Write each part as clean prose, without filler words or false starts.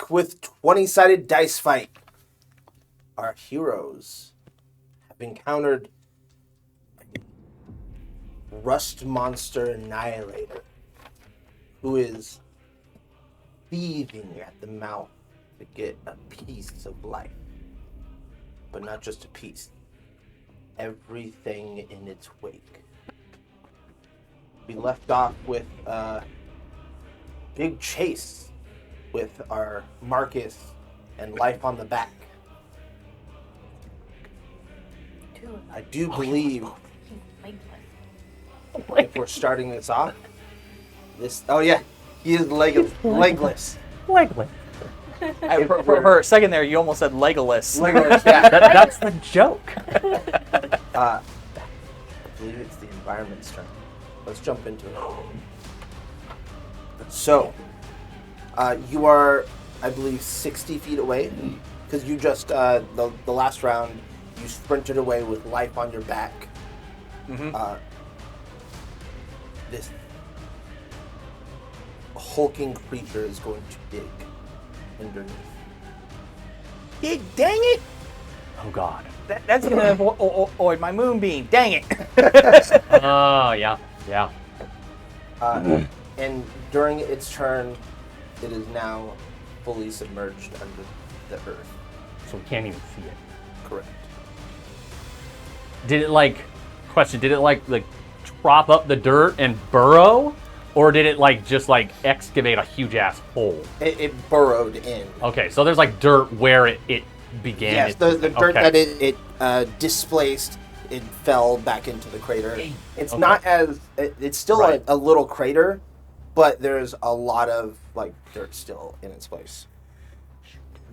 back with 20-sided dice fight. Our heroes have encountered Rust Monster Annihilator, who is thieving at the mouth to get a piece of life. But not just a piece. Everything in its wake. We left off with a big chase with our Marcus and Life on the back. I do believe if we're starting this off, he is legless. Legless. For a second there, you almost said Legolas. Legless, yeah. That's the joke. I believe it's the environment's turn. Let's jump into it. So, you are, I believe, 60 feet away, because you just, the last round, you sprinted away with Life on your back. Mm-hmm. This hulking creature is going to dig underneath. Dig, dang it! Oh, God. That's gonna avoid my moonbeam. Dang it! Oh, yeah. And during its turn, it is now fully submerged under the earth. So we can't even see it. Correct. Did it prop up the dirt and burrow? Or did it just excavate a huge ass hole? It burrowed in. Okay, so there's dirt where it began. Yes, the dirt that it displaced, it fell back into the crater. It's not as, it's still a little crater, but there's a lot of dirt still in its place.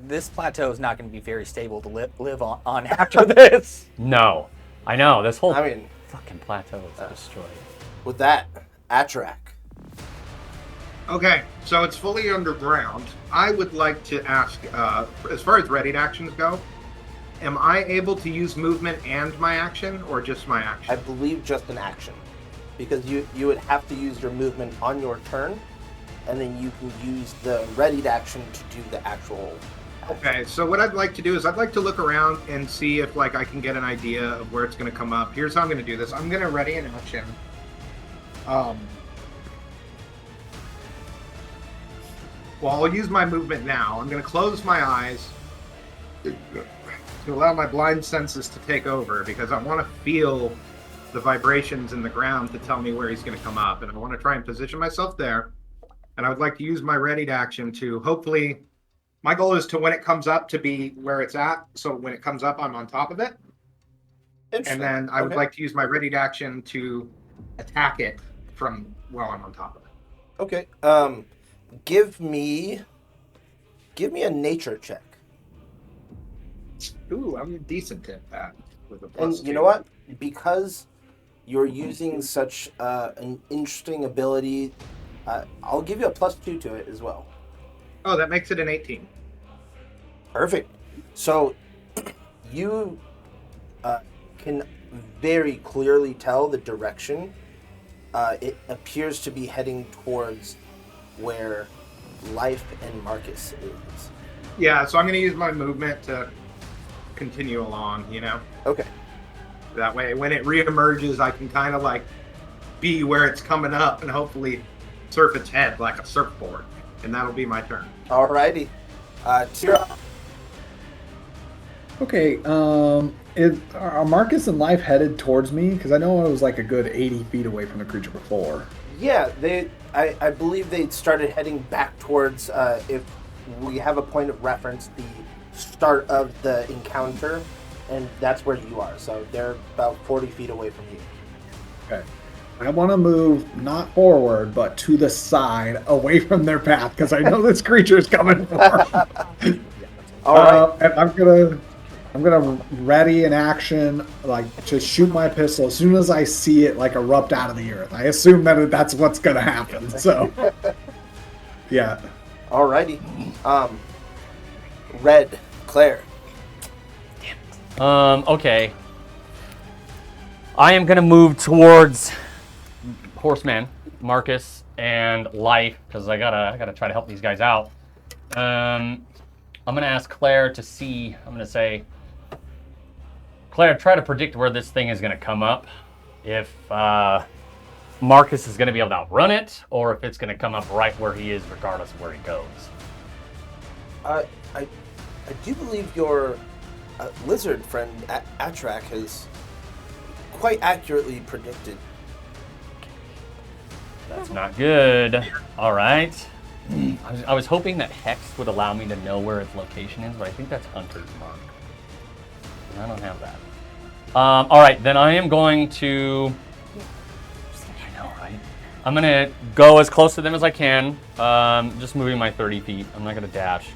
This plateau is not going to be very stable to live on after this. No, I know this whole fucking plateau is destroyed. With that, Atrak. Okay, so it's fully underground. I would like to ask, as far as readied actions go, am I able to use movement and my action, or just my action? I believe just an action. Because you would have to use your movement on your turn, and then you can use the readied action to do the actual action. Okay, so what I'd like to do is I'd like to look around and see if I can get an idea of where it's going to come up. Here's how I'm going to do this. I'm going to ready an action. Well, I'll use my movement now. I'm going to close my eyes to allow my blind senses to take over, because I want to feel the vibrations in the ground to tell me where he's going to come up. And I want to try and position myself there. And I would like to use my readied action to hopefully, my goal is to, when it comes up, to be where it's at. So when it comes up, I'm on top of it. And then I would like to use my readied action to attack it from while I'm on top of it. Okay. Give me a nature check. Ooh, I'm decent at that. With a And you know what? Because you're using such an interesting ability, I'll give you a +2 to it as well. Oh, that makes it an 18. Perfect. So you can very clearly tell the direction. It appears to be heading towards where Life and Marcus is. Yeah, so I'm going to use my movement to continue along, Okay. That way, when it reemerges, I can kind of be where it's coming up and hopefully surf its head like a surfboard. And that'll be my turn. Alrighty. Tira. Okay, are Marcus and Life headed towards me? Because I know I was a good 80 feet away from the creature before. Yeah, I believe they started heading back towards, if we have a point of reference, the start of the encounter, and that's where you are. So they're about 40 feet away from you. Okay. I want to move not forward, but to the side, away from their path, because I know this creature is coming for them. All right. And I'm gonna ready an action, to shoot my pistol as soon as I see it erupt out of the earth. I assume that's what's gonna happen. So, yeah. Alrighty. Red, Claire. Okay. I am gonna move towards Horseman, Marcus, and Life, because I gotta try to help these guys out. I'm going to ask Claire to see. I'm going to say, Claire, try to predict where this thing is going to come up. If Marcus is going to be able to outrun it, or if it's going to come up right where he is, regardless of where he goes. I do believe your lizard friend Atrak has quite accurately predicted. That's not good. All right. I was hoping that Hex would allow me to know where its location is, but I think that's Hunter's Mark. And I don't have that. All right, then I am going to... I know, right? I'm going to go as close to them as I can, just moving my 30 feet. I'm not going to dash.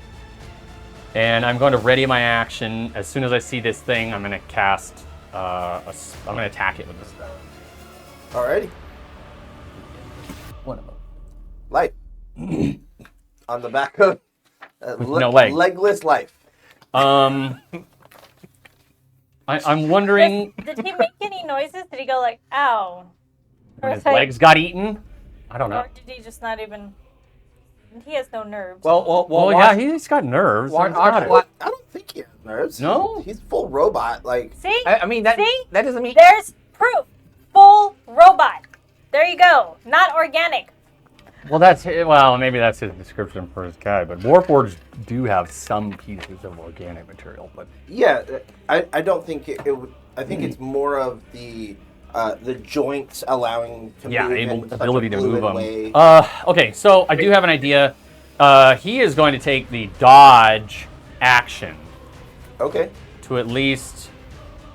And I'm going to ready my action. As soon as I see this thing, I'm going to cast... I'm going to attack it with this spell. Alrighty. One of them. Life. On the back of no legs. Legless life. I'm wondering... Did he make any noises? Did he go like, ow? When his legs got eaten? I don't know. Or did he just not even... He has no nerves. Well, yeah, he's got nerves. Watch, He's got it. watch, I don't think he has nerves. No? He's full robot. Like, See? I mean, that See? that doesn't mean... There's proof. Full robot. There you go. Not organic. Well, maybe that's his description for his guy, but Warforged do have some pieces of organic material, but... yeah, I don't think it would. I think it's more of the joints allowing to move in such ability a to move fluid them. way. Okay, so I do have an idea. He is going to take the dodge action Okay. to at least,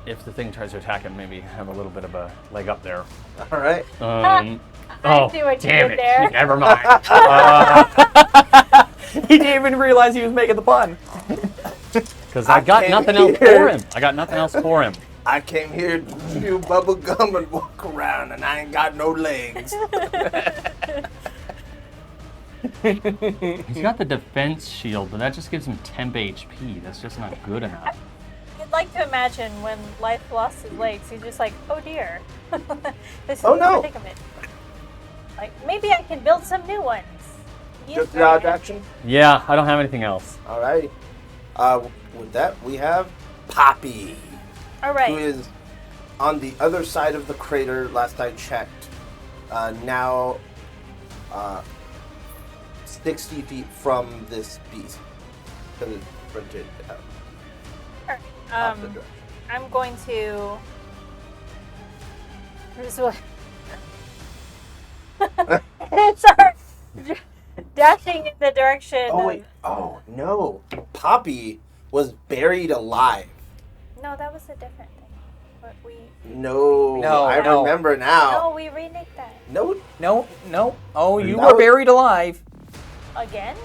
if the thing tries to attack him, maybe have a little bit of a leg up there. All right. I see what you damn did it. there. Never mind. He didn't even realize he was making the pun. Because I got came nothing else here. for him. I got nothing else for him. I came here to chew bubble gum and walk around, and I ain't got no legs. He's got the defense shield, but that just gives him temp HP. That's just not good enough. I'd like to imagine when Life lost his legs, he's just like, oh dear. This is Oh, a no. predicament. Like, maybe I can build some new ones. He is Just very dodge good. action. Yeah, I don't have anything else. All right. With that, we have Poppy, All who right. is on the other side of the crater. Last I checked, now 60 feet from this beast. Because it sprinted off the direction. I'm going to. Here's what. Sorry. Dashing in the direction. Oh wait! Oh no! Poppy was buried alive. No, that was a different thing. But we. No, No, I no. remember now. No, we remade that. No, No. Oh, you That were was- buried alive. Again?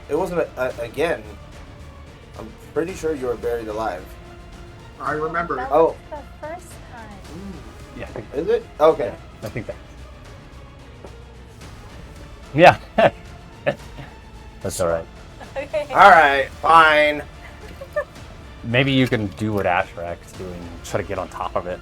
it wasn't again. I'm pretty sure you were buried alive. I remember. That Oh. was the first time. Yeah, Is it? Okay. I think that. Yeah. That's all right. Okay. All right. Fine. Maybe you can do what Ashrak's doing, try to get on top of it.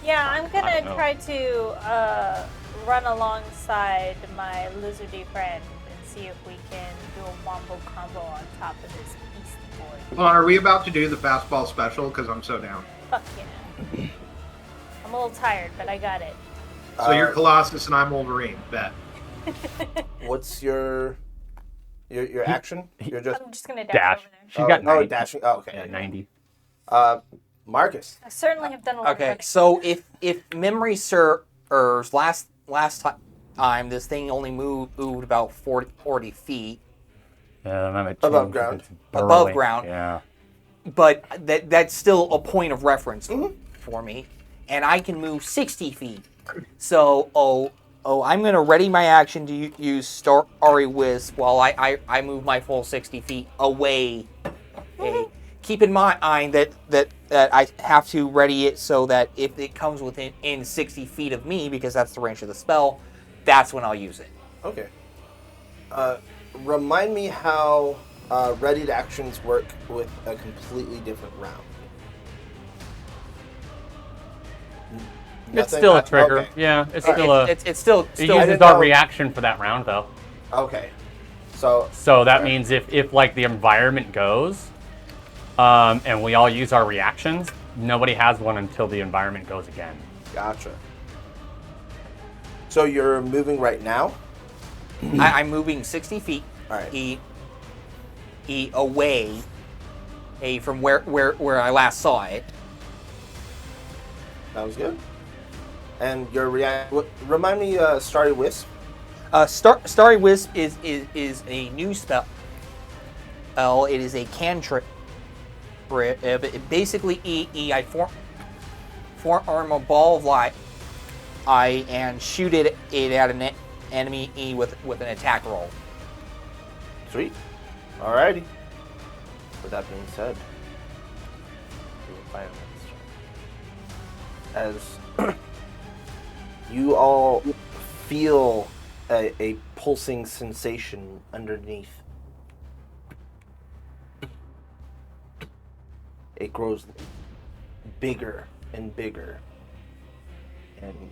Yeah, I'm I gonna don't know. try to run alongside my lizardy friend and see if we can do a wombo combo on top of this beastie boy. Well, are we about to do the fastball special? Because I'm so down. Fuck yeah. I'm a little tired, but I got it. So you're Colossus and I'm Wolverine. Bet. What's your action? You're just I'm just gonna Dash. over there. She's got 90. dashing. Oh, okay. Yeah, 90. Marcus. I certainly have done a lot of Okay, running. so if memory serves, last time this thing only moved about 40 feet, Yeah, I'm at Above 2, ground. it's Above burrowing. ground. Yeah. but that's still a point of reference for me, and I can move 60 feet. So I'm gonna ready my action to use Starry Wisp while I move my full 60 feet away. Okay. Keep in mind that I have to ready it so that if it comes within 60 feet of me, because that's the range of the spell, that's when I'll use it. Okay. Remind me how readied actions work with a completely different round. It's Nothing? still a trigger. Okay. Yeah, it's still a. It's still It I uses didn't our know- reaction for that round, though. Okay. So that means if like the environment goes, and we all use our reactions, nobody has one until the environment goes again. Gotcha. So you're moving right now? I'm moving 60 feet. All right. Away, from where I last saw it. Sounds good. And your remind me, Starry Wisp. Starry Wisp is a new spell. It is a cantrip. Basically, I form a ball of light, and shoot it at an enemy with an attack roll. Sweet. Alrighty. With that being said, do a violence check. As you all feel a pulsing sensation underneath, it grows bigger and bigger, and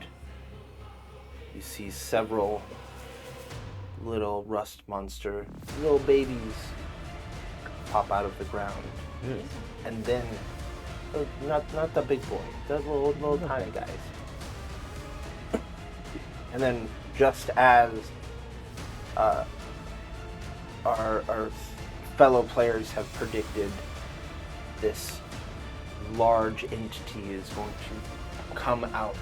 you see several little rust monster, little babies pop out of the ground. And then, not the big boy, the little tiny guys. And then, just as our fellow players have predicted, this large entity is going to come out.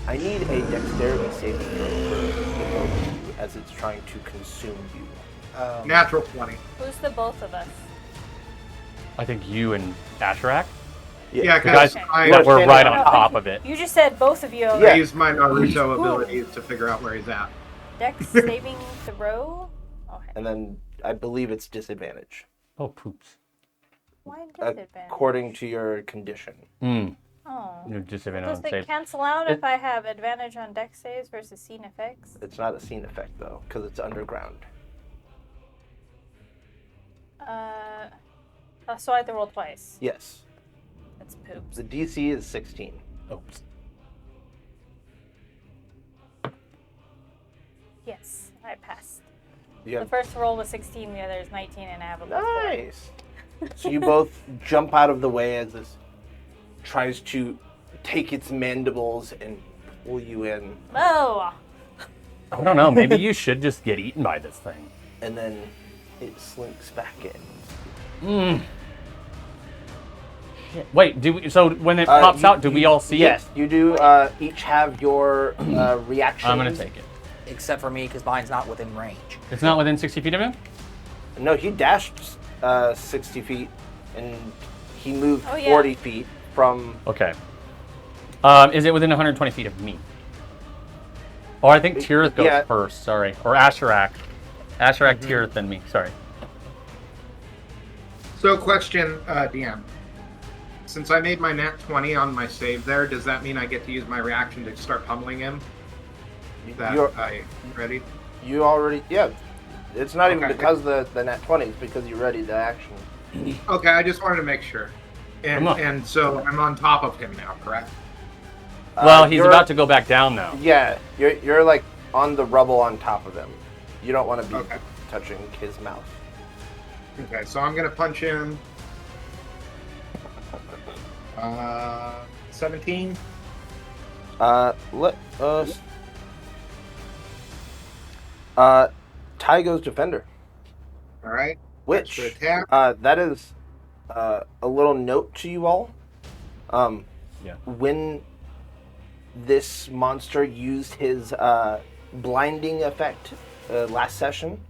I need a dexterity saving throw for the both of you as it's trying to consume you. Natural 20. Who's the both of us? I think you and Asherak. Yeah, The guys because that were right on No, top of it. You just said both of you. Yeah. I used my Naruto abilities to figure out where he's at. Dex saving throw? Okay. And then I believe it's disadvantage, Oh, poops. Why disadvantage? according to your condition. Oh. You're disadvantage Does on it save. cancel out if I have advantage on dex saves versus scene effects? It's not a scene effect though, because it's underground. So I have to roll twice. Yes. That's poops. The DC is 16. Oops. Yes, I passed. You The have first roll was 16, the other is 19, and I have a +4. nice. So you both jump out of the way as this tries to take its mandibles and pull you in, Oh! I don't know. Maybe you should just get eaten by this thing. and then it slinks back in. Wait, so when it pops out, do we all see Yes, it? you do. Each have your reaction. I'm gonna take it. Except for me, because mine's not within range. It's not within 60 feet of him? No, he dashed 60 feet, and he moved Oh, yeah. 40 feet from. Okay. Is it within 120 feet of me? Oh, I think Tirith goes Yeah. first, sorry. Or Asherak. Asherak, Tirith, then me, sorry. So, question, DM. Since I made my nat 20 on my save there, does that mean I get to use my reaction to start pummeling him? Ready? You already. Yeah. It's not even Okay. because the nat 20, it's because you ready the action. Okay, I just wanted to make sure. I'm up. And so I'm on top of him now, correct? Well, he's you're- about to go back down now. Yeah, you're like on the rubble on top of him. You don't want to be Okay. touching his mouth. Okay, so I'm gonna punch him. 17. Let us. Tygo's defender, All right. which Extra attack. that is a little note to you all. Yeah. When this monster used his blinding effect last session,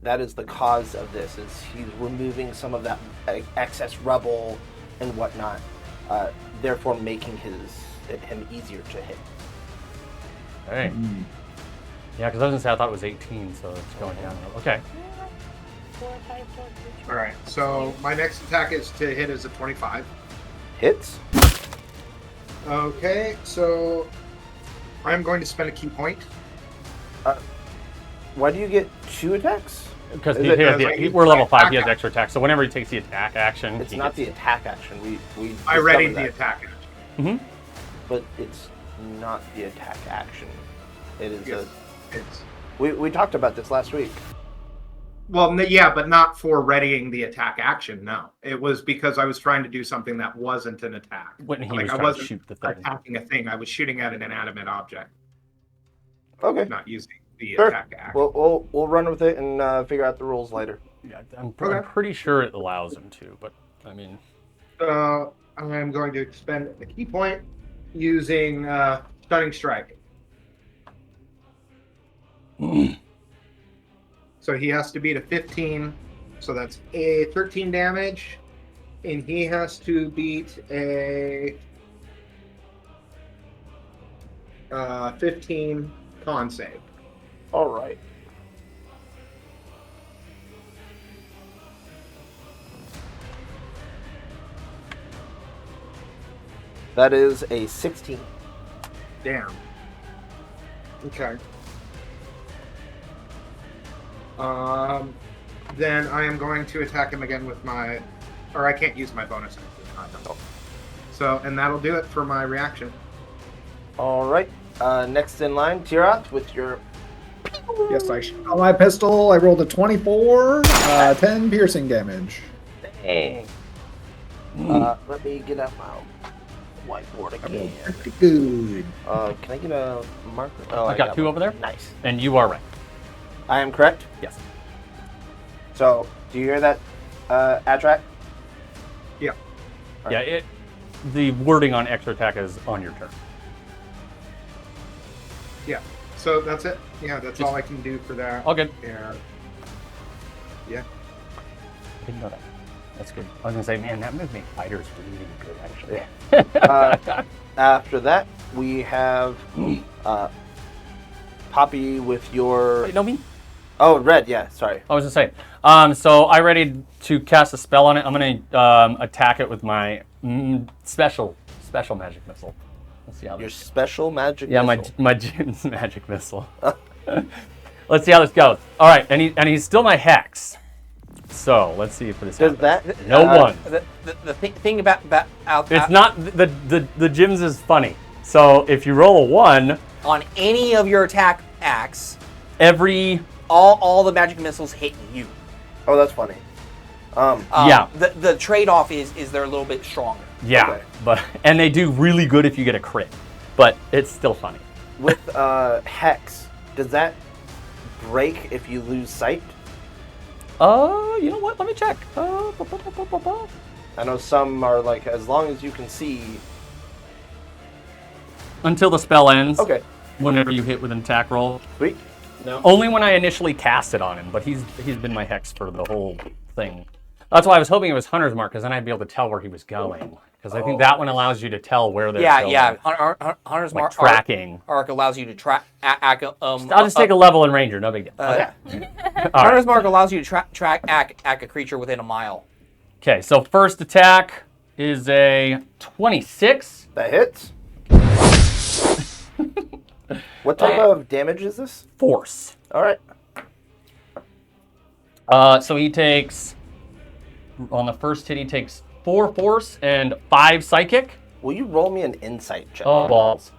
that is the cause of this. Is he's removing some of that excess rubble and whatnot, therefore making him easier to hit. All right. Yeah, because I was going to say I thought it was 18, so it's going down. Okay. 4, 5, 4, 3, All right. So my next attack is to hit as a 25. Hits. Okay, so I'm going to spend a key point. Why do you get 2 attacks? Because Is it- we're level 5, he has extra attack. So whenever he takes the attack action, It's he not the gets- attack action. We I readied discovered the that. attack action. But it's not the attack action. It is Yes, it's we talked about this last week. Well, yeah, but not for readying the attack action. No, it was because I was trying to do something that wasn't an attack. When he Like was I trying to wasn't shoot the thing. attacking a thing. I was shooting at an inanimate object, Okay. not using the Sure. attack action. We'll run with it and figure out the rules later. Yeah, I'm Okay. pretty sure it allows him to, but I mean, So I'm going to expend a key point using Stunning Strike. So he has to beat a 15, so that's a 13 damage, and he has to beat a 15 con save. All right. That is a 16. Damn. Okay. Then I am going to attack him again with my, or I can't use my bonus action. So, and that'll do it for my reaction. All right. Next in line, Tirat, with your. Yes, I shot my pistol. I rolled a 24, 10 piercing damage. Dang. Let me get out my whiteboard again. Pretty good. Can I get a marker? Oh, I got 2 one. over there. Nice. And you are right. I am correct. Yes. So, do you hear that, Atrak? Yeah. All Yeah. right. The wording on extra attack is on your turn. Yeah. So that's it. Yeah, that's all I can do for that. All good. Yeah. Yeah. I didn't know that. That's good. I was gonna say, man, that movement fighter's really good, actually. After that, we have Poppy with your. Wait, no me. Oh, red. Yeah, sorry. I was gonna say. So I ready to cast a spell on it. I'm gonna attack it with my special magic missile. Let's see how Your this. special magic. Yeah, missile. my Jin's magic missile. Let's see how this goes. All right, and he's still my hex. So let's see if this Does happens. that No one. The thing about It's not the Jim's is funny. So if you roll a 1, on any of your attack acts, every all the magic missiles hit you. Oh, that's funny. Yeah. The trade-off is they're a little bit stronger. yeah, Okay. but and they do really good if you get a crit, but it's still funny. With hex, does that break if you lose sight? You know what? Let me check. I know some are like as long as you can see. Until the spell ends. Okay, Whenever you hit with an attack roll. sweet. No. Only when I initially cast it on him, but he's been my hex for the whole thing. That's why I was hoping it was Hunter's Mark, because then I'd be able to tell where he was going. Because I think that one allows you to tell where they're going. Yeah. Hunter's Like Mark tracking. arc allows you to track. I'll just take a level in Ranger, no big deal. Yeah. All Hunter's right. Mark allows you to track a creature within a mile. Okay, so first attack is a 26. That hits. What type of damage is this? Force. All right. So he takes, on the first hit, he takes 4 force and 5 psychic. Will you roll me an insight check? Oh, balls.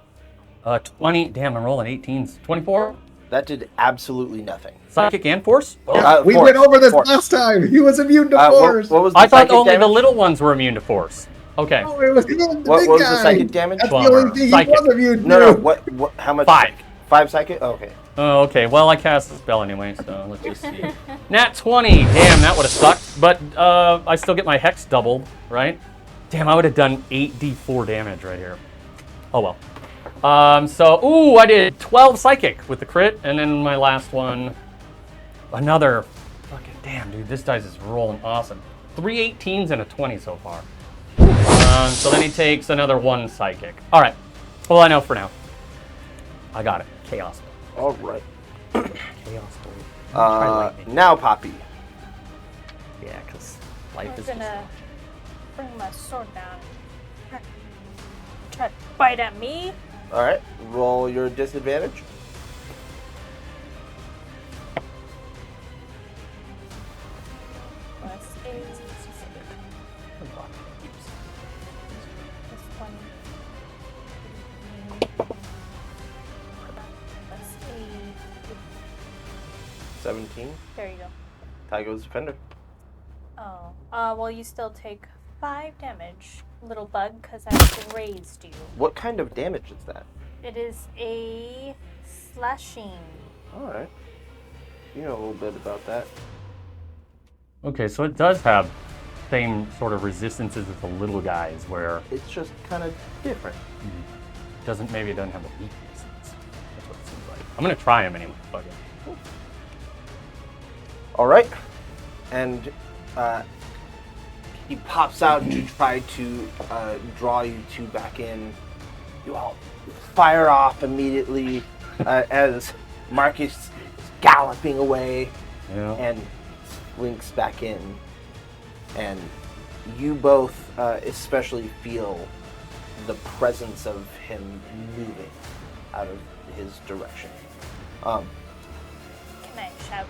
20. Damn, I'm rolling 18s. 24. That did absolutely nothing. Psychic and force. We Force, went over this force. last time. He was immune to What force. was the I thought psychic only damage? the little ones were immune to force. Okay. Oh, it was the What big was the guy. psychic damage? That's Well, the only thing psychic. he was immune to. No. What? How much? 5. 5 psychic. Oh, okay. Oh, okay. Well, I cast the spell anyway, so let's just see. Nat 20. Damn, that would have sucked. But I still get my hex doubled, right? Damn, I would have done 8d4 damage right here. Oh well. So, I did 12 psychic with the crit, and then my last one, another. Fucking damn, dude, this dice is rolling awesome. 3 18s and a 20 so far. So then he takes another 1 psychic. All right. Well, I know for now. I got it. Chaos. All right. Chaos. Try lightning. Now, Poppy. Yeah, because life I'm is gonna bring my sword down. Try to bite at me. All right. Roll your disadvantage. Plus 8. Plus 20. Plus 8. 17. There you go. Tygo's defender. Oh. Well, you still take 5 damage, little bug, because I grazed you. What kind of damage is that? It is a slashing. All right. You know a little bit about that. Okay, so it does have same sort of resistances as the little guys, where It's just kind of different. maybe it doesn't have a weak resistance. That's what it seems like. I'm gonna try him anyway. Fuck it. All right. And he pops out to try to draw you two back in. You all fire off immediately as Marcus is galloping away Yeah. and slinks back in. And you both especially feel the presence of him moving out of his direction. Can I shout?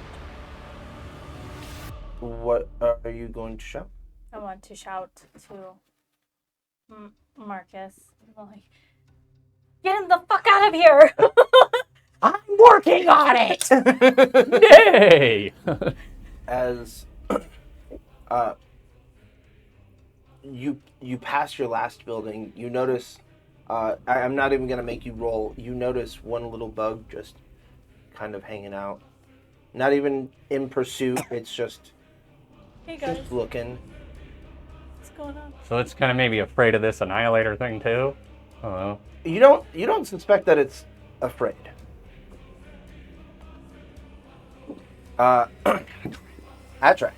What are you going to shout? I want to shout to Marcus. I'm like, get him the fuck out of here! I'm working on it. Yay! As you pass your last building, you notice. I'm not even gonna make you roll. You notice one little bug just kind of hanging out. Not even in pursuit. It's just Hey guys, looking. what's going on? So it's kind of maybe afraid of this annihilator thing too. I don't know. You don't suspect that it's afraid. Attract.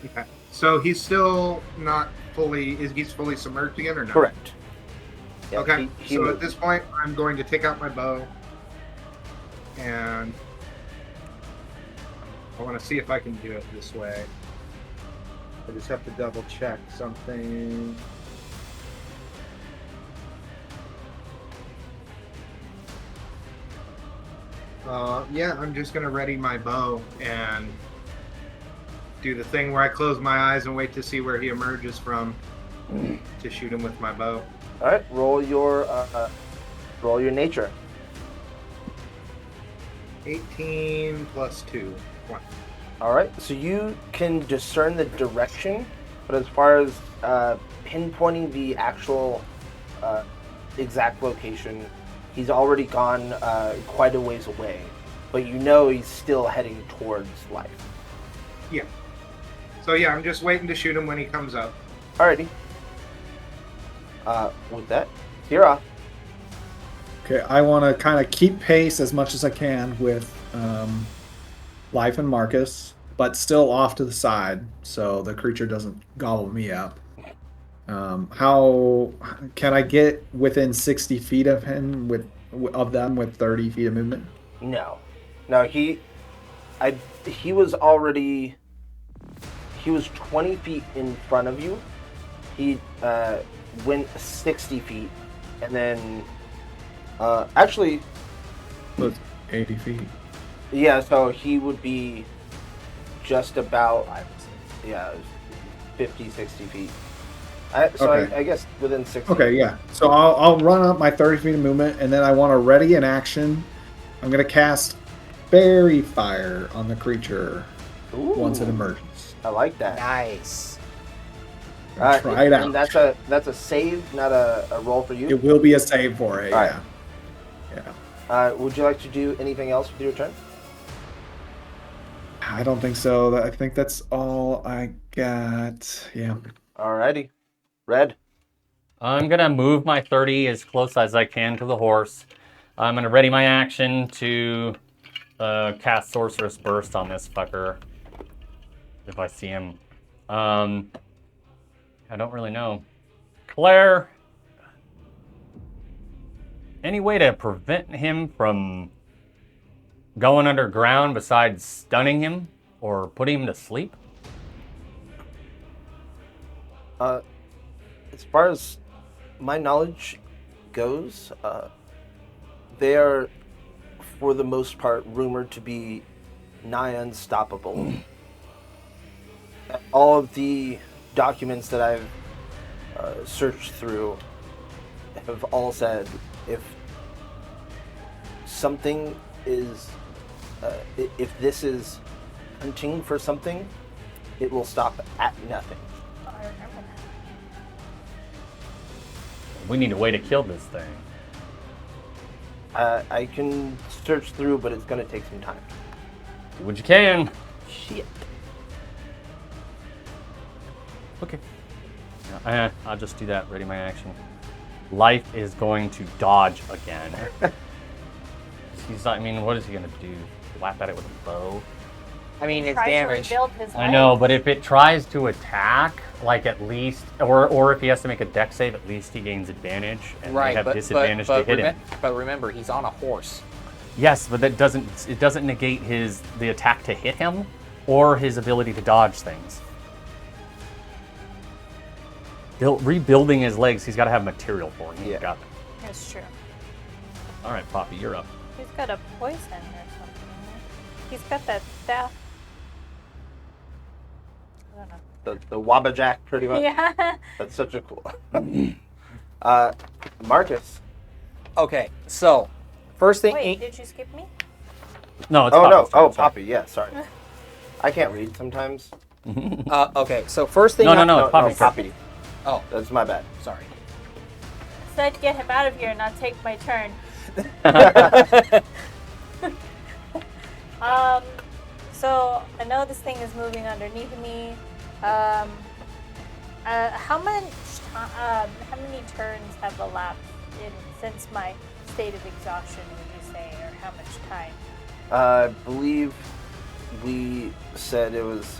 Okay. So he's still not fully. He's fully submerged again, or no? Correct. Yeah, Okay. he So moved. at this point, I'm going to take out my bow, and I want to see if I can do it this way. I just have to double check something. Yeah, I'm just gonna ready my bow and do the thing where I close my eyes and wait to see where he emerges from to shoot him with my bow. All right. Roll your nature. 18 plus 2. 1. All right, so you can discern the direction, but as far as pinpointing the actual exact location, he's already gone quite a ways away. But you know he's still heading towards life. Yeah. So yeah, I'm just waiting to shoot him when he comes up. Alrighty. With that, you're off. Okay, I want to kind of keep pace as much as I can with Life and Marcus, but still off to the side so the creature doesn't gobble me up. How can I get within 60 feet of him of them with 30 feet of movement? No, he was 20 feet in front of you. He went 60 feet, and then actually, So it's 80 feet. yeah. So he would be just about 50, 60 feet. Okay. I guess within 60. Okay, yeah. So I'll run up my 30 feet of movement, and then I want to ready an action. I'm going to cast Fairy Fire on the creature once it Ooh, emerges. I like that. Nice. Try it out. And that's a save, not a roll for you. It will be a save for it, All right. Yeah. Would you like to do anything else with your turn? I don't think so. I think that's all I got. Yeah. Alrighty. Red. I'm gonna move my 30 as close as I can to the horse. I'm gonna ready my action to cast Sorceress Burst on this fucker if I see him. I don't really know. Claire, any way to prevent him from going underground besides stunning him or putting him to sleep? As far as my knowledge goes, they are, for the most part, rumored to be nigh unstoppable. All of the documents that I've searched through have all said if something is if this is hunting for something, it will stop at nothing. Oh, I remember that. We need a way to kill this thing. I can search through, but it's going to take some time. Do what you can. Shit. Okay. I'll just do that. Ready my action. Life is going to dodge again. He's not, I mean, what is he going to do? Whap at it with a bow? I mean, it's Tries to damage. rebuild his I life. know, but if it tries to attack, like at least, or if he has to make a deck save, at least he gains advantage, and Right, they have but, disadvantage but, to hit him. but remember, he's on a horse. Yes, but it doesn't negate the attack to hit him, or his ability to dodge things. Rebuilding his legs, he's got to have material for it. He ain't got it. That's true. All right, Poppy, you're up. He's got a poison or something. He's got that staff. I don't know. The Wabajack, pretty much. Yeah. That's such a cool. Marcus. Okay, so first thing. Wait, did you skip me? No, it's Oh, no. Poppy's turn, Oh, sorry. Poppy. Yeah, sorry. I can't read sometimes. Okay, so first thing. No, I- no, it's Poppy's turn. Poppy. Oh, That's my bad. sorry. Said get him out of here and not take my turn. So I know this thing is moving underneath me. How many turns have elapsed since my state of exhaustion? Would you say, or how much time? I believe we said it was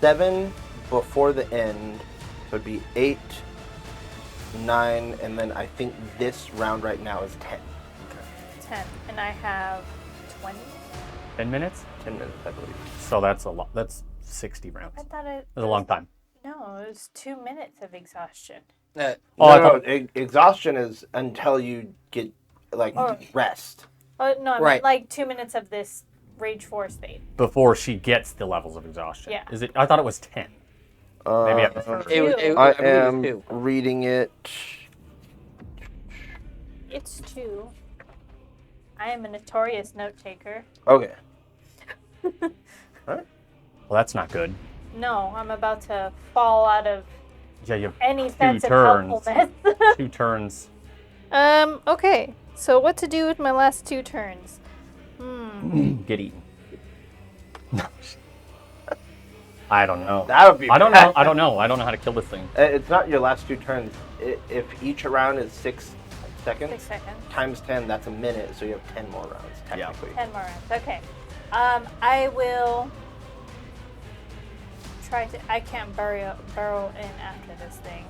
7 before the end. So it'd be 8, 9, and then I think this round right now is 10. 10, and I have 20. 10 minutes? 10 minutes, I believe. So that's a lot. That's 60 rounds. I thought it That's a long time. No, it was 2 minutes of exhaustion. Oh, No, I thought- exhaustion is until you get rest. Oh no, I Right. meant like 2 minutes of this rage 4 state. Before she gets the levels of exhaustion. Yeah. Is it? I thought it was 10. Maybe I misheard. It was, I believe it was am 2. reading it. It's 2. I am a notorious note taker. Okay. Well, that's not good. No, I'm about to fall out of Yeah, you have any sense of turns. helpfulness. 2 turns. Okay. So what to do with my last 2 turns? Get eaten. No. I don't know. That would be I don't bad. know. I don't know. I don't know how to kill this thing. It's not your last 2 turns. If each round is 6 seconds, 6 seconds. times 10, that's a minute, so you have 10 more rounds, technically. 10 more rounds. Okay. I will try to. I can't burrow in after this thing.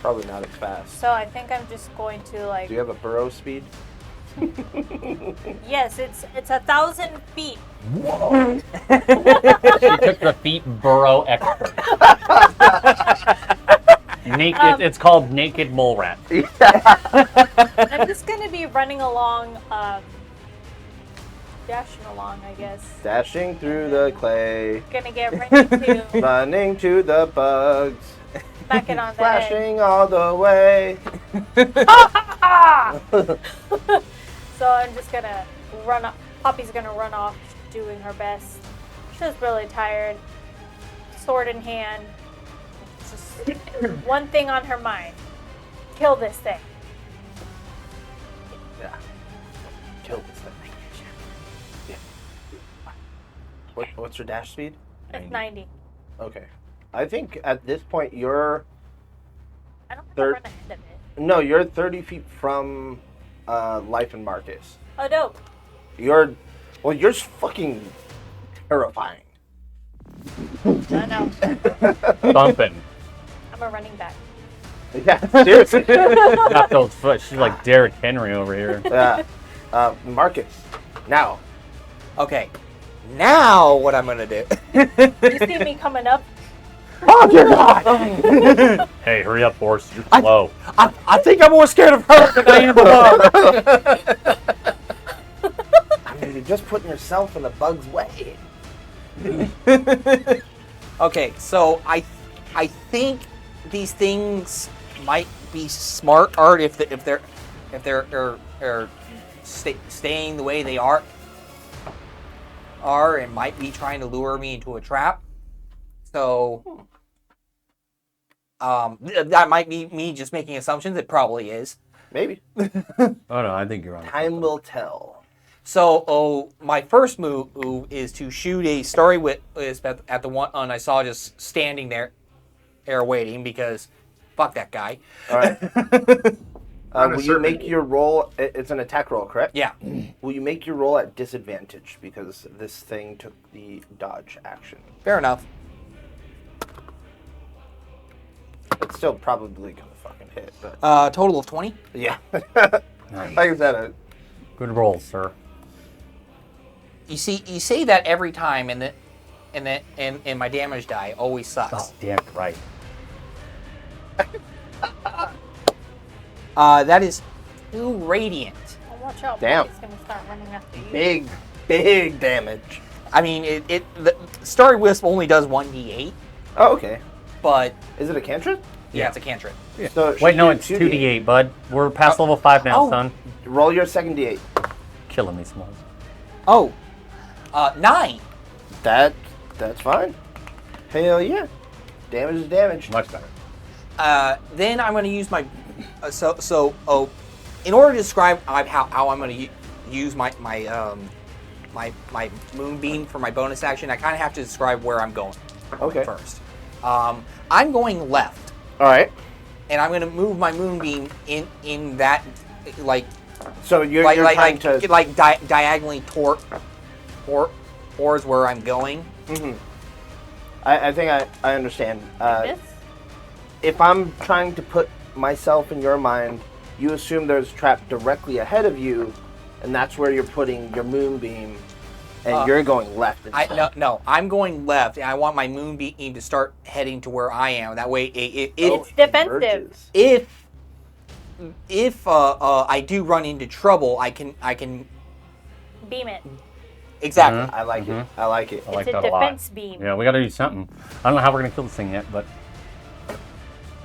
Probably not as fast. So I think I'm just going to like. Do you have a burrow speed? Yes, it's 1,000 feet. She took the feet burrow expert. Naked. It's called naked mole rat. I'm just gonna be running along, dashing along, I guess. Dashing through the clay, Gonna get ready to running to the bugs, smack it on the head. flashing all the way. So I'm just gonna run up. Poppy's gonna run off, doing her best. She's really tired. Sword in hand. Just one thing on her mind. Kill this thing. Yeah. Kill this thing. Yeah. What's your dash speed? It's 90. Okay. I think at this point you're I don't have to Third- run ahead of it. no, you're 30 feet from Life and Marcus. Oh, dope. You're fucking terrifying. I know. Bumping. I'm a running back. Yeah, seriously. Got those foot. She's like Derrick Henry over here. Marcus, now. Okay, now what I'm gonna do? You see me coming up? Oh dear God! Hey, hurry up, horse. You're slow. I think I'm more scared of her than I am of her. I mean, you're just putting yourself in the bug's way. Okay, so I think these things might be smart art if they're staying the way they are and might be trying to lure me into a trap. So that might be me just making assumptions. It probably is. Maybe. Oh no, I think you're on. Time will tell. So, my first move is to shoot a starry wisp at the one I saw just standing there waiting, because fuck that guy. All right. On a Will you certain- make your roll? It's an attack roll, correct? Yeah. Will you make your roll at disadvantage because this thing took the dodge action? Fair enough. It's still probably gonna fucking hit, but Total of 20. yeah. Nice. Like I said, Good roll, sir. You say that every time, and my damage die always sucks. Oh, damn right. That is 2 radiant. Oh, watch out. Damn. He's going to start running after you. big damage. I mean, the starry wisp only does 1d8, Oh, okay. but Is it a cantrip? yeah, it's a cantrip. So it Wait, should no, do it's 2d8, bud. We're past level 5 now, oh. son. Roll your second d8. Killing me, Smalls. Oh, 9. That's fine. Hell yeah. Damage is damage. Much better. Then I'm going to use my in order to describe how I'm going to use my moonbeam for my bonus action, I kind of have to describe where I'm going Okay. first. I'm going left, All right. and I'm going to move my moonbeam in that So you're trying to. diagonally towards where I'm going. Mhm. I think I understand. This? If I'm trying to put myself in your mind, you assume there's a trap directly ahead of you, and that's where you're putting your moonbeam, and you're going left. Instead. No, I'm going left, and I want my moonbeam to start heading to where I am. That way, It's defensive. if I do run into trouble, I can Beam it. exactly. Mhm. I like it. I like it. I like It's a that a lot. defense beam Yeah, we gotta do something. I don't know how we're gonna kill this thing yet, but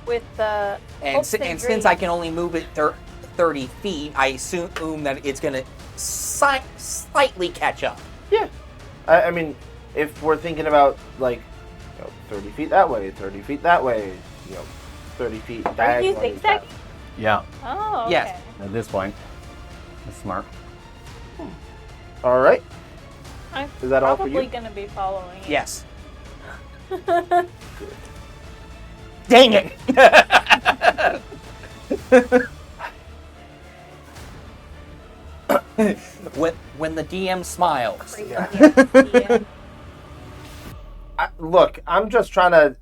with the. And since I can only move it 30 feet, I assume that it's gonna slightly catch up. Yeah. I mean, if we're thinking about, 30 feet that way, 30 feet that way, 30 feet Are you diagonally. zigzag? yeah, Oh, okay. Yes. at this point, that's smart. All right. I'm Is that all for probably you? going to be following it. Yes. Dang it! when the DM smiles. Crazy. Yeah. Look, I'm just trying to.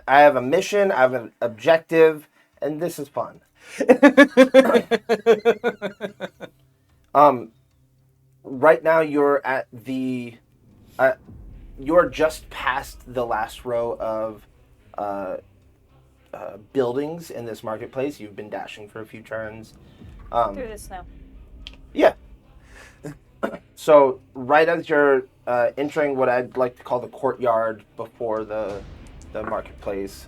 I have a mission, I have an objective, and this is fun. Right now you're at the. You're just past the last row of buildings in this marketplace. You've been dashing for a few turns. Through the snow. Yeah. So right as you're entering what I'd like to call the courtyard before the marketplace,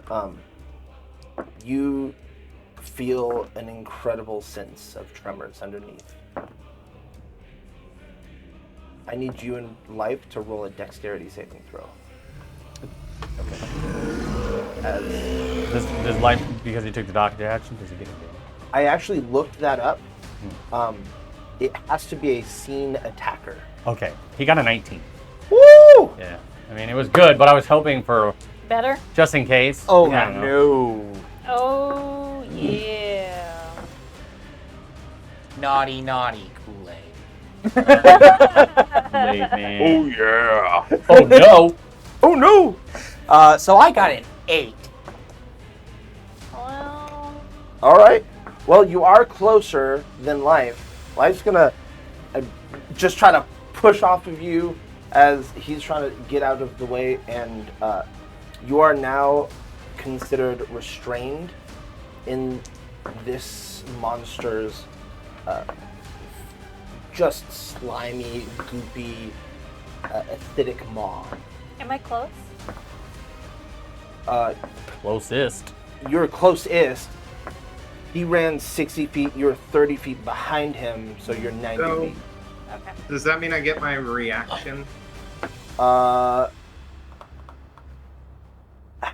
you feel an incredible sense of tremors underneath. I need you in life to roll a dexterity saving throw. As Does life, because he took the doctor action, does he get it? I actually looked that up. It has to be a scene attacker. Okay, he got a 19. Woo! Yeah, I mean it was good, but I was hoping for Better? just in case. Oh, I don't know. no. Oh, yeah. Naughty Kool-Aid. Late, man. yeah! Oh no! Oh no! So I got an 8. Well, All right. Well, you are closer than life. Life's gonna just try to push off of you as he's trying to get out of the way, and you are now considered restrained in this monster's just slimy, goopy, acidic maw. am I close? Closest. You're closest. He ran 60 feet. You're 30 feet behind him, so you're 90 So- feet. Okay. Does that mean I get my reaction?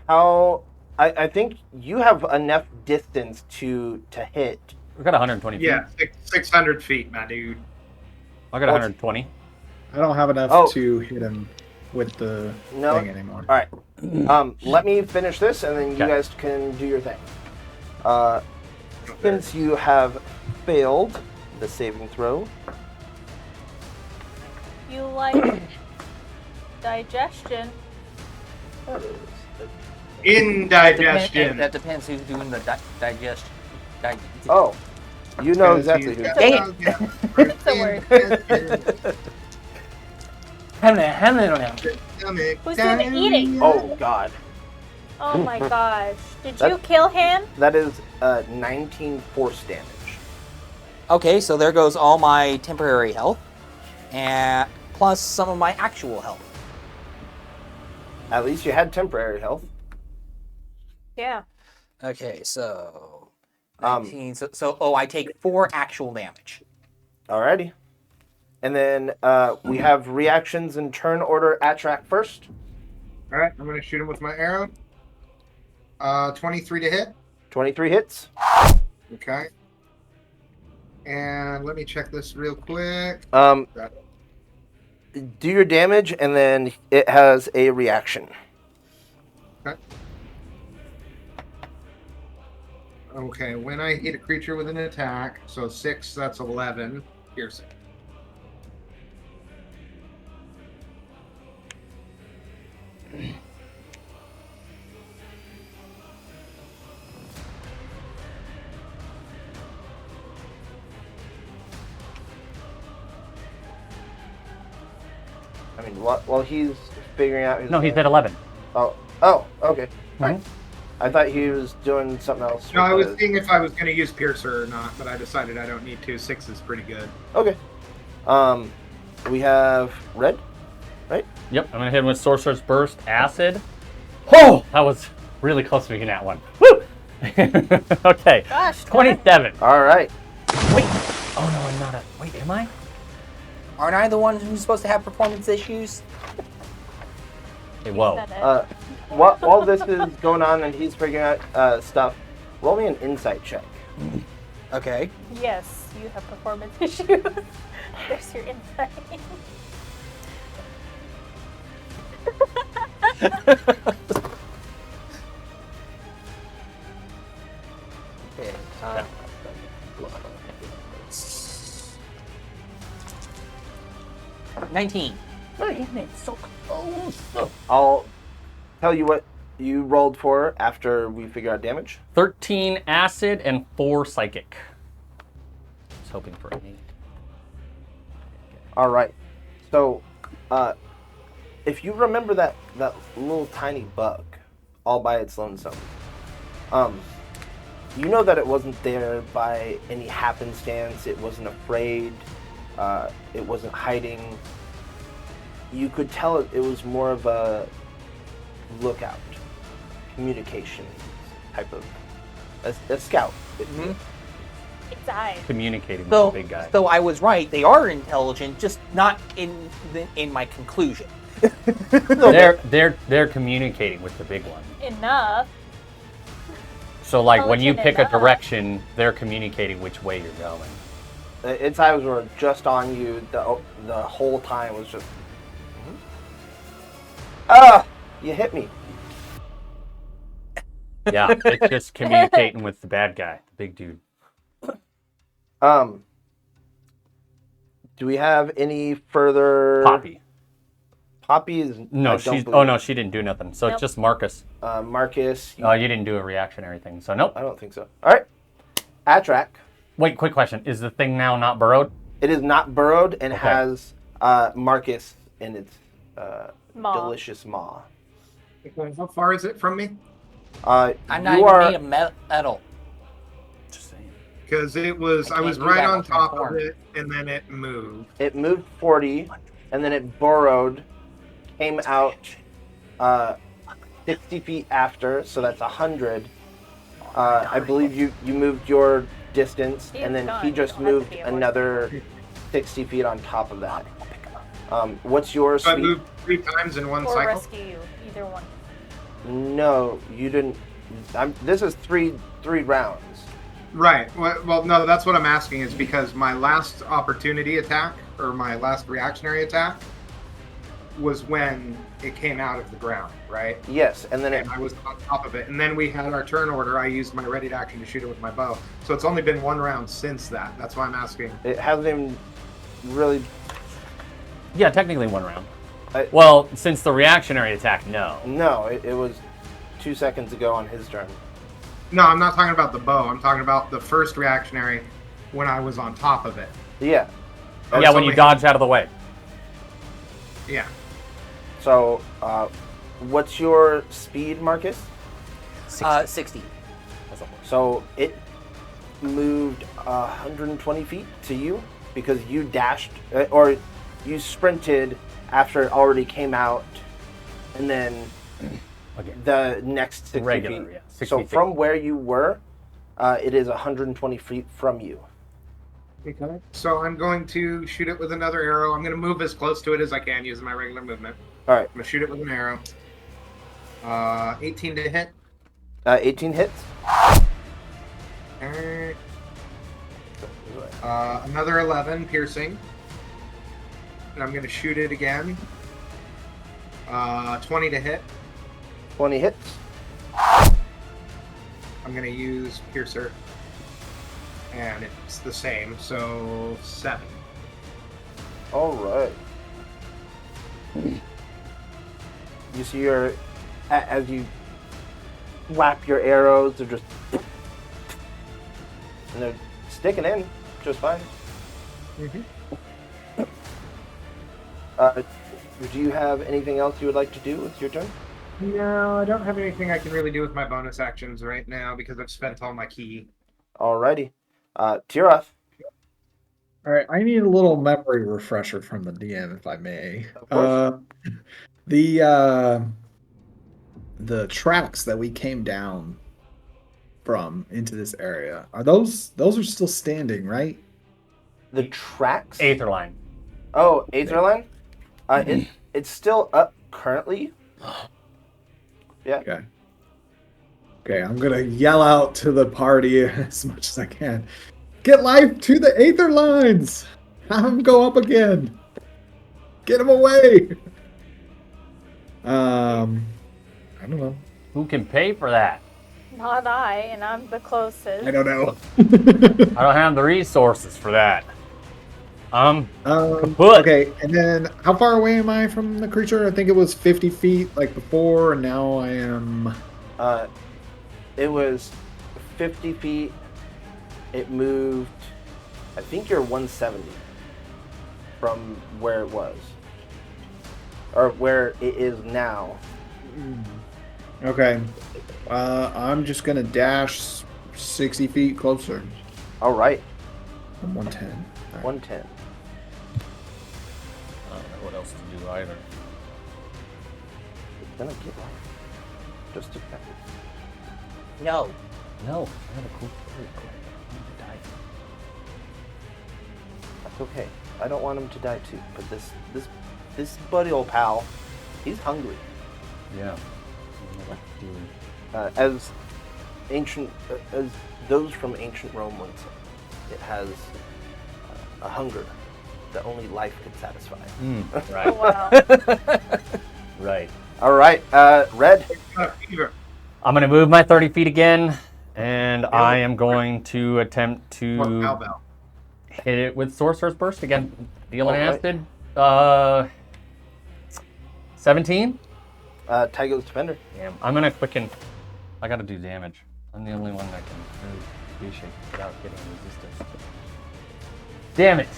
How? I think you have enough distance to hit. We've got 120 feet. Yeah, 600 feet, my dude. I got 120. I don't have enough Oh. to hit him with the No. thing anymore. All right. Let me finish this, and then you Okay. guys can do your thing. Since you have failed the saving throw, You like digestion. Indigestion. That depends who's doing the digestion. oh, you know exactly who. Dang It's a word. Who's doing the eating? Oh God, Oh my gosh. Did That- you kill him? that is 19 force damage. Okay, so there goes all my temporary health, and plus some of my actual health. At least you had temporary health. Yeah. Okay, so Um, 19. So I take 4 actual damage. Alrighty. And then we have reactions in turn order. Attract first. All right, I'm going to shoot him with my arrow. 23 to hit. 23 hits. Okay. And let me check this real quick. Do your damage, and then it has a reaction. Okay, when I hit a creature with an attack, so 6, that's 11 piercing. I mean, while he's figuring out his. No, he's at 11. Oh, okay. Fine. I thought he was doing something else. No, I with was the- seeing if I was going to use Piercer or not, but I decided I don't need to. 6 is pretty good. Okay. We have red. Yep, I'm gonna hit him with Sorcerer's Burst, Acid. Oh, that was really close to being that one. Woo! Okay, Gosh. 27. All right. Wait. Oh no, I'm not a. Wait, am I? Aren't I the one who's supposed to have performance issues? Hey, whoa. Said it. While this is going on and he's figuring out stuff, roll me an insight check. Okay. Yes, you have performance issues. There's your insight. Okay. 19. I'll tell you what you rolled for after we figure out damage. 13 Acid and 4 Psychic. I was hoping for an 8. All right. So, if you remember that little tiny bug, all by its lonesome, you know that it wasn't there by any happenstance. It wasn't afraid. It wasn't hiding. You could tell it was more of a lookout, communication type of a scout. Mhm. It's eyes. Communicating with So, the big guy. so I was right. They are intelligent, just not in my conclusion. They're communicating with the big one. Enough. So like when you Intelligent pick a enough. direction, they're communicating which way you're going. Its eyes were just on you the whole time. Was just, you hit me. Yeah, it's just communicating with the bad guy, the big dude. Do we have any further? Poppy. Poppy is No, I don't she's. believe- Oh no, she didn't do nothing. So Nope. it's just Marcus. Marcus. Oh, you didn't do a reaction or anything. So nope. I don't think so. All right. Attract. Wait, quick question: is the thing now not burrowed? It is not burrowed and Okay. has Marcus in its Maw. delicious maw. How far is it from me? I'm not you even are made of metal. Just saying. Because I was can't do right that on while top of transformed. it, and then it moved. it moved 40, and then it burrowed, came out 60 feet after, so that's 100, I believe you moved your distance, He's and then gone. he You just don't have to moved be able to- another 60 feet on top of that. What's your So I speed? moved 3 times in one Or cycle. rescue you. Either one. No, you didn't. This is three rounds. Right. Well, no, that's what I'm asking is because my last opportunity attack or my last reactionary attack was when it came out of the ground, right? Yes, and then it. And I was on top of it. And then we had our turn order. I used my ready to action to shoot it with my bow. So it's only been 1 round since that. That's why I'm asking. It hasn't even really. Yeah, technically 1 round. I- Well, since the reactionary attack, no. No, it was 2 seconds ago on his turn. No, I'm not talking about the bow. I'm talking about the first reactionary when I was on top of it. Yeah. Oh, Yeah, it's when you only- dodged out of the way. Yeah. So, what's your speed, Marcus? 60. That's a horse. So it moved 120 feet to you because you dashed or you sprinted after it already came out, and then Okay. the next 60 Regular, feet. yeah, 60 so feet. from where you were, it is 120 feet from you. Okay. So I'm going to shoot it with another arrow. I'm going to move as close to it as I can using my regular movement. All right, I'm going to shoot it with an arrow. 18 to hit. 18 hits. Alright. Another 11 piercing. And I'm going to shoot it again. 20 to hit. 20 hits. I'm going to use piercer. And it's the same, so 7. All right. You see as you whap your arrows, they're just and they're sticking in just fine. Do you have anything else you would like to do with your turn? No, I don't have anything I can really do with my bonus actions right now because I've spent all my key. Alrighty. Tiroth. All right, I need a little memory refresher from the DM, if I may. Of course. The tracks that we came down from into this area those are still standing, right? The tracks? Aether line. Oh, Aether line? It's still up currently. Yeah. Okay, I'm gonna yell out to the party as much as I can. Get life to the Aether lines! Have him go up again. Get him away. I don't know. Who can pay for that? Not I, and I'm the closest. I don't know. I don't have the resources for that. Kaput. Okay, and then how far away am I from the creature? I think it was 50 feet like before, and now I am... It was 50 feet. It moved. I think you're 170 from where it was, or where it is now. Okay. I'm just gonna dash 60 feet closer. All right, I'm 110. All right. 110. I don't know what else to do either. It's gonna get life. Just a second. No. No, I have a cool story for it. I want to die. That's okay. I don't want him to die too. But this buddy old pal, he's hungry. Yeah. I don't know what to do. As those from ancient Rome once said, it has a hunger that only life could satisfy. Oh, Right. wow. Right. All right, Red. Fever. I'm going to move my 30 feet again, and I am going to attempt Or to cowbell. hit it with Sorcerer's Burst again. Dealing Alright. acid. 17? Tygo's Defender. Damn. I'm going to quicken. I got to do damage. I'm the only one that can really reshape without getting resistance. Damn it.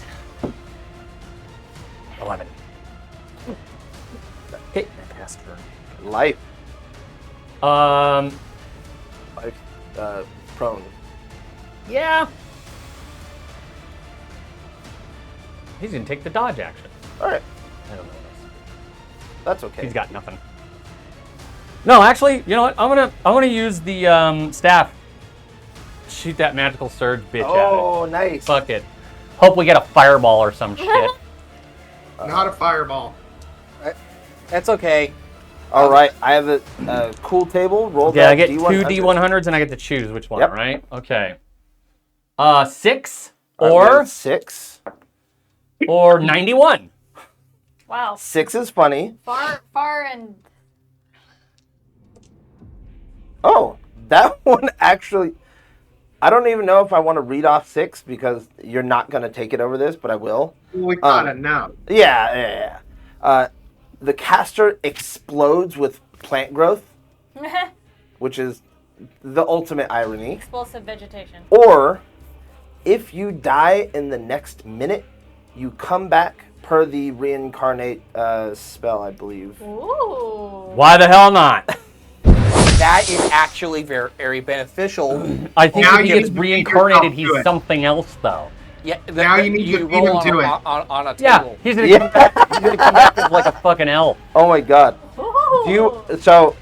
11. Okay, I passed turn. Life. Um, Life. Prone. yeah. He's gonna take the dodge action. All right, I don't know what else. that's okay. He's got nothing. No, actually, you know what? I'm gonna use the staff shoot that magical surge bitch Oh, at nice. it. Fuck it. Hope we get a fireball or some shit. Not a fireball. That's okay. All right, I have a cool table. Roll Yeah, that I get D100. two D100s and I get to choose which one, Yep. right? Okay. 6 All right, we or have 6. or 91. Wow. 6 is funny. Far and Oh, that one actually. I don't even know if I want to read off 6 because you're not going to take it over this, but I will. We gotta know. Yeah. The caster explodes with plant growth, which is the ultimate irony. explosive vegetation. Or, if you die in the next minute, you come back per the reincarnate spell, I believe. Ooh. Why the hell not? That is actually very, very beneficial. I think Now if he you gets need to reincarnated, feed he's yourself to it. something else, though. Yeah, Now you need to feed roll him to it. on a Yeah, table. he's gonna Yeah. come back. He's gonna come back as like a fucking elf. Oh my god. Ooh. Do you? So,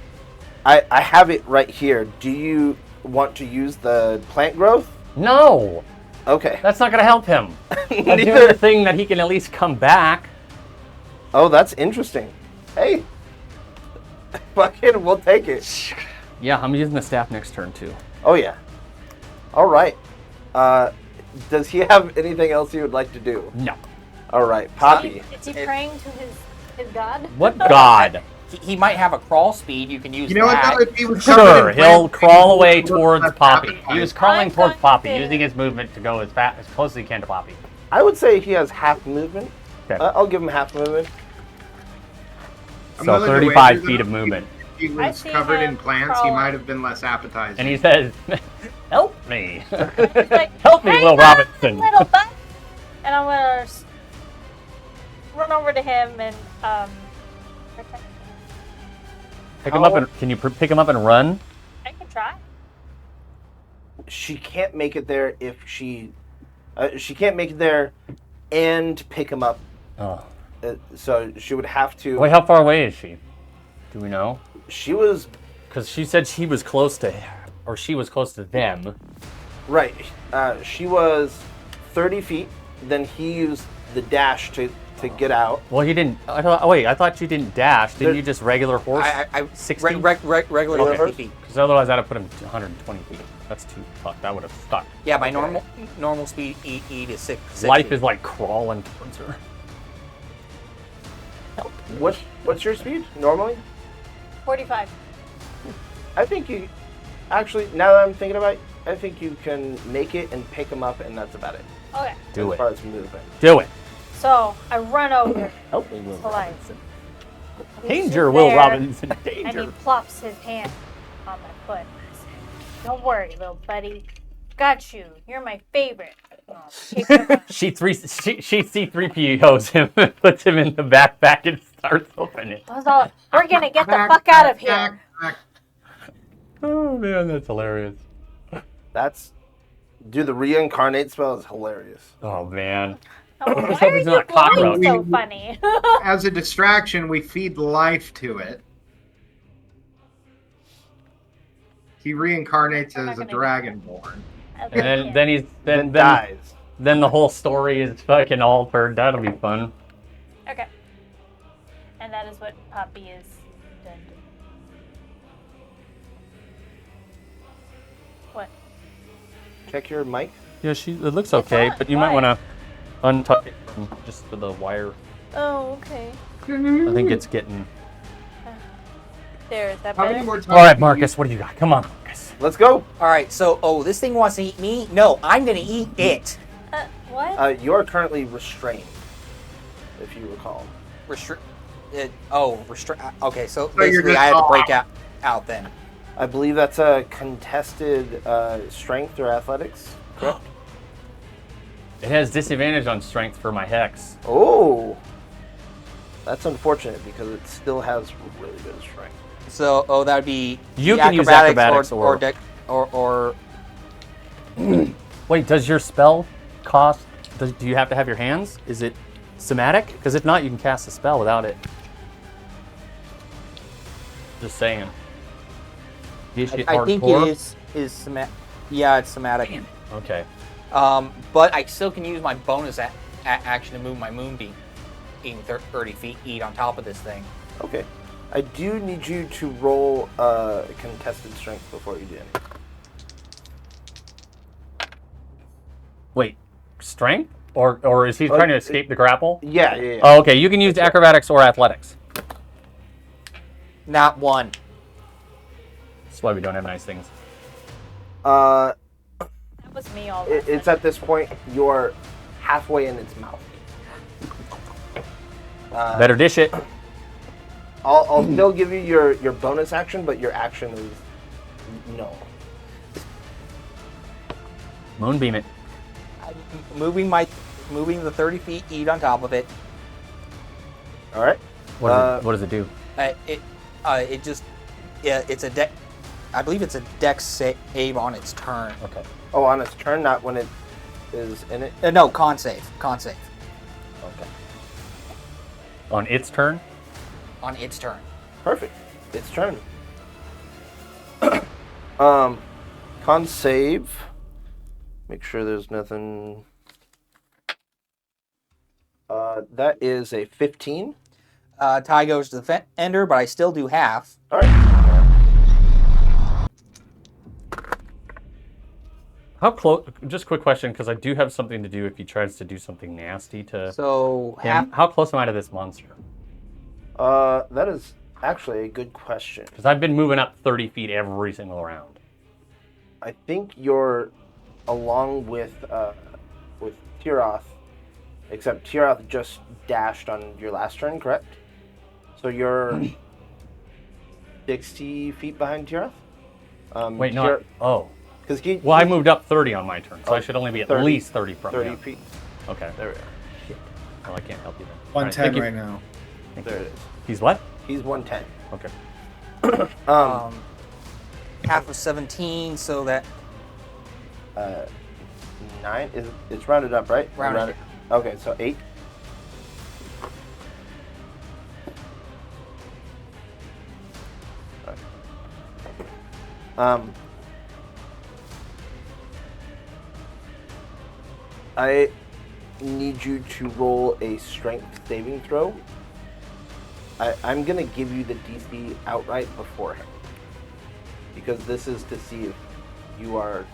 I have it right here. Do you want to use the plant growth? No, Okay. that's not gonna help him. That's the Neither- other thing that he can at least come back. Oh, that's interesting. Hey. Fucking, we'll take it. Yeah, I'm using the staff next turn too. Oh yeah. All right. Does he have anything else he would like to do? No. All right, Poppy. Is he praying to his god? What god? He might have a crawl speed. You can use You know what that. though? If he was covered Sure, in he'll plants, crawl he away would towards have Poppy. appetite. He was crawling I'm towards going Poppy, to- using his movement to go as close as he can to Poppy. I would say he has half movement. Okay. I'll give him half movement. I'm So willing to 35 wager feet that of movement. If he I was see covered him in plants, he crawling. might have been less appetizing. And he says, "Help me, He's like, help me, "Hang Will on, Robinson." little butt. And I'm gonna run over to him and protect. Pick him up and can you pick him up and run? I can try. She can't make it there if she can't make it there and pick him up. Oh. So she would have to. Wait, how far away is she? Do we know? She was Because she said she was close to, or she was close to them. right. She was 30 feet. Then he used the dash to get out. Well, he didn't. I thought you didn't dash. Didn't There- you just regular horse? I 60? regular Okay. 50 feet. Because otherwise, that'd have put him to 120 feet. That's too. Fuck, that would have stuck. Yeah, my normal speed E is 6. Life is like crawling towards her. What's your speed normally? 45. I think you actually. Now that I'm thinking about it, I think you can make it and pick him up, and that's about it. Okay. Do as it. far as movement. Do it. So I run over Help me, Will to life. Robinson. He's Danger, just Will there, Robinson. And he Danger. plops his hand on my foot. I say, "Don't worry, little buddy. Got you. You're my favorite." And I'll shake him up. She C3POs him, puts him in the backpack, and starts opening it. That's all. We're gonna get the fuck out of here. Oh man, that's hilarious. That's. Do the reincarnate spell is hilarious. Oh man. Oh, why hope are he's you not a cockroach. glowing so funny? As a distraction, we feed life to it. He reincarnates I'm not as a gonna do dragonborn. And then he's Then dies. then the whole story is fucking altered. That'll be fun. Okay. And that is what Poppy is done. What? Check your mic. Yeah, it looks okay, on. but you might Why? want to untuck it from just for the wire. Oh, okay. I think it's getting. There, is that How many better? more times? All right, Marcus, what do you got? Come on, Marcus. Let's go. All right, so this thing wants to eat me? No, I'm gonna eat it. What? You are currently restrained, if you recall. Restrict. Okay, so So you're basically just I had to all break out then. I believe that's a contested strength or athletics, correct? It has disadvantage on strength for my hex. Oh, that's unfortunate because it still has really good strength. So that would be You the can use acrobatics or Wait, does your spell cost? Do you have to have your hands? Is it somatic? Because if not, you can cast a spell without it. Just saying. I think it is Yeah, it's somatic. Okay. But I still can use my bonus action to move my moonbeam 30 feet, eat on top of this thing. Okay. I do need you to roll contested strength before you do anything. Wait, strength? Or is he trying to escape the grapple? Yeah. Oh, okay. You can use acrobatics or athletics. Not one. That's why we don't have nice things. Uh, That was me all it's at this point you're halfway in its mouth. Better dish it. I'll still give you your bonus action, but your action is no. Moonbeam it. Moving the 30 feet, eat on top of it. All right. What does it do? It's a deck. I believe it's a dex save on its turn. Okay. Oh, on its turn, not when it is in it. No, con save. Okay. On its turn? On its turn. Perfect. Its turn. Con save. Make sure there's nothing. That is a 15. Tie goes to the ender, but I still do half. All right. How close? Just a quick question, because I do have something to do if he tries to do something nasty to So him. How close am I to this monster? That is actually a good question. Because I've been moving up 30 feet every single round. I think you're along with Tiroth, except Tiroth just dashed on your last turn, correct? So you're 60 feet behind Tiroth? Wait, no. Oh. Because he. Well, I moved up 30 on my turn, so I should only be at 30 least 30 from 30 him. feet. Okay. There we are. Well, I can't help you then. 110 Thank you. right now. There it is. He's what? He's 110. Okay. Half of 17, so that 9 is it's rounded up, right? Rounded. Okay, so 8. I need you to roll a strength saving throw. I'm gonna give you the DC outright beforehand because this is to see if you are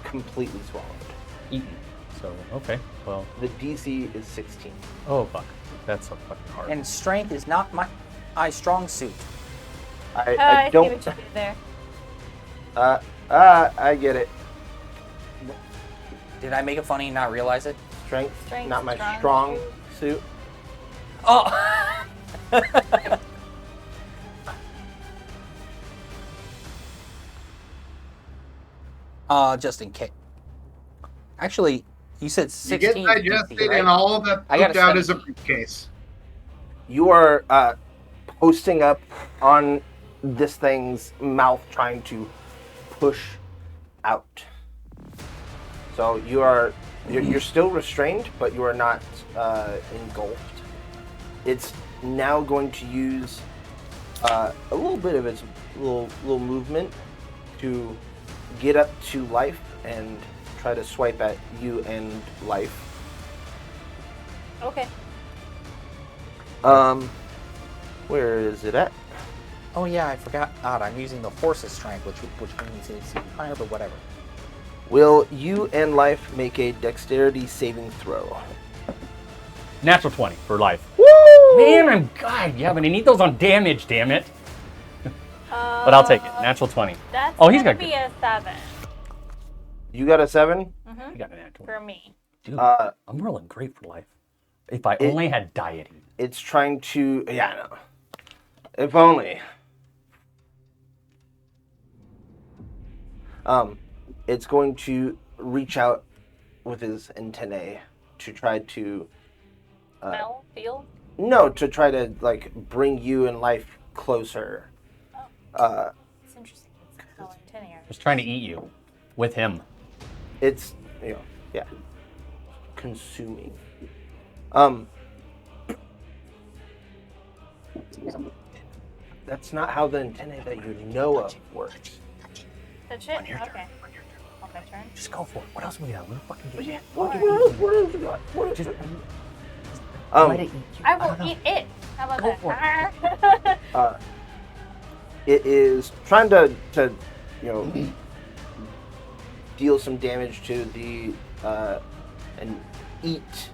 completely swallowed. Eaten. So, okay. Well. The DC is 16. Oh, fuck. That's so fucking hard. and strength is not my strong suit. I I see don't. what you did there. I get it. Did I make it funny and not realize it? Strength, Strength, not my strong strong suit. Oh. Just in case. Actually, you said You 16. get digested right? and all of that I got pooped a out as a 17. briefcase. You are posting up on this thing's mouth, trying to push out. So you're still restrained, but you are not engulfed. It's now going to use a little bit of its little movement to get up to life and try to swipe at you and life. Okay. Where is it at? Oh yeah, I forgot. I'm using the horse's strength, which means it's higher, but whatever. Will you and life make a dexterity saving throw? Natural 20 for life. Woo! Man, I'm God. Yeah, but I need those on damage, damn it. But I'll take it. Natural 20. That's Oh, he's gonna got be good. a 7 You got a 7? You got a natural. for me. Dude, Uh, I'm rolling great for life. If I only had deity. It's trying to. Yeah, I know. If only. It's going to reach out with his antennae to try to. Smell, feel. No, to try to like bring you and life closer. It's interesting. It's how antennae are. Just trying to eat you. With him. It's yeah, consuming. That's not how the antennae that you know of works. That's it? On your turn. Okay. On my turn? Just go for it. What else we got? What fucking game? Yeah. What else you got? What else you got? Let it eat you. I don't will know. eat it. How about Go that? It is trying to deal some damage to the and eat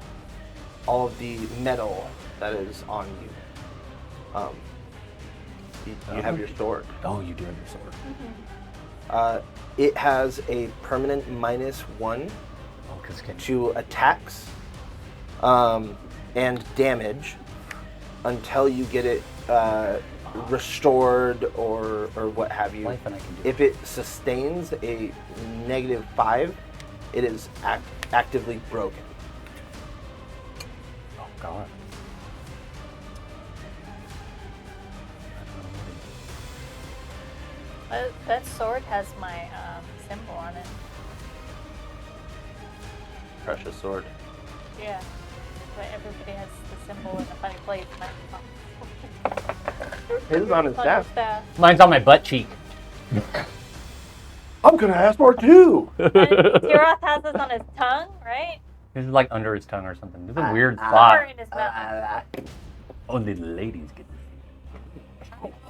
all of the metal that is on you. You have your sword. Oh, you do have your sword. It has a permanent -1 Oh, because to attacks and damage until you get it restored or what have you. Life and I can do If it sustains a -5, it is actively broken. Oh god. That sword has my symbol on it. Precious sword. Yeah. But everybody has the symbol in a funny place. It is on his staff. Mine's on my butt cheek. I'm gonna ask for two. Tiroth has this on his tongue, right? This is like under his tongue or something. This is a weird Or spot. in his mouth. Only the ladies get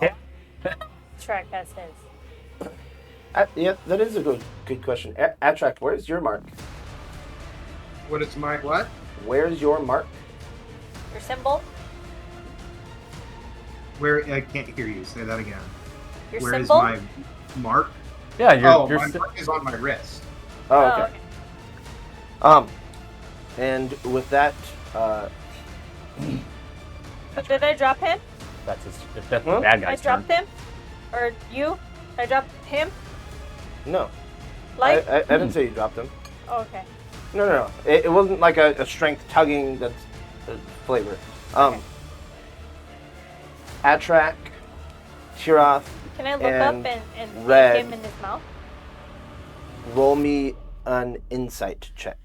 this. Shrek has his. Yeah, that is a good question. Attract, where's your mark? What is my what? Where's your mark? Your symbol? Where I can't hear you. Say that again. Your Where is symbol? my mark? Yeah, Oh, you're my mark is on my wrist. Oh, okay. And with that, Did I drop him? that's the Huh? bad I guy's dropped turn. him? Or you? I dropped him? no. Like? I didn't say you dropped him. Oh, okay. No. It wasn't like a strength tugging that's flavor. Attract, Tiroth, Can I look and up and red. stick him in his mouth? roll me an insight check.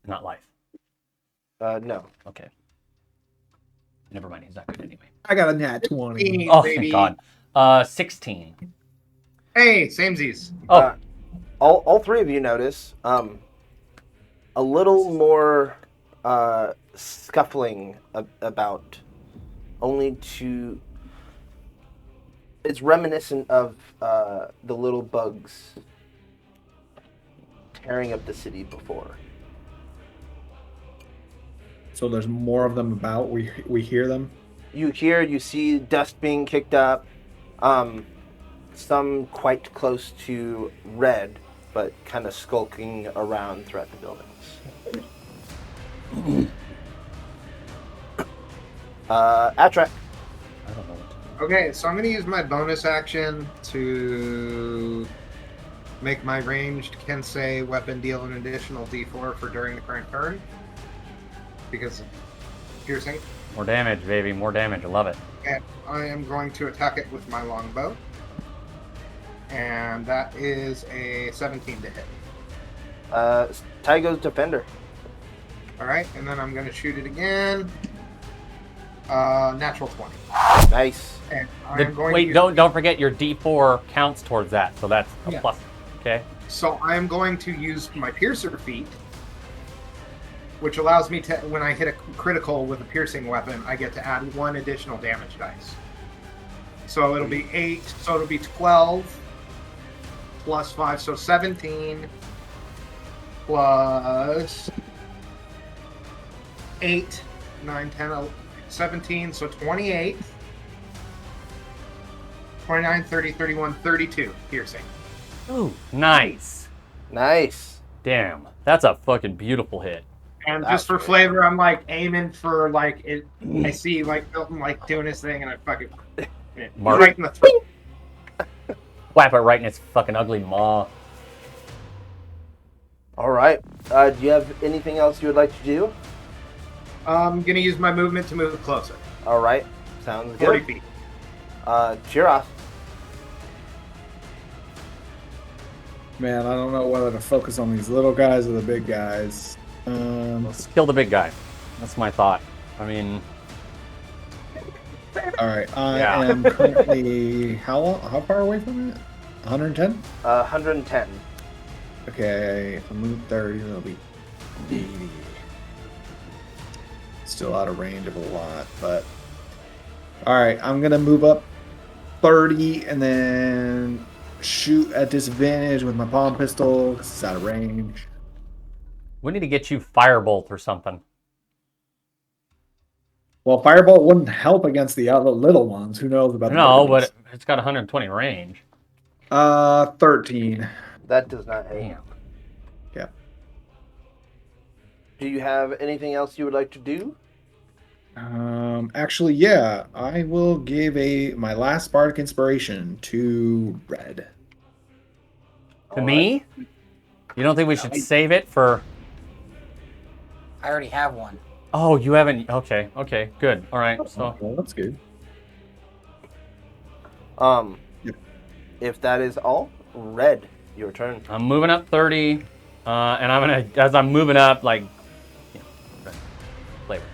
Not life. No. Okay. Never mind. He's not good anyway. I got a nat 20. Oh, Baby. thank God. 16. Hey, samesies. Oh, All three of you notice a little more scuffling about, only to. It's reminiscent of the little bugs tearing up the city before. So there's more of them about. We hear them. You see dust being kicked up, some quite close to red, but kind of skulking around throughout the buildings. Attract. I don't know what to do. Okay, so I'm going to use my bonus action to make my ranged Kensei weapon deal an additional d4 for during the current turn. Because of piercing. More damage, baby. More damage. I love it. And I am going to attack it with my longbow. And that is a 17 to hit. Tygo's defender. Alright, and then I'm going to shoot it again. Natural 20. Nice. And I'm going to Wait, use- don't forget your D4 counts towards that, so that's a Yeah. plus. Okay. So I'm going to use my piercer feat, which allows me to, when I hit a critical with a piercing weapon, I get to add 1 additional damage dice. So it'll be 8, so it'll be 12 plus 5, so 17 plus 8, 9, 10, 11, 17, so 28, 29, 30, 31, 32 piercing. Ooh, nice. Nice. Damn, that's a fucking beautiful hit. And That's just for great. flavor, I'm like aiming for like it. I see like Milton like doing his thing, and I fucking Mark. right in the throat. Whap it right in its fucking ugly maw. All right. Do you have anything else you would like to do? I'm gonna use my movement to move closer. All right. Sounds 40 good. feet. Tiroth. Man, I don't know whether to focus on these little guys or the big guys. Let's kill the big guy. That's my thought. I mean, All right, I Yeah. am currently how far away from it? 110? 110. Okay, if I move 30, that'll be 80. Still out of range of a lot, but... Alright, I'm going to move up 30 and then shoot at disadvantage with my palm pistol because it's out of range. We need to get you Firebolt or something. Well, Firebolt wouldn't help against the other little ones. Who knows about the No, big ones? but it's got 120 range. 13. That does not hit. Damn. Yeah. Do you have anything else you would like to do? Actually, yeah. I will give my last Bardic Inspiration to Red. To me? You don't think we should save it for... I already have one. Oh, you haven't... Okay, good. All right, so... Well, that's good. Yep. If that is all, Red, your turn. I'm moving up 30, and I'm gonna, as I'm moving up, like, you know, flavor.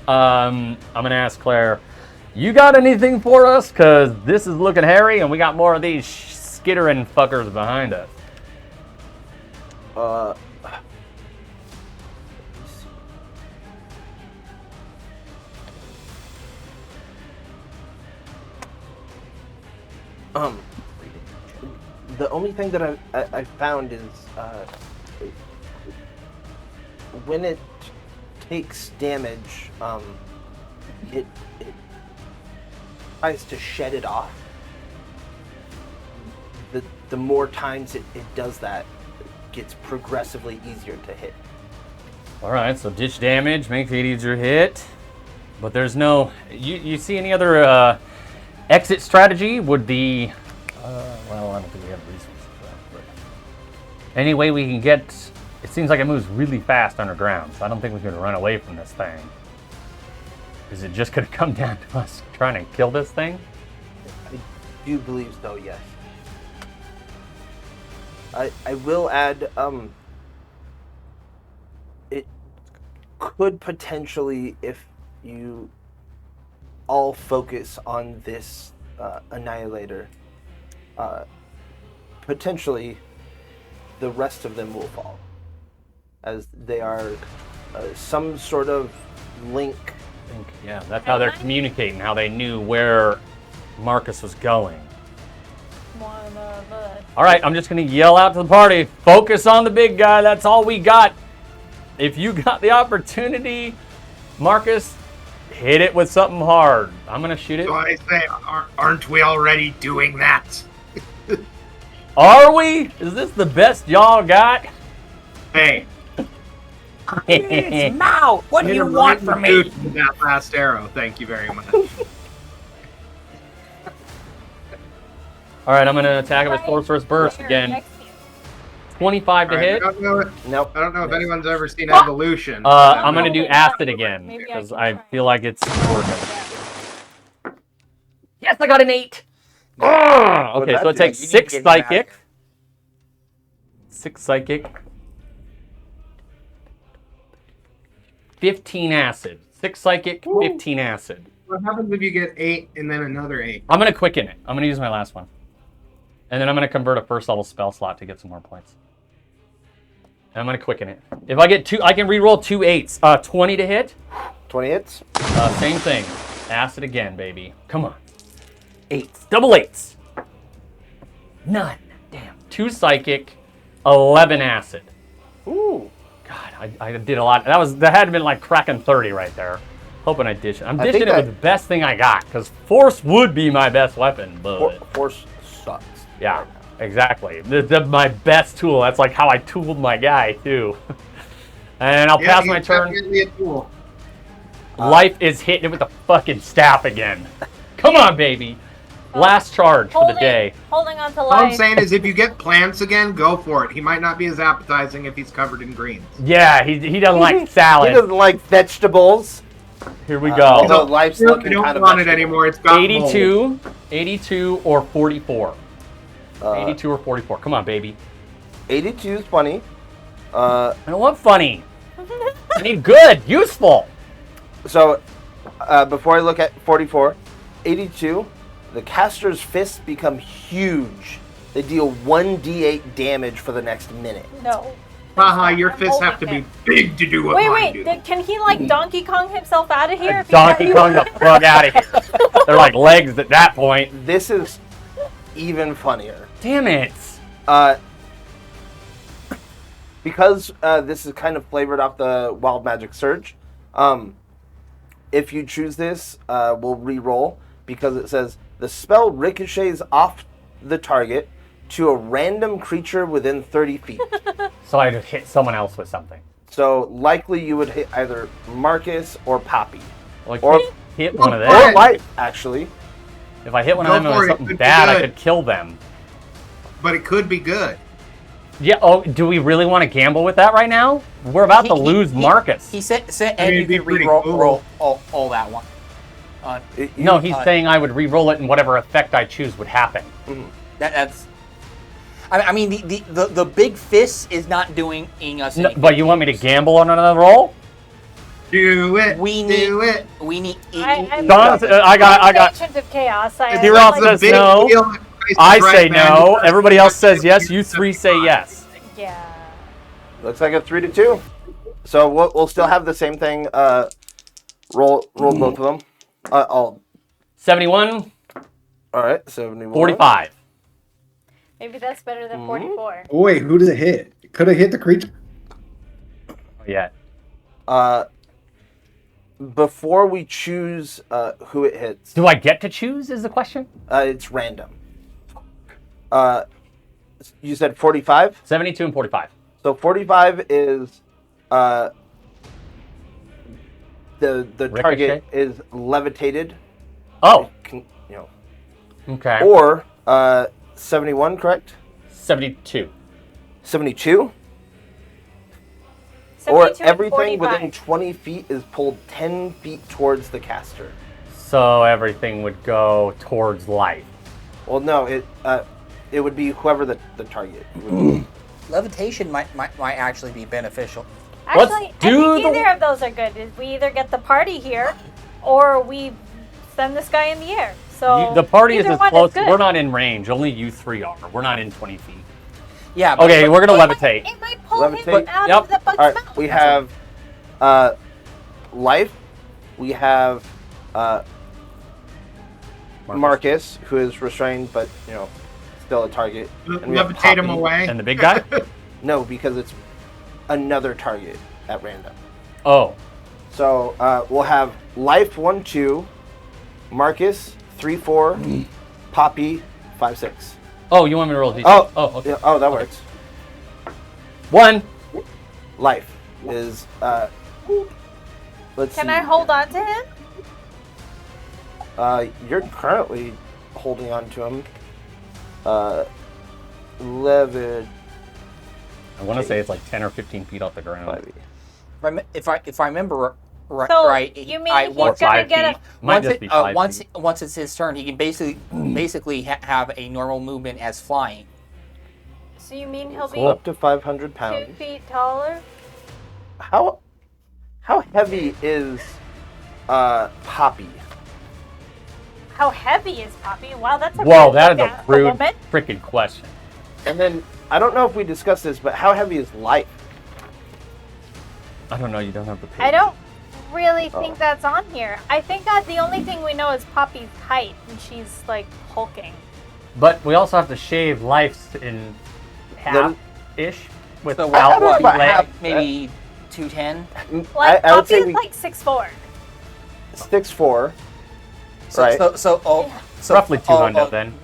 I'm gonna ask Claire, you got anything for us? Cause this is looking hairy, and we got more of these skittering fuckers behind us. Let me see. The only thing that I found is when it takes damage, it tries to shed it off. The more times it does that, it gets progressively easier to hit. All right, so ditch damage makes it easier to hit, but there's no. You see any other exit strategy? Would be. Well, I don't think we have resources for that. But any way we can get... It seems like it moves really fast underground, so I don't think we can run away from this thing. Is it just going to come down to us trying to kill this thing? I do believe so, yes. I will add, it could potentially, if you all focus on this Annihilator, potentially the rest of them will fall, as they are some sort of link. Yeah, that's how they're communicating, how they knew where Marcus was going. One of us. All right, I'm just going to yell out to the party, focus on the big guy, that's all we got. If you got the opportunity, Marcus, hit it with something hard. I'm going to shoot it. So I say, aren't we already doing that? Are we? Is this the best y'all got? Hey, It's mouth. What do hit you him want right from in the me? boot with that last arrow. Thank you very much. All right, I'm going to attack him with Sorcerer's Burst Here, again. next to you. 25 to All right, hit. I don't Nope. know if anyone's ever seen Evolution. I'm going to do acid again Maybe because can I try. feel like it's working. Yes, I got an 8. Okay, so it takes You need to 6 get him out of psychic. here. 6 psychic. 15 acid. 6 psychic, 15 acid. What happens if you get 8 and then another 8? I'm going to quicken it. I'm going to use my last one. And then I'm going to convert a first level spell slot to get some more points. And I'm going to quicken it. If I get 2, I can reroll 2 8s. 20 to hit. 20 hits. Same thing. Acid again, baby. Come on. 8s. Double 8s. None. Damn. 2 psychic, 11 acid. Ooh. God, I did a lot. That had been like cracking 30 right there. Hoping I dish it. I'm I dishing think it with the best thing I got, because force would be my best weapon, but Force sucks. yeah, exactly. My best tool. That's like how I tooled my guy too. And I'll pass my turn. Definitely a tool. Life is hitting it with the fucking staff again. Come on, baby. Last charge for the day. Holding on to All I'm life. saying is if you get plants again, go for it. He might not be as appetizing if he's covered in greens. Yeah, he doesn't like He salad. doesn't like vegetables. Here we Although go. life's I looking don't kind of want it vegetable. anymore. It's got mold. 82 or 44. Uh, 82 or 44. Come on, baby. 82 is funny. I don't want funny. I need good, useful. So, before I look at 44, 82, the caster's fists become huge. They deal 1d8 damage for the next minute. No. Haha, your I'm fists have to holding be him. big to do what Wait, mine do. can he like Donkey Kong himself out of here? Donkey Kong the fuck out of here. They're like legs at that point. This is even funnier. Damn it. Because this is kind of flavored off the Wild Magic Surge, if you choose this, we'll re-roll because it says the spell ricochets off the target to a random creature within 30 feet. So I just hit someone else with something. So likely you would hit either Marcus or Poppy. Like Or- hit one of Or them. Life, actually. If I hit one Go of them for with it, something could be bad, I good. could kill them. But it could be good. Yeah. Oh, do we really want to gamble with that right now? We're about to lose Marcus. He said, I mean, and you it'd be can pretty re-roll cool. all that one. No, he's saying I would re-roll it and whatever effect I choose would happen. That's. I mean, the big fist is not doing us No, anything. but you want me to gamble on another roll? Do it. We do need. it. We need. I'm Don, I got. Agent of Chaos. I You're all like, says big no. wheel that places I right say man. no. Everybody else says yes. You three say yes. Yeah. Looks like a 3-2. So we'll still have the same thing. Roll both of them. All 71, right. 71. 45. Maybe that's better than 44. Oh, wait, who does it hit? Could have hit the creature. Yeah. Before we choose who it hits, Do I get to choose? Is the question. it's random. You said 45. 72 and 45. So 45 is the Ricochet? target is levitated. Oh. Can, you know, Okay. or 71, correct? 72. 72. Or 72 and everything 45. within 20 feet is pulled 10 feet towards the caster. So everything would go towards life. Well, no, it would be whoever the target would be. Levitation might actually be beneficial. Let's Actually, I do think the- either of those are good. We either get the party here, or we send this guy in the air. So The party is either as one close. good. We're not in range. Only you three are. We're not in 20 feet. Yeah. But, Okay, we're going to levitate. It might pull Levitate. him out Yep. of the bug's All right, mouth. we have Life. We have Marcus, who is restrained, but still a target. And we have Levitate him Poppy. away. And the big guy? No, because it's another target at random. Oh. So we'll have Life 1-2, Marcus 3-4, Poppy 5-6. Oh, you want me to roll these? Oh, okay. yeah, oh, that works. 1. Life is let's Can see. I hold on to him? You're currently holding on to him. 11. I want to say it's like 10 or 15 feet off the ground. if I remember right, So right, you mean I, he's once, gonna 5 get feet. a? Might once, just it, be 5 once feet. once it's his turn, he can basically have a normal movement as flying. So you mean he'll be Up to 500 2 pounds. feet taller? How heavy is Poppy? How heavy is Poppy? Wow, that's a Whoa, big that is a ass rude woman. freaking question. And then I don't know if we discussed this, but how heavy is Life? I don't know. You don't have the page. I don't really think Oh. that's on here. I think the only thing we know is Poppy's height, and she's like hulking. But we also have to shave life in half-ish So without don't know about leg. half. maybe 210. Like I would Poppy say is we like 6'4". 6'4". So, Right. so Roughly 200 then.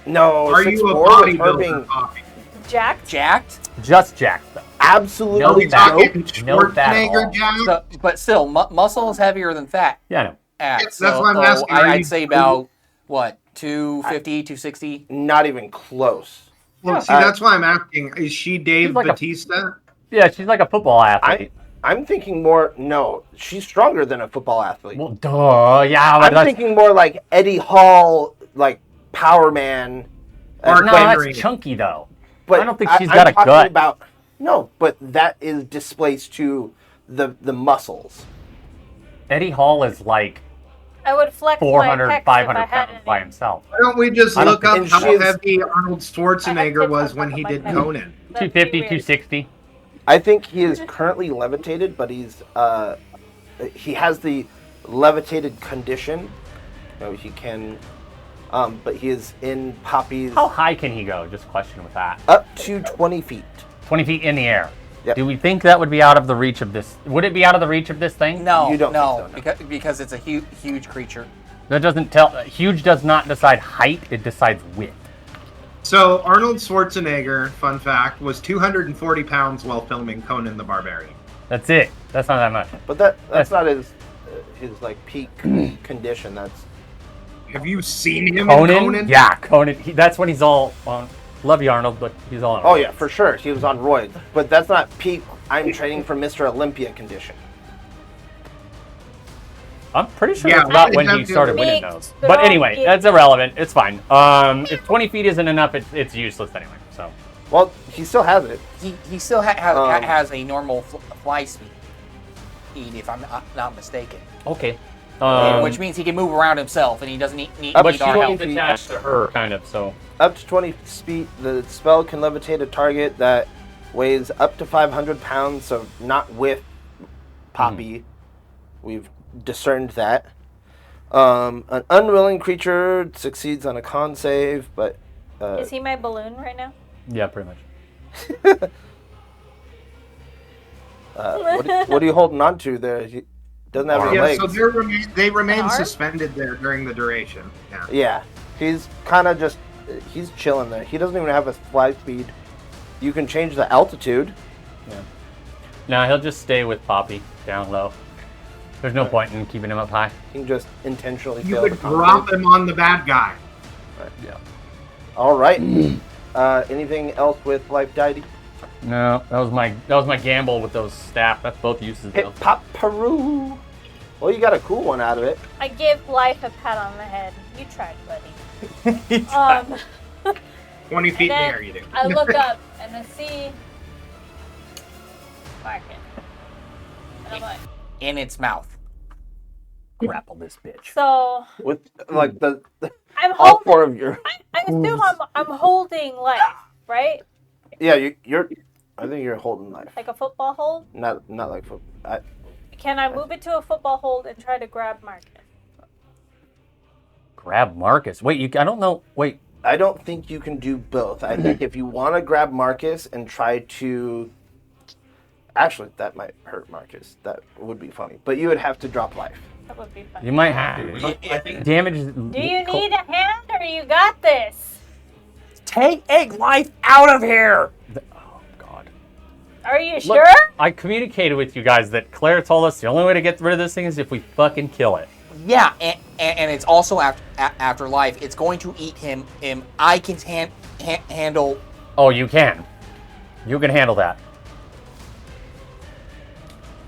No, Are you a 6'4" with her bodybuilder, being Poppy? Jacked. jacked. Just jacked though. absolutely No Are we fat. talking No fat at all. Schwarzenegger, Jack? So, but still, muscle is heavier than fat. Yeah, I know. Yes, So, that's what I'm asking. Are I'd you- say about what 250, 260. not even close. Well, see, that's why I'm asking. Is she Dave She's like a- Batista? Yeah, she's like a football athlete. I'm thinking more. No, she's stronger than a football athlete. Well, duh. Yeah, but I'm that's, thinking more like Eddie Hall, like Power Man. Mark no, Henry. that's chunky though. But I don't think I- she's I'm got a talking gut. About, no, but that is displaced to the muscles. Eddie Hall is like I would flex 400, my pecs 500 if I had pounds any. by himself. Why don't we just I don't look up think- how and she is- heavy Arnold Schwarzenegger tips was on when top he of did my head. Conan? That'd 250, be weird. 260. I think he is currently levitated, but he has the levitated condition. So he can, but he is in Poppy's How high can he go? Just question with that. up to 20 feet. 20 feet in the air. Yep. Do we think that would be out of the reach of this? Would it be out of the reach of this thing? No, You don't no, think so, no. because it's a huge creature. That doesn't tell. Huge does not decide height. It decides width. So Arnold Schwarzenegger, fun fact, was 240 pounds while filming Conan the Barbarian. That's it. That's not that much. But that's not his like peak condition. That's Have you seen him in Conan? Conan? Yeah, Conan. That's when he's all on. Love you, Arnold, but he's all on. oh yeah, for sure. He was on roids, but that's not peak. I'm training for Mr. Olympia condition. I'm pretty sure Yeah, that's about I when he definitely- started winning Big, those. But anyway, strong, that's irrelevant. It's fine. If 20 feet isn't enough, it's useless anyway. So Well, he still has it. He still has a normal fly speed, if I'm not mistaken. okay. Which means he can move around himself, and he doesn't need But our she help. won't- attached to her, kind of. So Up to 20 feet, the spell can levitate a target that weighs up to 500 pounds, so not with Poppy. We've discerned that. An unwilling creature succeeds on a con save, but... Is he my balloon right now? yeah, pretty much. what are you holding on to there? He doesn't have any Yeah, legs. so they remain An arm? suspended there during the duration. Yeah. Yeah, he's kind of just... He's chilling there. He doesn't even have a fly speed. You can change the altitude. Yeah. No, he'll just stay with Poppy down low. There's no point in keeping him up high. You can just intentionally You fail could the con drop save. him on the bad guy. Yeah. All right. Anything else with life deity? No, that was my gamble with those staff. That's both uses though. Hip pop Peru. Well, you got a cool one out of it. I give life a pat on the head. You tried, buddy. 20 feet in the then air, you do. I look up and I see Market. And I'm like, In its mouth. Grapple this bitch. so With like the I'm all holding. four of your. I assume I'm holding life, right? Yeah, you're. I think you're holding life. Like a football hold. Not like football. Can I move it to a football hold and try to grab Market? Grab Marcus. Wait, I don't know. Wait. I don't think you can do both. I think if you want to grab Marcus and try to. Actually, that might hurt Marcus. That would be funny. But you would have to drop life. That would be fun. You might have to. I think damage. Do you need a hand or you got this? Take egg life out of here. Oh God. Are you Look, sure? I communicated with you guys that Claire told us the only way to get rid of this thing is if we fucking kill it. Yeah, and it's also after life. It's going to eat him. I can handle. Oh, you can. You can handle that.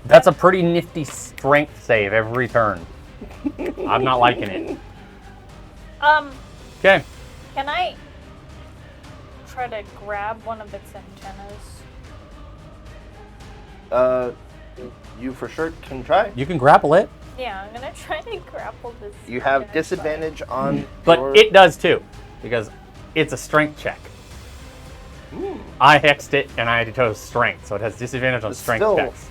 That's a pretty nifty strength save every turn. I'm not liking it. Okay. Can I try to grab one of its antennas? You for sure can try. You can grapple it, Yeah, I'm gonna try to grapple this. You have antenna. disadvantage on. but your- it does too, because it's a strength check. I hexed it and I chose strength, so it has disadvantage on But strength still- checks.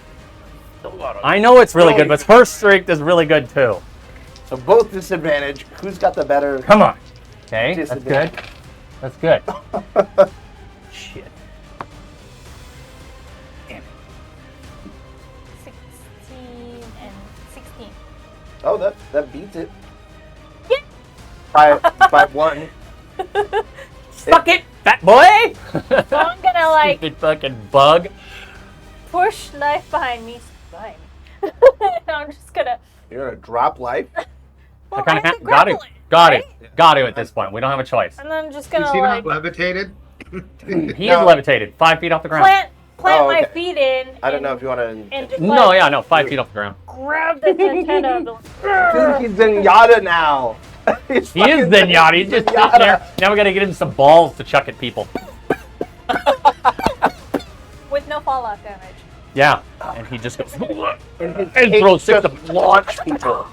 I know it's really good, but her strength is really good too. So both disadvantage. Who's got the better? Come on. Okay, that's good. Disadvantage. That's good. Shit. Damn it. 16 and 16. Oh, that beats it. Yeah. By one. Suck it, fat boy! So I'm gonna like Stupid fucking bug. push life behind me. I'm just gonna. You're gonna drop life. Well, I kind I have of to got grapple it. Got right? it. Got to at this point. We don't have a choice. And then I'm just Is gonna he like not levitated? He No. is levitated, 5 feet off the ground. plant Oh, my okay. feet in. I don't and- know if you want to. And just No, like, yeah, no, 5 feet off the ground. grab this antenna. And He's Zenyatta now. He is Zenyatta. He's just sitting there. Now we got to get him some balls to chuck at people. with no fallout damage. Yeah, and he just goes and and throws six of launch people.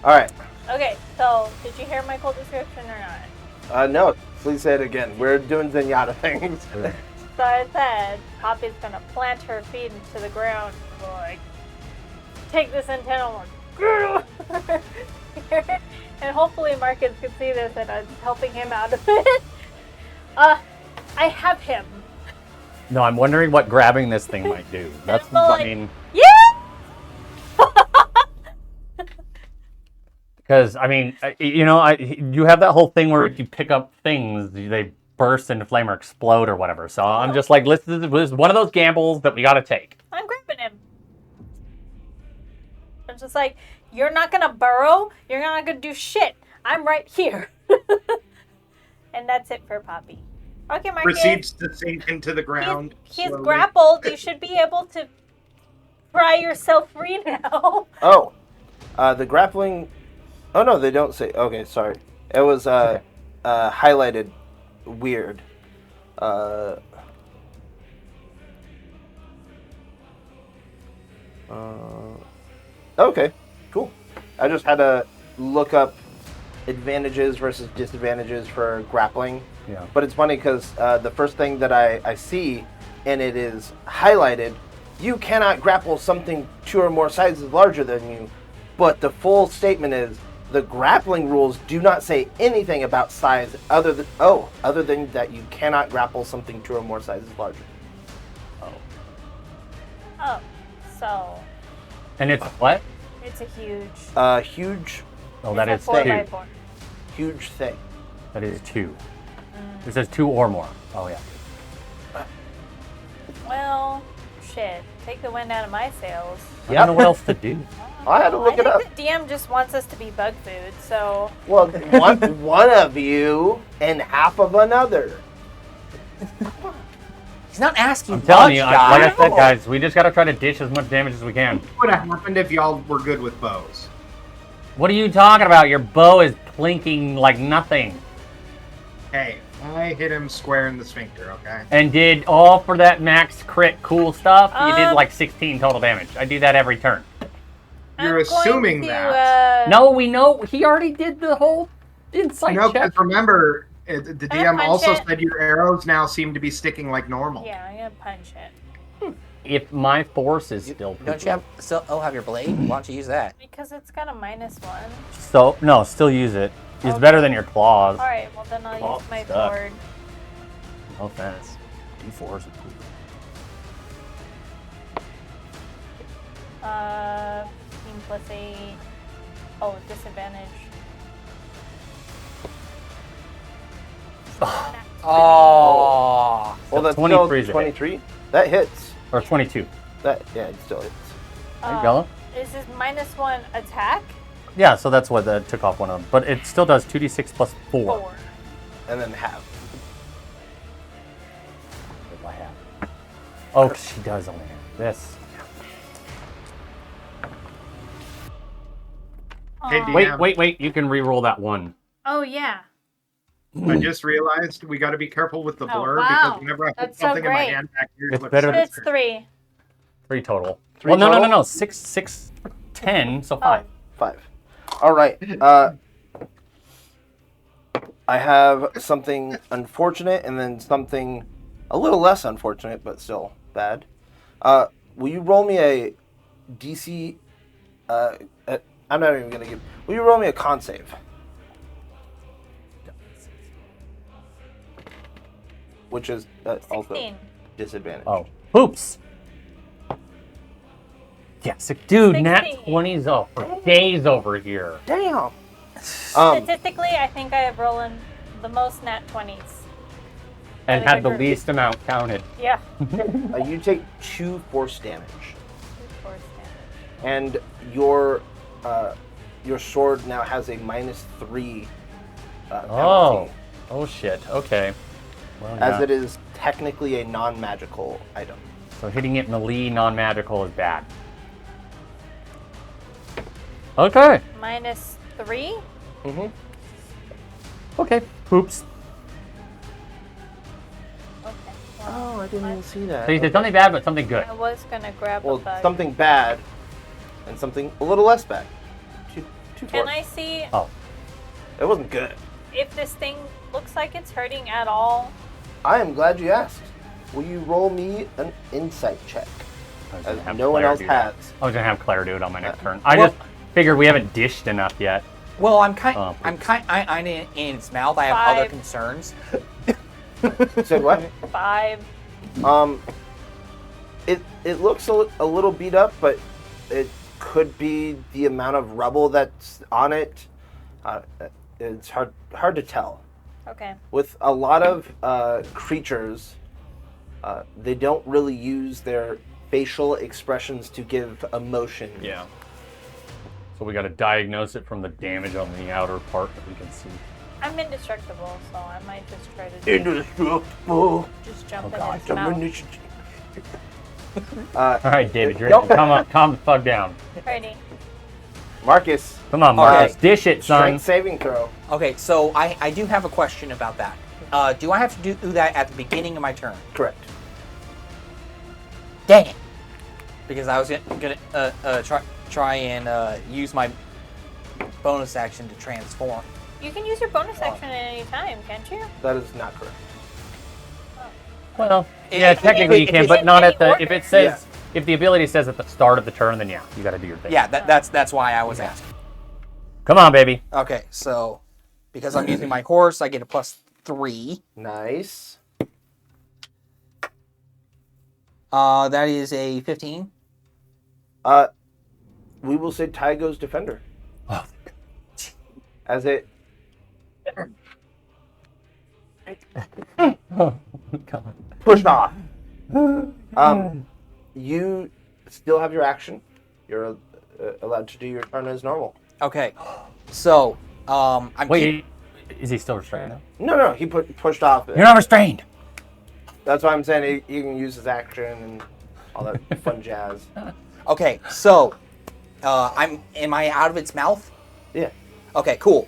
All right. Okay, so did you hear my cool description or not? No, please say it again. We're doing Zenyatta things. So I said Poppy's gonna plant her feet into the ground, and like take this antenna one, and hopefully Marcus can see this, and I'm helping him out of it. I have him. No, I'm wondering what grabbing this thing might do. That's, Like, I mean, yeah. because I mean, you have that whole thing where if you pick up things, they burst into flame or explode or whatever. So I'm just like, this is one of those gambles that we got to take. I'm grabbing him. I'm just like, you're not gonna burrow. You're not gonna do shit. I'm right here. And that's it for Poppy. Okay, Marcus. Proceeds to sink into the ground. He's slowly. grappled. You should be able to pry yourself free now. Oh, the grappling. Oh no, they don't say. Okay, sorry. It was highlighted weird. Okay, cool. I just had to look up advantages versus disadvantages for grappling. Yeah. But it's funny because the first thing that I see, and it is highlighted, you cannot grapple something 2 or more sizes larger than you. But the full statement is, the grappling rules do not say anything about size other than that you cannot grapple something 2 or more sizes larger. Oh, so And it's what? it's a huge. Huge, Oh, that it's is a 4 2. by 4. huge thing. That is 2. It says 2 or more. Oh yeah. Well, shit. Take the wind out of my sails. I don't know what else to do. I had to look it up. I think the DM just wants us to be bug food, so. Well, one of you and half of another. He's not asking I'm telling much, you, guys. like I said, guys, we just got to try to dish as much damage as we can. What would have happened if y'all were good with bows? What are you talking about? Your bow is plinking like nothing. Hey, I hit him square in the sphincter, okay? And did all for that max crit cool stuff. You did Um, like 16 total damage. I do that every turn. You're I'm going assuming to, that. No, we know he already did the whole insight No, check. because remember, the DM punch also it. said your arrows now seem to be sticking like normal. Yeah, I'm gonna punch it. If my force is still Don't you have your blade? Why don't you use that? Because it's got a -1. so no, still use it. It's Okay. better than your claws. Alright, well then I'll Claw use my stuck. sword. No offense. D4 is cool. 15 plus 8. Oh, disadvantage. Oh. Well, that's 23 is still a hit. 23. That hits. Or 22. It still hits. There you go. Is this -1 attack? Yeah, so that's what took off one of them. But it still does 2d6 plus 4. 4. And then half. What do I have? Oh, she does only have this. Hey, Aw. DM, Wait. You can re-roll that one. Oh yeah. I just realized we got to be careful with the Oh, blur wow. because whenever I put That's so something in my great. hand back here, It's looks better than- It's 3. 3 total. Three well, total? no. 6, 10, so 5. 5. All right. I have something unfortunate and then something a little less unfortunate, but still bad. Will you roll me a DC? I'm not even gonna give. Will you roll me a con save? Which is also 16. disadvantage. Oh. Oops. Yes, dude, nat 16. 20s off for days over here. Damn. Statistically, I think I have rolled the most nat 20s. And Really had the good. least amount counted. Yeah. You take 2 force damage, Force damage. and your sword now has a -3 penalty, Oh shit, okay. Well, as yeah. it is technically a non-magical item. So hitting it melee non-magical is bad. Okay. -3? Mm-hmm. Okay. Oops. Okay. Oh, I didn't even see that. So you said something bad, but something good. I was gonna grab Well, a bug. something bad and something a little less bad. Can I see Oh, It wasn't good. if this thing looks like it's hurting at all? I am glad you asked. Will you roll me an insight check? I was As gonna have no one Claire else do that. has. I was gonna have Claire do it on my next turn. I well- just figured we haven't dished enough yet. Well, I'm in its mouth. I have other 5. concerns. You said what? 5. It looks a little beat up, but it could be the amount of rubble that's on it. It's hard to tell. Okay. With a lot of creatures, they don't really use their facial expressions to give emotion. Yeah. So we got to diagnose it from the damage on the outer part that we can see. I'm indestructible, so I might just try to Indestructible. just jump Oh, in his mouth. All right, David, you're Nope. calm the fuck down. Ready. Marcus, Come on, Marcus, Okay. dish it, son. strength saving throw. Okay, so I do have a question about that. Do I have to do that at the beginning of my turn? Correct. Dang it! Because I was gonna try and use my bonus action to transform. You can use your bonus action at any time, can't you? That is not correct. Well, It- yeah, it- technically you it- can, it- but not at the. order. If it says, if the ability says at the start of the turn, then yeah, you got to do your thing. Yeah, that's why I was asking. Come on, baby. Okay, so because I'm using my horse, I get a +3. Nice. That is a 15. We will say Tygo's defender. Oh. As it pushed off. You still have your action. You're allowed to do your turn as normal. Okay, so I'm Wait, is he still restrained? No, he pushed off. You're not restrained. That's why I'm saying he can use his action and all that fun jazz. Okay, so am I out of its mouth? Yeah, Okay, cool.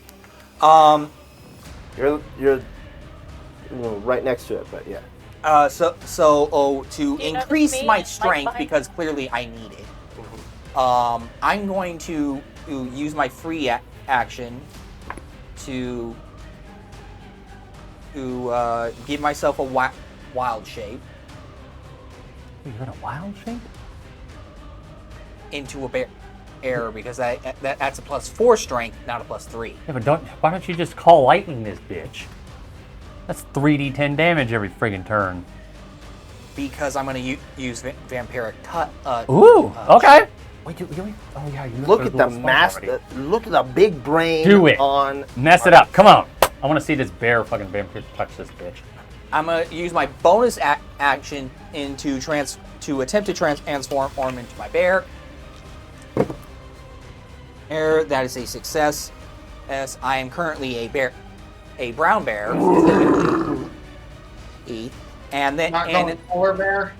you're right next to it, but yeah. To you notice increase me, my like, strength behind- because clearly I need it. I'm going to use my free action to give myself a wild shape You're in a wild shape? into a bear because that's a +4 strength, not a +3. Yeah, but why don't you just call lightning this bitch? That's 3d10 damage every friggin' turn. Because I'm going to use vampiric touch. Ooh, okay. Wait, oh yeah, you Look at the look at the big brain Do it. on. Mess it up. Come on. I want to see this bear fucking vampire touch this bitch. I'm going to use my bonus action to attempt to transform into my bear. That is a success. As I am currently a brown bear. And then Not going polar bear.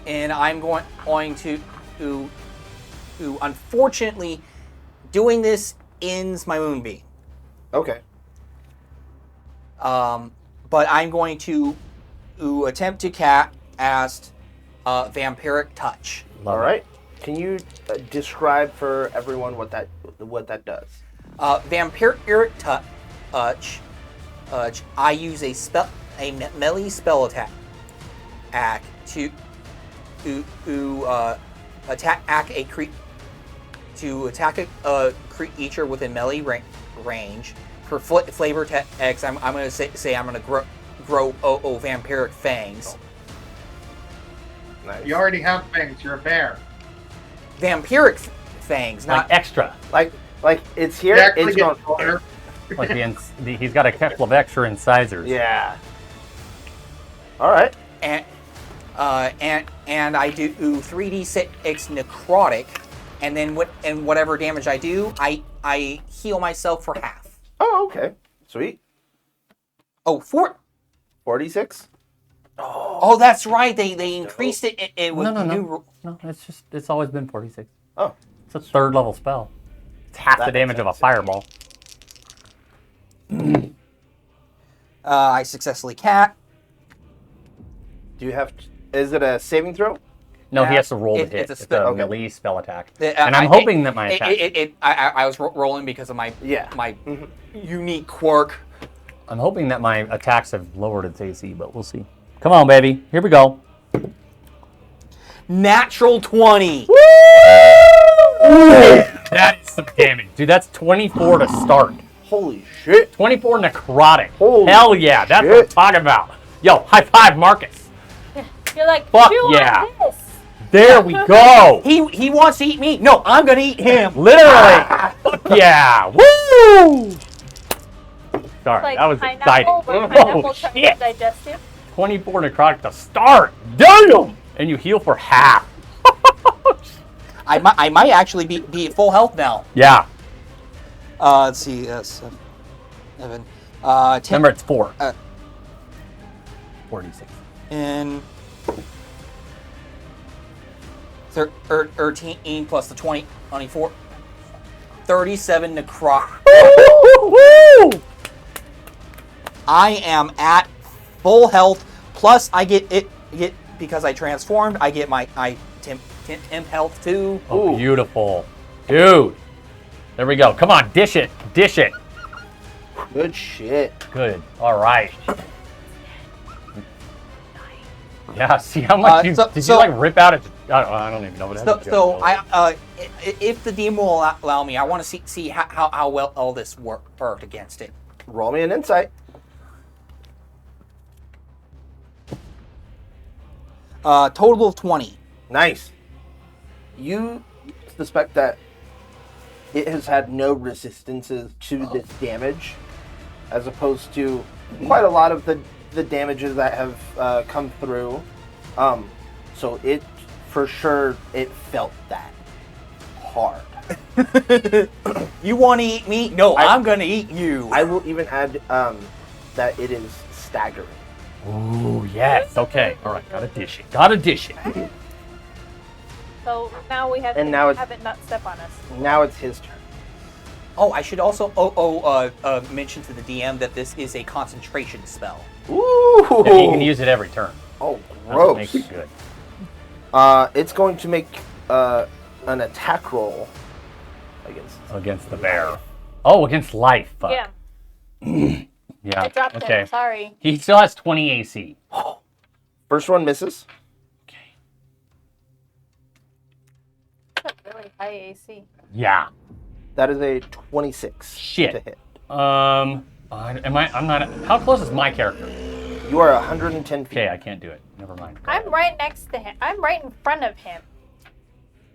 and I'm going to unfortunately doing this ends my moonbeam. Okay. But I'm going to attempt to cast vampiric touch. All right. Can you describe for everyone what that does? Vampiric touch. I use a melee spell attack to attack a creature within melee range. For flavor text, I'm going to say I'm going to grow vampiric fangs. Nice. You already have fangs. You're a bear. Vampiric fangs, Like not extra. Like it's here. You actually It's get going. taller. Like he's got a couple of extra incisors. Yeah. All right. and I do 3d6 necrotic, and then whatever damage I do, I heal myself for half. Oh, okay. Sweet. Oh, 46. Oh, that's right. They increased it with new. No, it's always been 46. Oh, It's a third level spell. It's half the That damage makes of a sense. fireball. I successfully cat. do you have? Is it a saving throw? No, he has to roll to It's hit. a It's spell. a Okay. melee spell attack. And I'm hoping that my attack. I was rolling because of my Yeah. my unique quirk. I'm hoping that my attacks have lowered its AC, but we'll see. Come on, baby. Here we go. Natural 20. That is some damage. Dude, that's 24 to start. Holy shit. 24 necrotic. Holy Hell yeah, that's what I'm shit. talking about. Yo, high five, Marcus. You're like, Fuck chew yeah. on this. There we go. He wants to eat me. No, I'm gonna eat him. Literally. Fuck yeah. Woo! Sorry, Like that was pineapple, exciting. but pineapple trying to shit. digest it. 24 necrotic to start. Damn! And you heal for half. I might actually be at full health now. Yeah. Let's see. 7. 10. Remember, it's 4. 46. And 13 plus the 20, 24. 37 necrotic. Woo! I am at full health. Plus, I get because I transformed. I get my temp health too. Oh, beautiful. Dude. There we go. Come on, dish it. Dish it. Good shit. Good. All right. Yeah, see how much you... Did you, like, rip out it? I don't even know what happened. If the DM will allow me, I want to see how well all this worked against it. Roll me an insight. Total of 20. Nice. You suspect that it has had no resistances to this damage, as opposed to quite a lot of the damages that have come through. So it, for sure, it felt that hard. You want to eat me? No, I'm going to eat you. I will even add that it is staggering. Ooh, yes. Okay. All right. Gotta dish it. Gotta dish it. So now we have And to now it's- have it not step on us. Now it's his turn. Oh, I should also mention to the DM that this is a concentration spell. Ooh! And he can use it every turn. Oh, That's what gross. makes it good. It's going to make an attack roll Against the bear. Oh, against life. Fuck. Yeah, Yeah. I dropped Okay. it. Sorry. He still has 20 AC. First one misses. Okay. That's really high AC. Yeah. That is a 26 Shit. to hit. I'm not. How close is my character? You are 110 feet. Okay, I can't do it. Never mind. I'm right next to him. I'm right in front of him.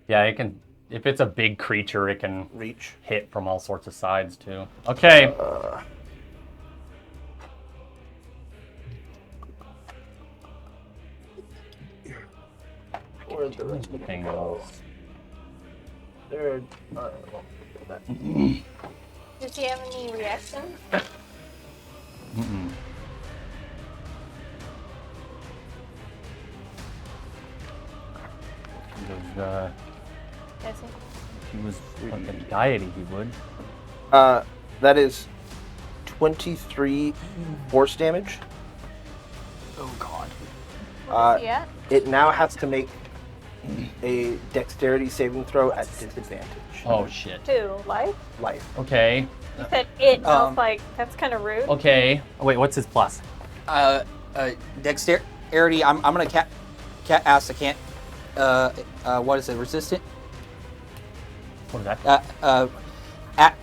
Yeah, it can. If it's a big creature, it can Reach. hit from all sorts of sides too. Okay. Where's the rest of the Thing people? goes. They're, Does he have any reaction? Mm-mm. Does he? If he was fucking deity, he would. that is 23 force damage. Oh God. Where's he at? It now has to make a dexterity saving throw at disadvantage. Oh shit. 2 life. Life. Okay. You said it. I Um, was like, that's kind of rude. Okay. Oh, wait, what's his plus? Dexterity. I'm gonna ask. I can't. What is it? Resistant. What is that?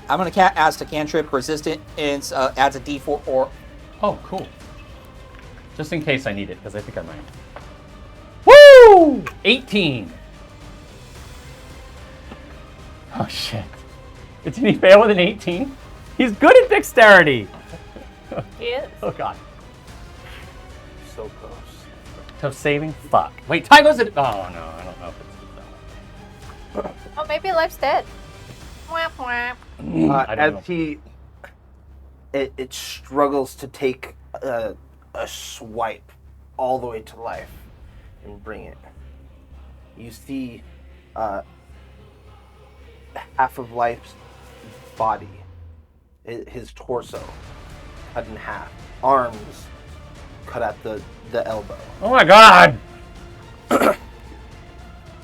I'm gonna ask a cantrip resistant and adds a D4 or. Oh, cool. Just in case I need it, because I think I might. Woo! 18. Oh shit. Didn't he fail with an 18? He's good at dexterity. He is. Oh god. So close. Tough saving? Fuck. Wait, Ty goes at. Oh no, I don't know if it's that. Oh, maybe life's dead. Whap, whap. I don't know. As it struggles to take a swipe all the way to life and bring it. You see half of life's body, his torso cut in half, arms cut at the elbow. Oh my god!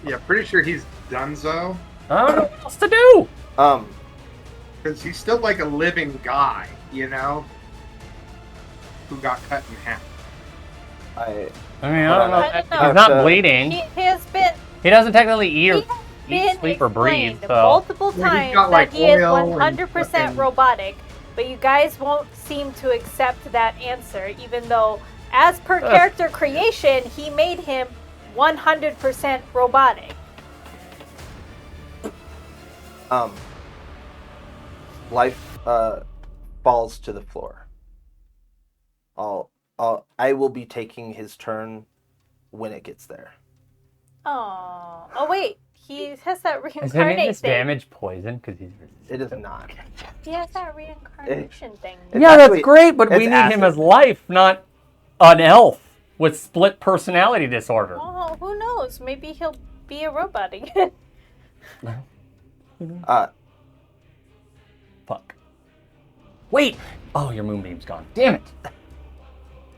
Yeah, pretty sure he's done so. I don't know what else to do. Because he's still like a living guy, you know? Who got cut in half. I mean, I Hold don't on, know. I don't know. He's not He bleeding. He has been. He doesn't technically eat, He has been sleep, or breathe. explained So multiple Yeah, he's times got, like, that he is oil and 100% fucking- robotic, but you guys won't seem to accept that answer, even though, as per character creation, he made him 100% robotic. Life falls to the floor. I will be taking his turn when it gets there. Oh wait, he has that is any of reincarnate this thing. damage poison? Because he's. It is not. He has that reincarnation thing. It's Yeah, that's actually- great, but we it's need him acid. as life, not an elf with split personality disorder. Oh, who knows? Maybe he'll be a robot again. Fuck. Wait! Oh, your moonbeam's gone. Damn it!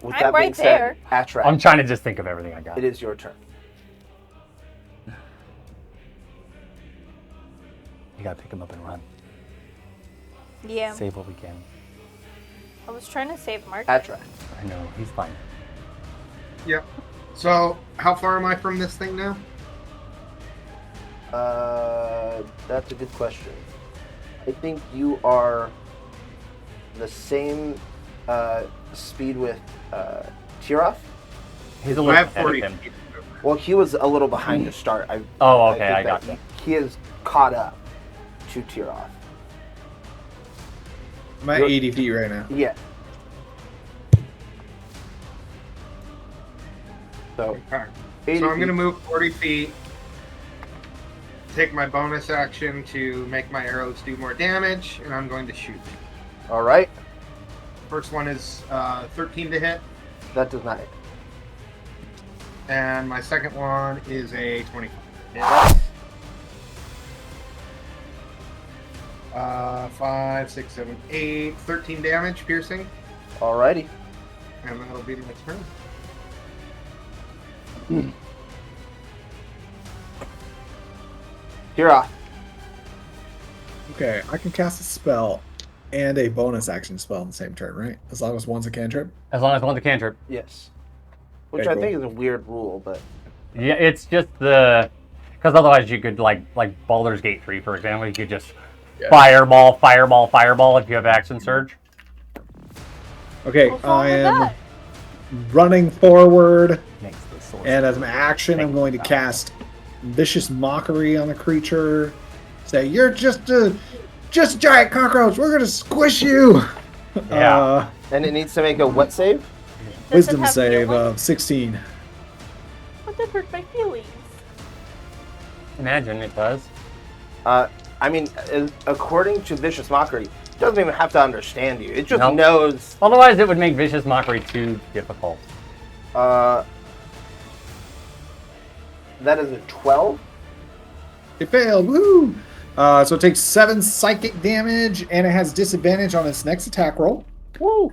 With I'm that being right there. said, Atrak, I'm trying to just think of everything I got. it is your turn. We gotta pick him up and run. Yeah, Save what we can. I was trying to save Mark. Atrak. I know, he's fine. Yep. So, how far am I from this thing now? That's a good question. I think you are the same speed with Tiroff. He's a I little have ahead 40 of him. feet. Well, he was a little behind to start. Oh, okay, think I that gotcha. He is caught up to Tiroff. I'm at 80 feet right now. Yeah. So, Okay. 80 So I'm going to feet. move 40 feet, take my bonus action to make my arrows do more damage, and I'm going to shoot. All right. First one is 13 to hit, That does not hit. and my second one is a 25. Nice. 5, 6, 7, 8, 13 damage, piercing, Alrighty. and that'll be my turn. Tiroff. Okay, I can cast a spell and a bonus action spell in the same turn, right? As long as one's a cantrip. As long as one's a cantrip. Yes. Which Okay, I cool. think is a weird rule, but Yeah, it's just the... Because otherwise you could, like Baldur's Gate 3, for example, you could just fireball, fireball, fireball if you have action surge. Okay, What's wrong I with am that? running forward, Makes the sword. and as an action, I'm going to cast Vicious Mockery on the creature. Say, you're just a giant cockroach. We're gonna squish you. Yeah. and it needs to make a what save? Does it Wisdom have save healing? of 16. What that hurt my feelings? Imagine it does. I mean, according to Vicious Mockery, it doesn't even have to understand you. It just Nope. knows. Otherwise it would make Vicious Mockery too difficult. That is a 12. It failed. Woo! So it takes 7 psychic damage, and it has disadvantage on its next attack roll. Woo.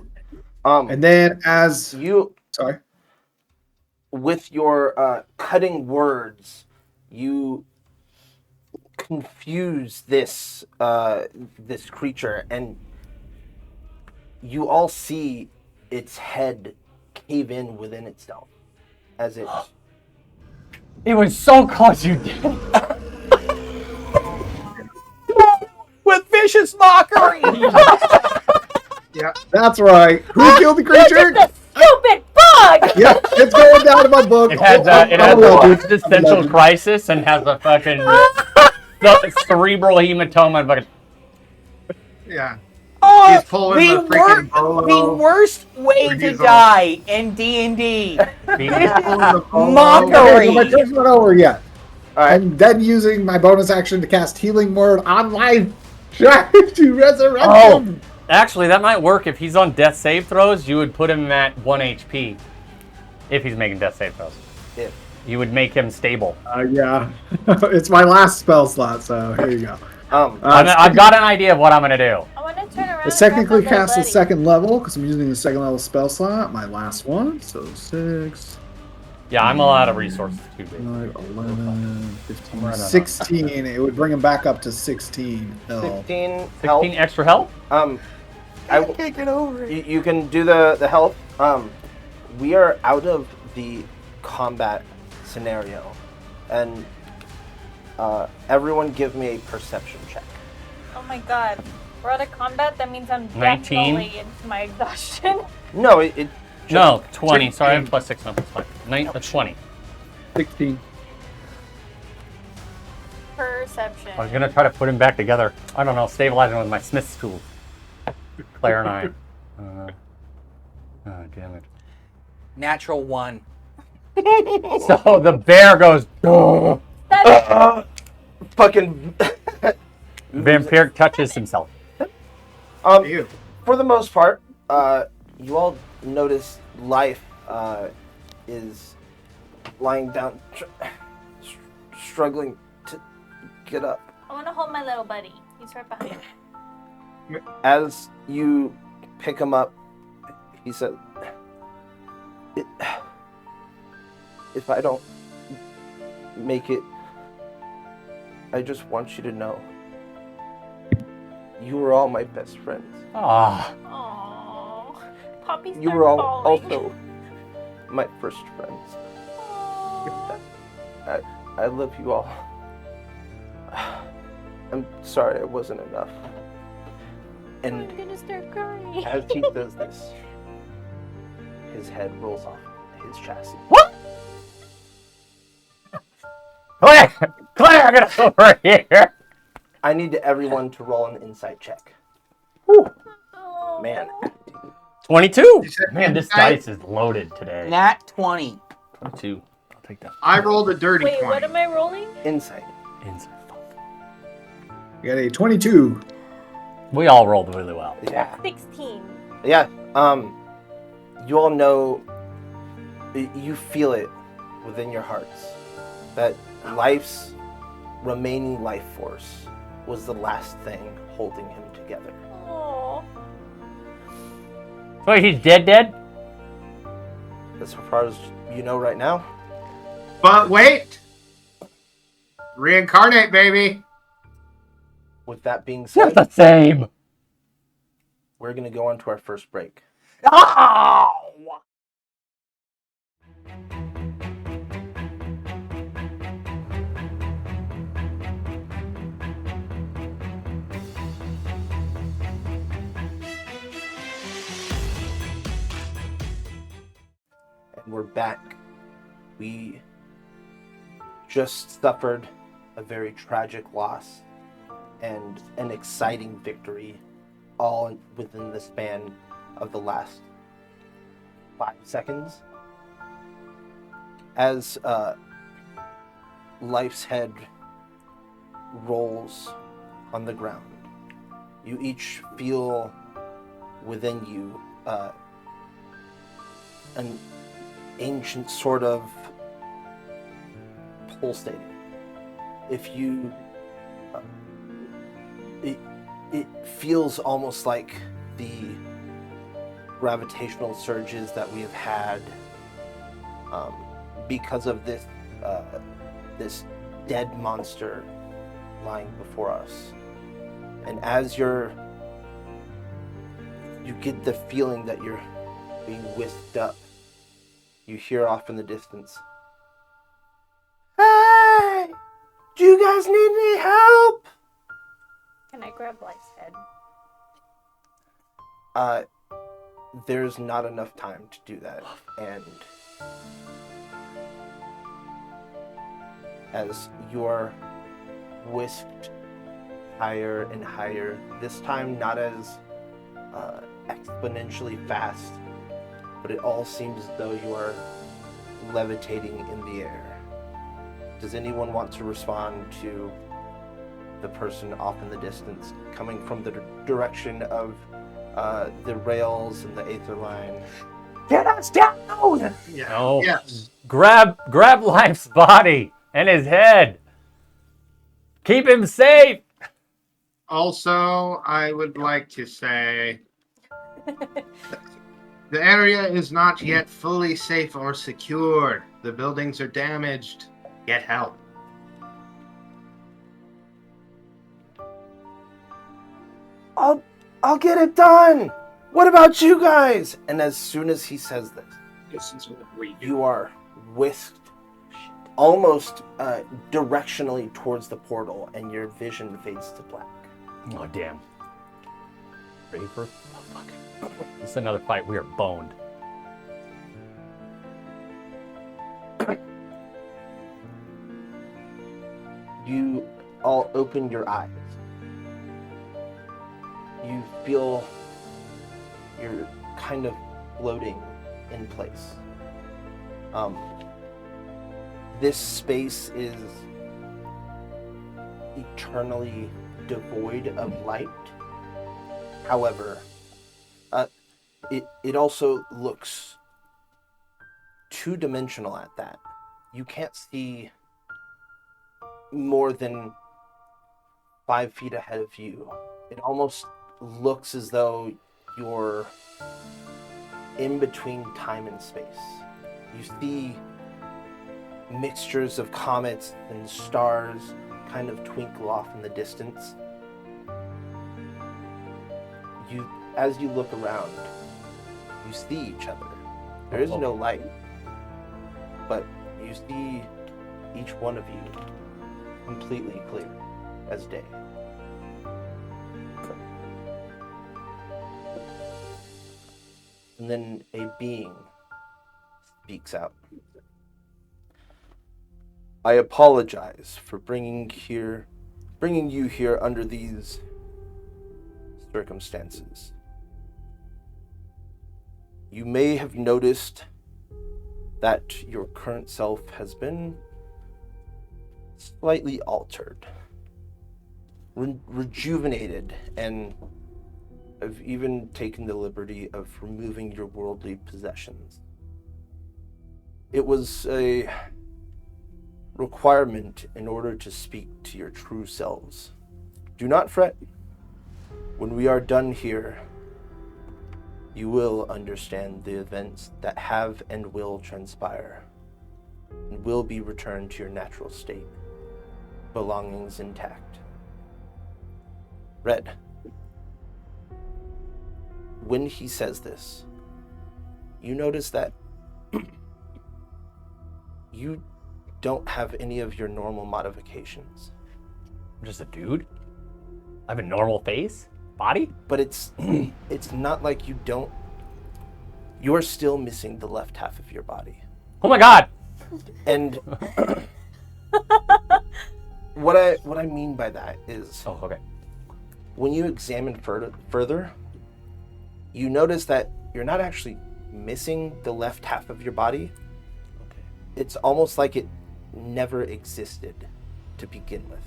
And then as You, sorry. with your cutting words, you confuse this this creature, and you all see its head cave in within itself as it. It was so close you did. With vicious mockery! Yeah. That's right. Who killed the creature? The stupid bug! Yep, it's going down in my book. It has I'm a legend. existential legend. crisis and has a fucking cerebral hematoma. Fucking Yeah. Oh, He's pulling the freaking bolo. the worst way Where to he's all- die in D&D. Pulling the bolo. Mockery. Okay, so my turn's not over yet. All right. I'm then using my bonus action to cast Healing Word on life. Try to resurrect Oh, him. actually, that might work. If he's on death save throws, you would put him at 1 HP. If he's making death save throws, If. you would make him stable. Yeah. It's my last spell slot, so here you go. I've got an idea of what I'm gonna do. I want to turn around. It's and technically grab my cast the buddy. second level because I'm using the second level spell slot, my last one. So 6, Yeah, I'm all out of resources too, baby. 11, 15, Right on. 16. It would bring him back up to 16 health. 16 16 health. extra health? I can't get over it. you can do the health. We are out of the combat scenario, and everyone give me a perception check. Oh my god. We're out of combat? That means I'm 19. definitely into my exhaustion. No, it No, 20. Sorry, I have 16. plus 6, not plus 5. 20. 16. Perception. I was going to try to put him back together. I don't know, stabilize him with my Smith's tools. Claire and I. Oh, damn it. Natural 1. So the bear goes, "Ugh." That's fucking. Vampire touches himself. You. For the most part, you all notice life is lying down, struggling to get up. I want to hold my little buddy. He's right behind me. As you pick him up, he said, if I don't make it, I just want you to know you were all my best friends. Ah, Aww. Poppy's You not were all falling. also my first friends. Aw. I love you all. I'm sorry I wasn't enough. And I'm gonna start crying. as he does this, his head rolls off his chassis. what? Claire, get over here. I need everyone to roll an insight check. Oh. Man, 22. You said Man, this insight? dice is loaded today. Nat 20. 22. I'll take that. I rolled a dirty Wait, 20. what am I rolling? insight. Insight. You got a 22. We all rolled really well. Yeah. 16. Yeah. You all know, you feel it within your hearts that life's remaining life force was the last thing holding him together. Oh. Wait, he's dead? As far as you know right now, But wait! Reincarnate, baby! with that being They're said, the same. we're going to go on to our first break. Oh! And we're back. We just suffered a very tragic loss and an exciting victory, all within the span of the last 5 seconds. As Life's head rolls on the ground, you each feel within you an ancient sort of pulsating. If you, it feels almost like the gravitational surges that we have had because of this this dead monster lying before us. And as you get the feeling that you're being whisked up, you hear off in the distance, "Hey! Do you guys need any help?" Can I grab Life's head? There's not enough time to do that. And as you're whisked higher and higher, this time not as exponentially fast, but it all seems as though you are levitating in the air. Does anyone want to respond to the person off in the distance coming from the direction of the rails and the aether line? Get us down! Yeah. No. Yes. Grab Life's body and his head. Keep him safe. Also, I would like to say The area is not yet fully safe or secured. The buildings are damaged. Get help. I'll get it done. What about you guys? And as soon as he says this, This is what we do. you are whisked almost directionally towards the portal, and your vision fades to black. Oh, damn. Ready for... Oh, fuck. This is another fight. We are boned. You all open your eyes. You feel you're kind of floating in place. This space is eternally devoid of light. However, it also looks two-dimensional at that. You can't see more than 5 feet ahead of you. It almost looks as though you're in between time and space. You see mixtures of comets and stars kind of twinkle off in the distance. As you look around, you see each other. There is no light, but you see each one of you completely clear as day. And then a being speaks out. I apologize for bringing you here under these circumstances. You may have noticed that your current self has been slightly altered, rejuvenated, and I've even taken the liberty of removing your worldly possessions. It was a requirement in order to speak to your true selves. Do not fret. When we are done here, you will understand the events that have and will transpire, and will be returned to your natural state, belongings intact. Red. When he says this, you notice that you don't have any of your normal modifications. I'm just a dude? I have a normal face? Body? But it's not like you don't. You're still missing the left half of your body. Oh my god! And what I mean by that is, Oh, okay. when you examine further, you notice that you're not actually missing the left half of your body. Okay. It's almost like it never existed to begin with.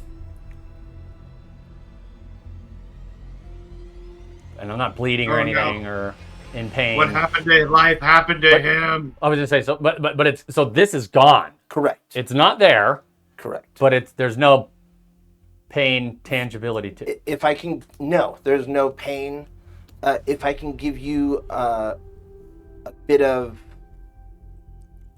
And I'm not bleeding or Oh, anything no. or in pain. What happened to life happened to him. I was gonna say, so but it's, so this is gone. Correct. It's not there, Correct. but there's no pain tangibility to it. If I can, no, there's no pain. If I can give you a bit of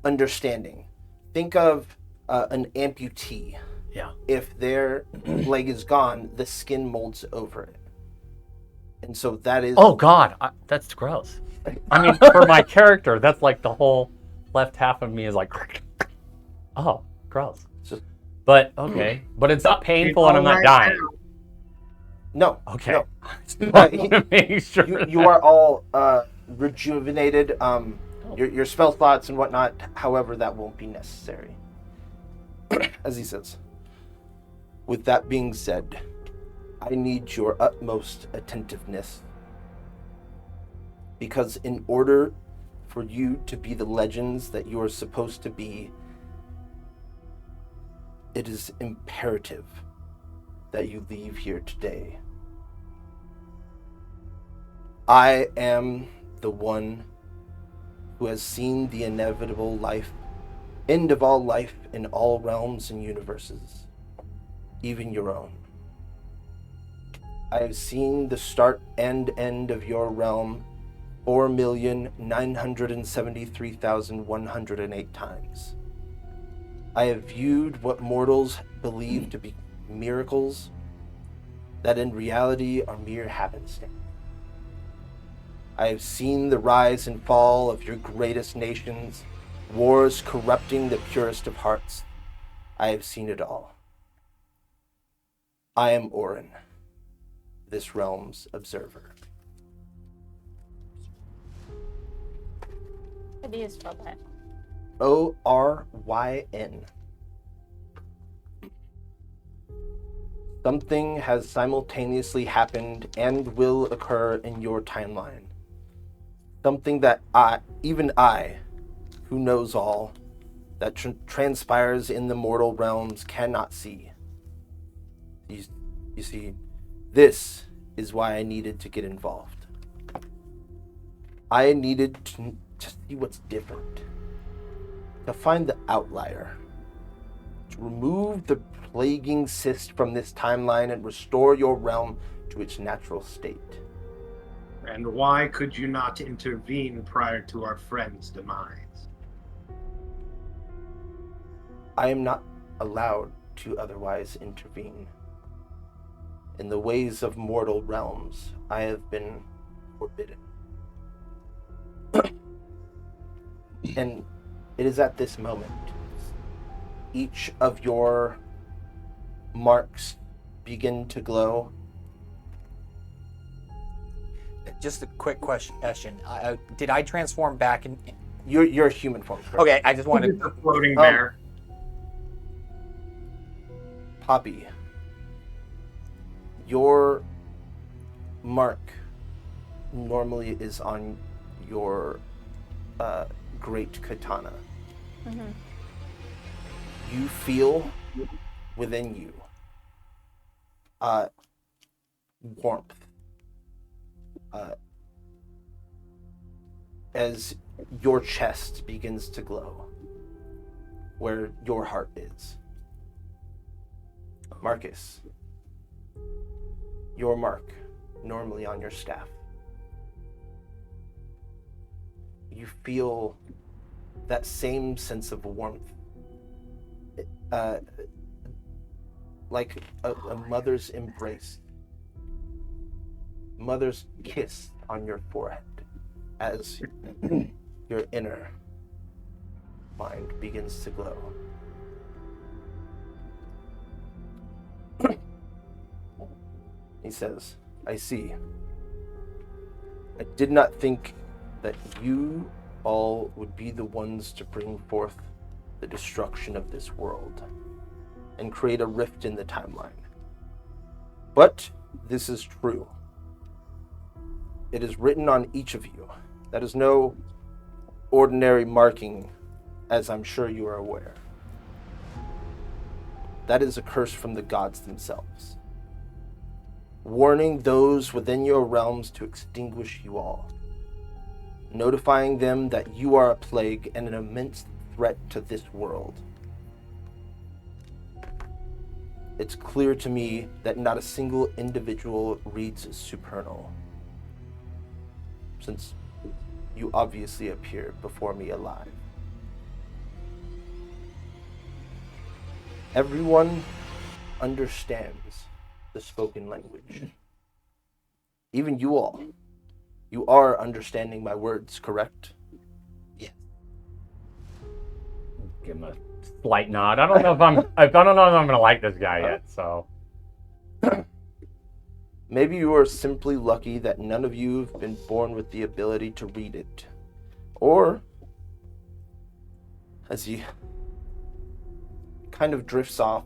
understanding, think of an amputee. Yeah. If their leg is gone, the skin molds over it. And so that is... Oh god, that's gross. I mean, for my character, that's like the whole left half of me is like, oh, gross. Just- But okay, but it's not painful and I'm not dying. No. Okay. No. I want to make sure You are all rejuvenated. Your spell slots and whatnot, however, that won't be necessary. As he says. With that being said, I need your utmost attentiveness. Because in order for you to be the legends that you are supposed to be, it is imperative that you leave here today. I am the one who has seen the inevitable end of all life in all realms and universes, even your own. I have seen the start and end of your realm 4,973,108 times. I have viewed what mortals believe to be miracles that in reality are mere happenstance. I have seen the rise and fall of your greatest nations, wars corrupting the purest of hearts. I have seen it all. I am Orin, this realm's observer. How do you spell that? Oryn. Something has simultaneously happened and will occur in your timeline. Something that even I, who knows all, that transpires in the mortal realms cannot see. You see, this is why I needed to get involved. I needed to see what's different, to find the outlier, to remove the plaguing cyst from this timeline and restore your realm to its natural state. And why could you not intervene prior to our friend's demise? I am not allowed to otherwise intervene. In the ways of mortal realms, I have been forbidden. And it is at this moment, each of your marks begin to glow. Just a quick question. Did I transform back in? You're a human form, correct? Okay, I just wanted. It's a floating bear. Poppy, your mark normally is on your great katana. Mm-hmm. You feel within you warmth as your chest begins to glow where your heart is. Marcus, your mark normally on your staff. You feel that same sense of warmth, like a mother's embrace, mother's kiss on your forehead as your inner mind begins to glow. He says, I see. I did not think that you all would be the ones to bring forth the destruction of this world and create a rift in the timeline. But this is true. It is written on each of you. That is no ordinary marking, as I'm sure you are aware. That is a curse from the gods themselves, warning those within your realms to extinguish you all, notifying them that you are a plague and an immense threat to this world. It's clear to me that not a single individual reads Supernal, since you obviously appeared before me alive. Everyone understands the spoken language. Even you all. You are understanding my words, correct? Yeah. Give him a slight nod. I don't know if I'm gonna like this guy yet. So Maybe you are simply lucky that none of you have been born with the ability to read it. Or, as he kind of drifts off,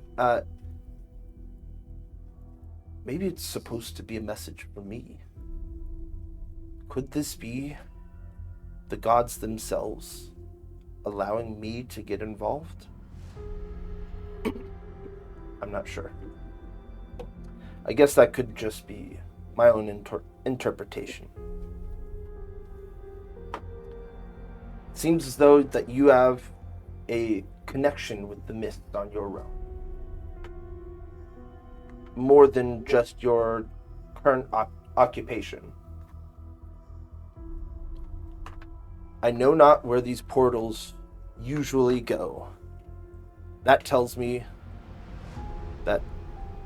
maybe it's supposed to be a message for me. Could this be the gods themselves allowing me to get involved? I'm not sure. I guess that could just be my own interpretation. Seems as though that you have a connection with the mist on your realm. More than just your current occupation. I know not where these portals usually go. That tells me that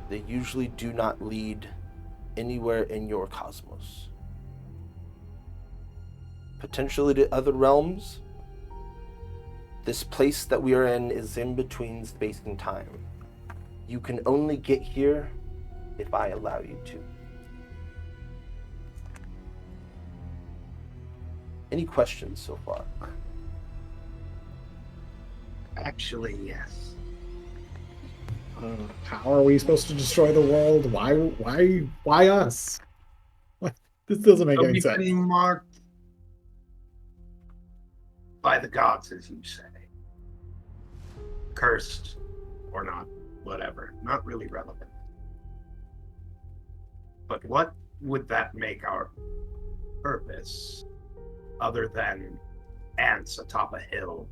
they usually do not lead anywhere in your cosmos. Potentially to other realms. This place that we are in is in between space and time. You can only get here if I allow you to. Any questions so far? Actually, yes. How are we supposed to destroy the world? Why us? What? This doesn't make So any we've sense. been marked by the gods, as you say. Cursed or not, whatever. Not really relevant. But what would that make our purpose other than ants atop a hill?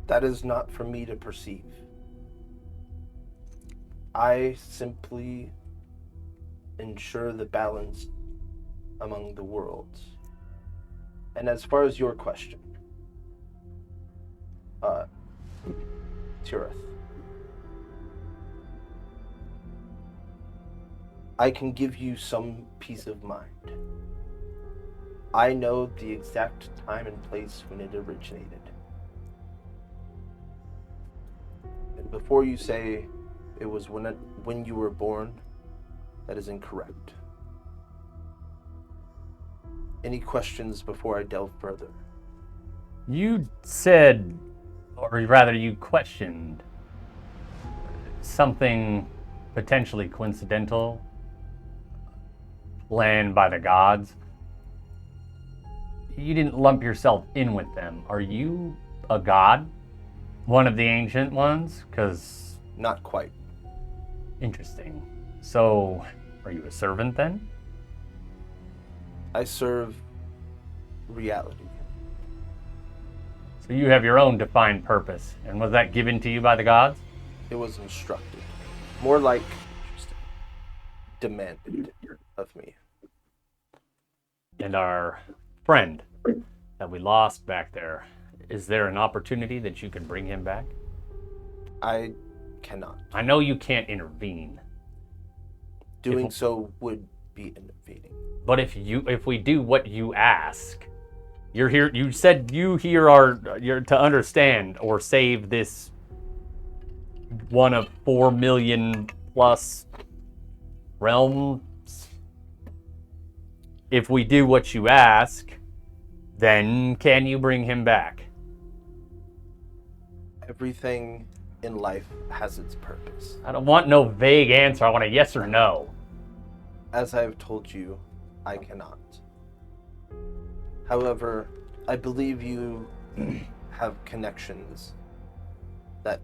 That is not for me to perceive. I simply ensure the balance among the worlds. And as far as your question, Tirith, I can give you some peace of mind. I know the exact time and place when it originated. And before you say it was when you were born, that is incorrect. Any questions before I delve further? You said, or rather you questioned, something potentially coincidental planned by the gods. You didn't lump yourself in with them. Are you a god? One of the ancient ones? Because... Not quite. Interesting. So, are you a servant then? I serve reality. So you have your own defined purpose. And was that given to you by the gods? It was instructed. More like demanded of me. And our friend that we lost back there, is there an opportunity that you can bring him back? I cannot. I know you can't intervene. Doing so would be intervening. But if we do what you ask, you're here. You said you're to understand or save this one of 4 million plus realms. If we do what you ask, then can you bring him back? Everything in life has its purpose. I don't want no vague answer. I want a yes or no. As I have told you, I cannot. However, I believe you have connections that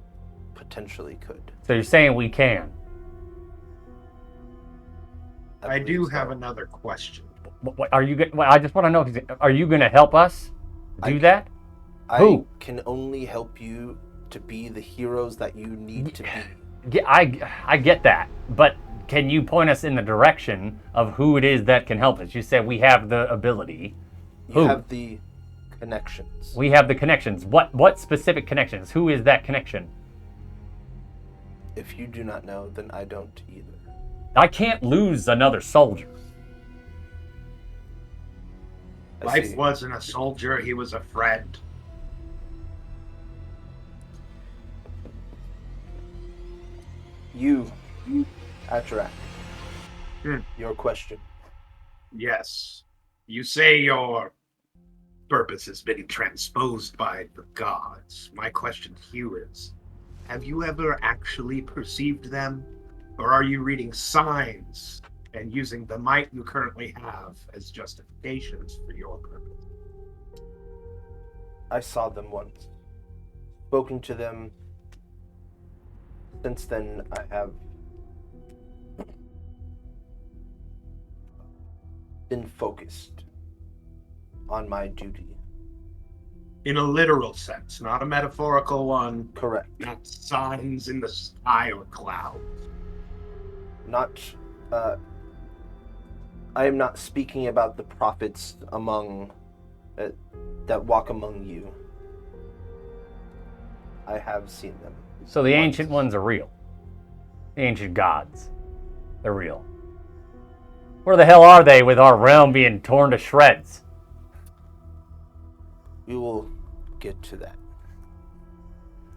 potentially could. So you're saying we can? I believe do so. have another question. What are you? I just want to know. Are you going to help us do that? I Who? can only help you to be the heroes that you need to be. Yeah, I get that, but can you point us in the direction of who it is that can help us? You said we have the ability. You Who? have the connections. We have the connections. What specific connections? Who is that connection? If you do not know, then I don't either. I can't lose another soldier. I Life see. wasn't a soldier, he was a friend. You, Atrak. Hmm. Your question. Yes. You say your purpose has been transposed by the gods. My question to you is, have you ever actually perceived them? Or are you reading signs and using the might you currently have as justifications for your purpose? I saw them once. Spoken to them. Since then, I have been focused on my duty. In a literal sense, not a metaphorical one, Correct. not signs in the sky or clouds. Not I am not speaking about the prophets among that walk among you. I have seen them. So the ancient ones are real. The ancient gods. They're real. Where the hell are they with our realm being torn to shreds? We will get to that.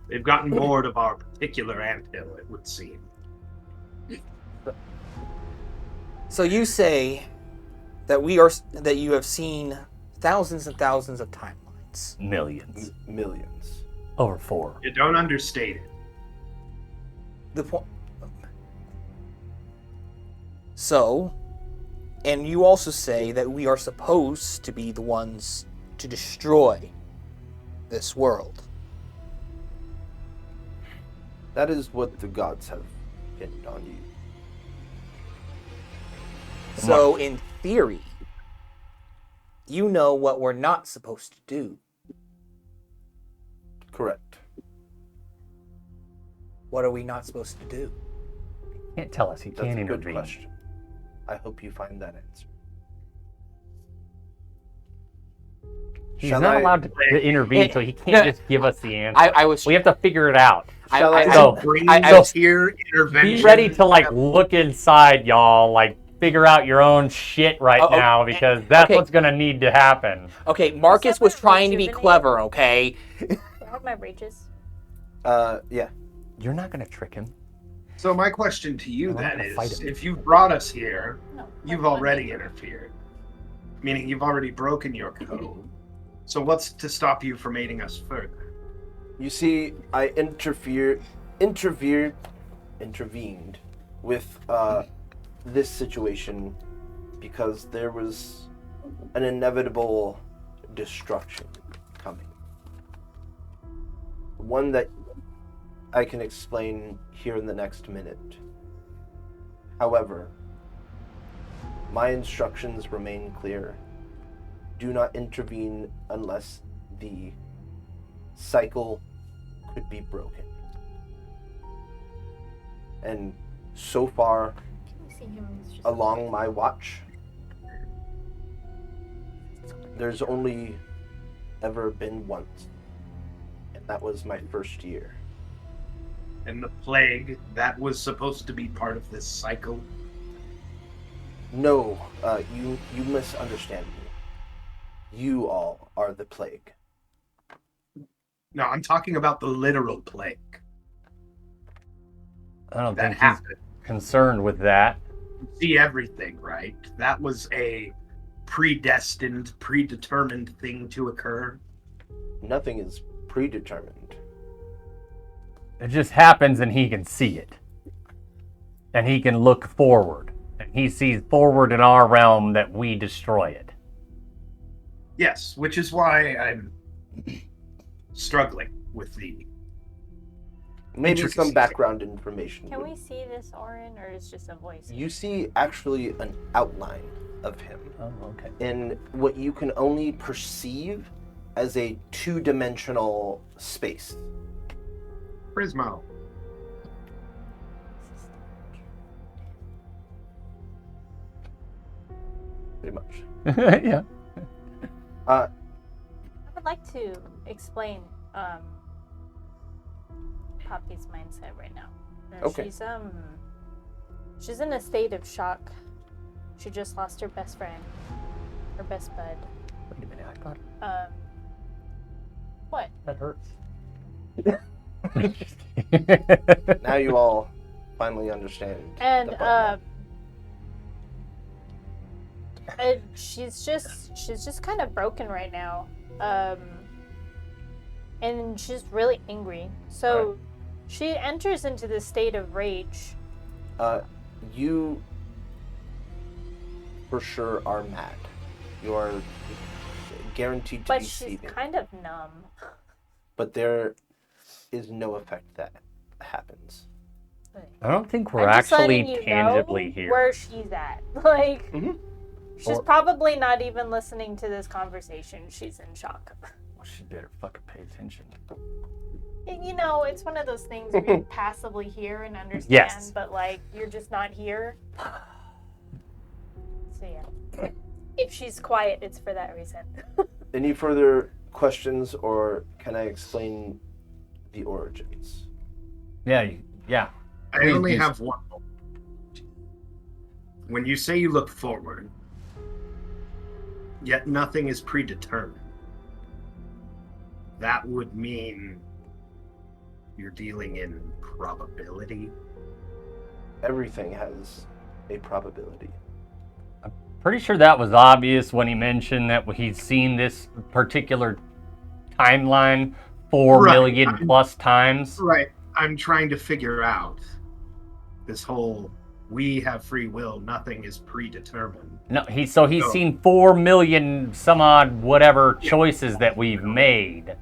They've gotten bored of our particular anthill, it would seem. So you say that you have seen thousands and thousands of timelines. Millions. Millions. Over 4. You don't understate it. The point. So, and you also say that we are supposed to be the ones to destroy this world. That is what the gods have pinned on you. So, in theory, you know what we're not supposed to do. Correct. What are we not supposed to do? Can't tell us. He That's can't a good intervene. question. I hope you find that answer. He's Shall not I- allowed to intervene, so he can't No. just give us the answer. I was. We have to figure it out. Shall I- So, Bring I- this here intervention. be ready to look inside, y'all. Figure out your own shit right Oh, now, because that's okay. what's gonna need to happen. Okay, Marcus was trying to be clever, okay? I have my rages. Yeah. You're not gonna trick him. So my question to you I'm not then gonna fight is, him. if you brought us here, No, you've like already money. interfered. Meaning you've already broken your code. So what's to stop you from aiding us further? You see, I intervened with this situation because there was an inevitable destruction coming. One that I can explain here in the next minute. However, my instructions remain clear. Do not intervene unless the cycle could be broken. And so far, Can you see him? He's just- along my watch, there's only ever been once, and that was my first year. And the plague, that was supposed to be part of this cycle? No, you misunderstand me. You all are the plague. No, I'm talking about the literal plague. I don't That think he's happened. concerned with that. You see everything, right? That was a predestined, predetermined thing to occur. Nothing is predetermined. It just happens and he can see it. And he can look forward. And he sees forward in our realm that we destroy it. Yes, which is why I'm struggling with the Maybe some intricacies. background information. Can we see this Orin, or is just a voice? You see actually an outline of him Oh, okay. in what you can only perceive as a two-dimensional space. Prismo. Pretty much. Yeah. I would like to explain Poppy's mindset right now. Okay. She's in a state of shock. She just lost her best friend, her best bud. Wait a minute, I thought What? that hurts. Now you all finally understand. And the button. she's just kind of broken right now. And she's really angry. So Alright. she enters into this state of rage. You for sure are mad. You are guaranteed to But be she's seething. kind of numb. But there is no effect that happens. I don't think we're I'm just letting actually you tangibly know here. where she's at. Like, Mhm. she's Or- probably not even listening to this conversation. She's in shock. Well, she better fucking pay attention. You know, it's one of those things where you passively hear and understand, Yes. but like you're just not here. So yeah. If she's quiet, it's for that reason. Any further questions, or can I explain the origins? Yeah, yeah. I Please only do. have one. When you say you look forward, yet nothing is predetermined, that would mean you're dealing in probability. Everything has a probability. Pretty sure that was obvious when he mentioned that he'd seen this particular timeline 4 Right. million plus times. Right. I'm trying to figure out this whole we have free will, nothing is predetermined. No, he's seen 4 million some odd whatever choices that we've made.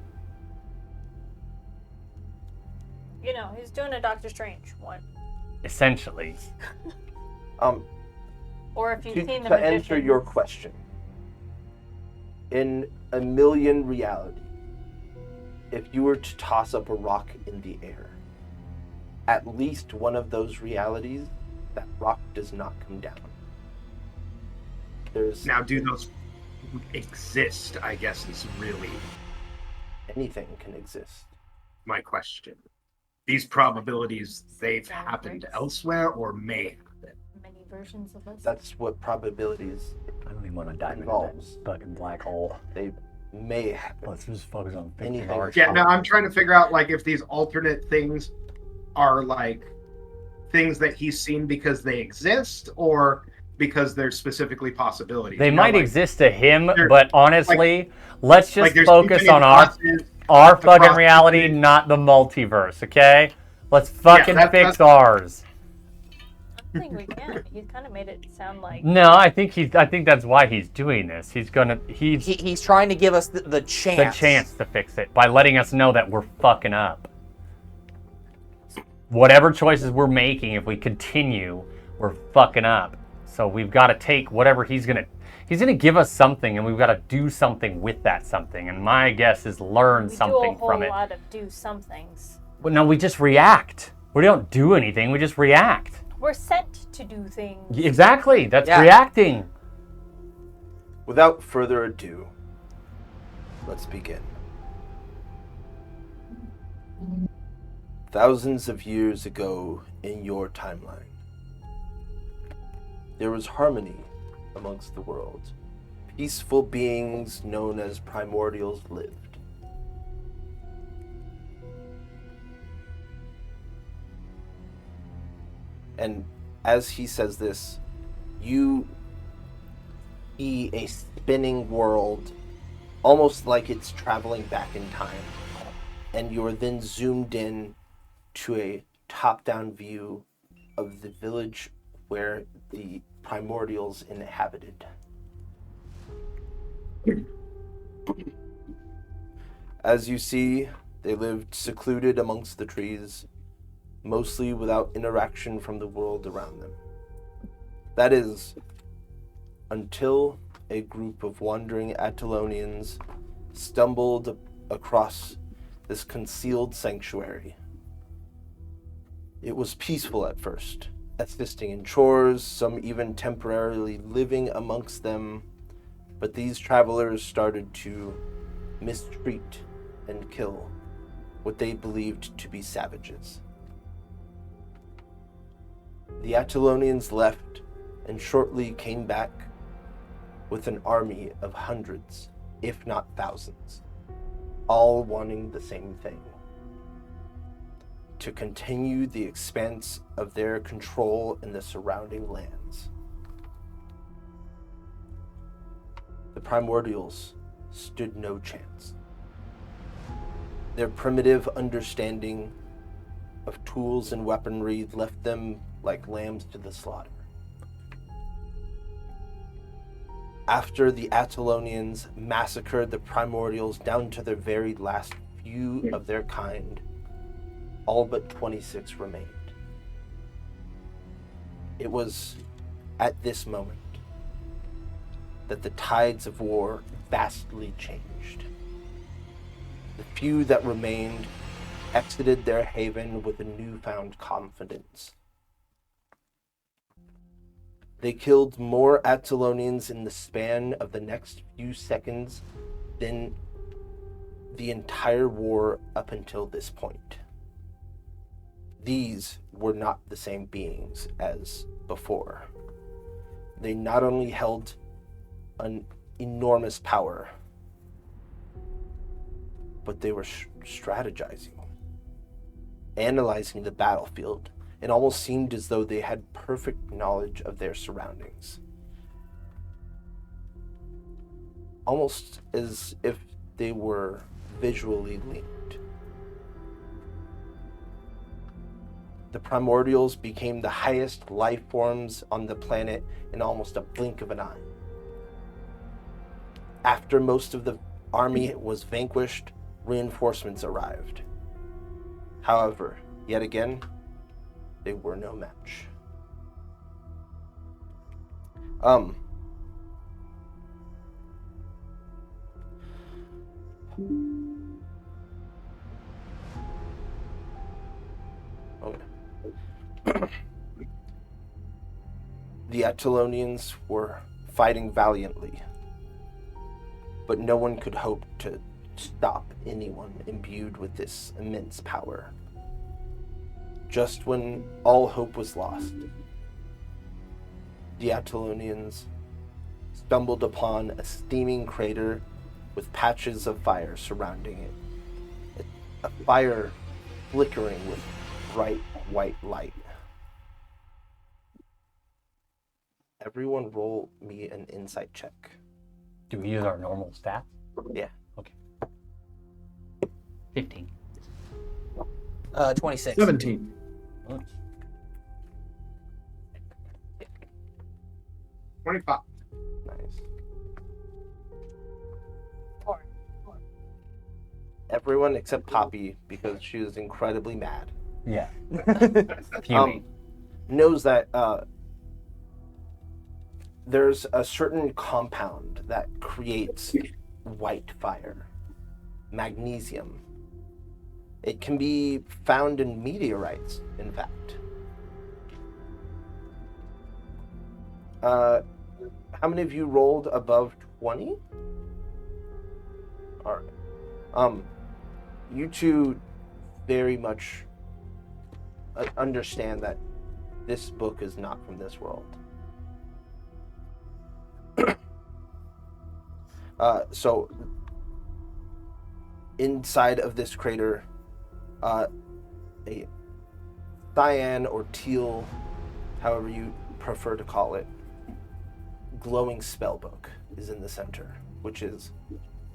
You know, he's doing a Doctor Strange one. Essentially. Or if you've seen the To answer Magician. your question, in a million realities, if you were to toss up a rock in the air, at least one of those realities, that rock does not come down. There's Now, do those exist, I guess, is really anything can exist. my question. These probabilities, they've happened elsewhere or may happen. Many versions of us. That's what probabilities I don't even want to dive into involves. that fucking black hole. They may happen. Let's just focus on Anything. fixing our Yeah, shit. no, I'm trying to figure out, like, if these alternate things are, like, things that he's seen because they exist or because they're specifically possibilities. They You know, might like, exist to him, there- but honestly, let's like just there's focus too many on bosses. our fucking across reality, the- not the multiverse, okay? Let's fucking that's- fix ours. I don't think we can. He's kind of made it sound like. No, I think that's why he's doing this. He's He's trying to give us the chance. the chance to fix it by letting us know that we're fucking up. Whatever choices we're making, if we continue, we're fucking up. So we've got to take whatever he's gonna give us something, and we've got to do something with that something. And my guess is learn We something do a whole from it. lot of do somethings. But no, we just react. We don't do anything. We just react. We're sent to do things. Exactly. That's Yeah. reacting. Without further ado, let's begin. Thousands of years ago in your timeline, there was harmony amongst the world. Peaceful beings known as primordials lived. And as he says this, you see a spinning world, almost like it's traveling back in time. And you are then zoomed in to a top-down view of the village where the primordials inhabited. As you see, they lived secluded amongst the trees, mostly without interaction from the world around them. That is, until a group of wandering Attalonians stumbled across this concealed sanctuary. It was peaceful at first, assisting in chores, some even temporarily living amongst them, but these travelers started to mistreat and kill what they believed to be savages. The Attalonians left and shortly came back with an army of hundreds, if not thousands, all wanting the same thing: to continue the expanse of their control in the surrounding lands. The primordials stood no chance. Their primitive understanding of tools and weaponry left them like lambs to the slaughter. After the Attalonians massacred the primordials down to their very last few of their kind, all but 26 remained. It was at this moment that the tides of war vastly changed. The few that remained exited their haven with a newfound confidence. They killed more Attalonians in the span of the next few seconds than the entire war up until this point. These were not the same beings as before. They not only held an enormous power, but they were strategizing, analyzing the battlefield. It almost seemed as though they had perfect knowledge of their surroundings. Almost as if they were visually linked. The primordials became the highest life forms on the planet in almost a blink of an eye. After most of the army was vanquished, reinforcements arrived. However, yet again, they were no match. The Attalonians were fighting valiantly, but no one could hope to stop anyone imbued with this immense power. Just when all hope was lost, the Attalonians stumbled upon a steaming crater with patches of fire surrounding it. A fire flickering with bright white light. Everyone roll me an insight check. Do we use our normal stats? Yeah. Okay. 15. 26. 17. Oh, 25. Nice. 4. Everyone except Poppy, because she was incredibly mad, yeah. Fuming. knows that there's a certain compound that creates white fire. Magnesium. It can be found in meteorites, in fact. How many of you rolled above 20? All right. You two very much understand that this book is not from this world. So inside of this crater, a cyan or teal, however you prefer to call it, glowing spellbook is in the center, which is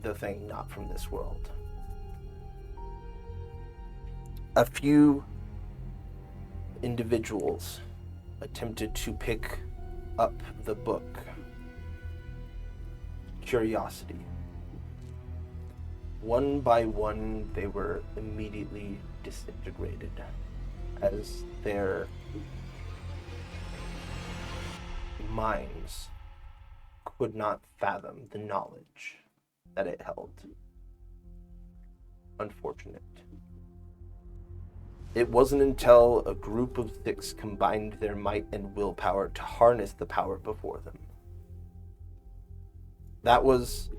the thing not from this world. A few individuals attempted to pick up the book. Curiosity. One by one, they were immediately disintegrated as their minds could not fathom the knowledge that it held. Unfortunate. It wasn't until a group of 6 combined their might and willpower to harness the power before them. That was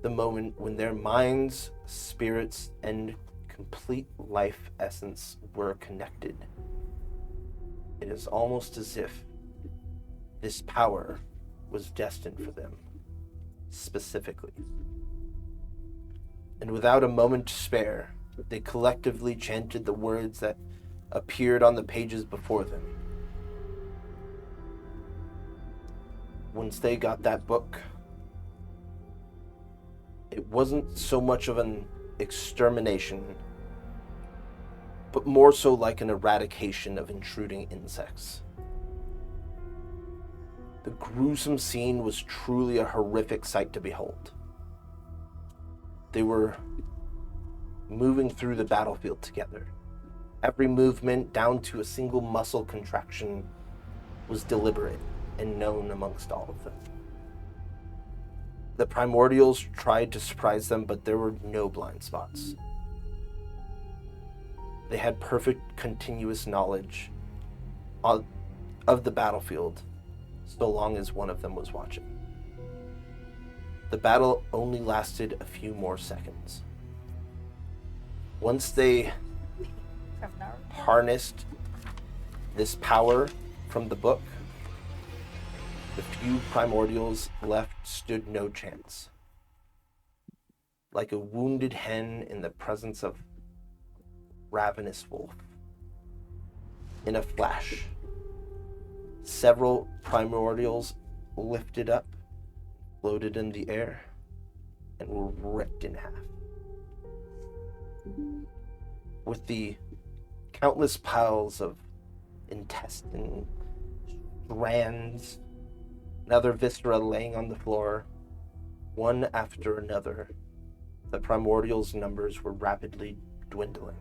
the moment when their minds, spirits, and complete life essence were connected. It is almost as if this power was destined for them, specifically. And without a moment to spare, they collectively chanted the words that appeared on the pages before them. Once they got that book, it wasn't so much of an extermination, but more so like an eradication of intruding insects. The gruesome scene was truly a horrific sight to behold. They were moving through the battlefield together. Every movement, down to a single muscle contraction, was deliberate and known amongst all of them. The primordials tried to surprise them, but there were no blind spots. They had perfect continuous knowledge of the battlefield, so long as one of them was watching. The battle only lasted a few more seconds. Once they harnessed this power from the book, the few primordials left stood no chance. Like a wounded hen in the presence of ravenous wolf. In a flash, several primordials lifted up, floated in the air, and were ripped in half. With the countless piles of intestine, strands, and other viscera laying on the floor, one after another, the primordials' numbers were rapidly dwindling.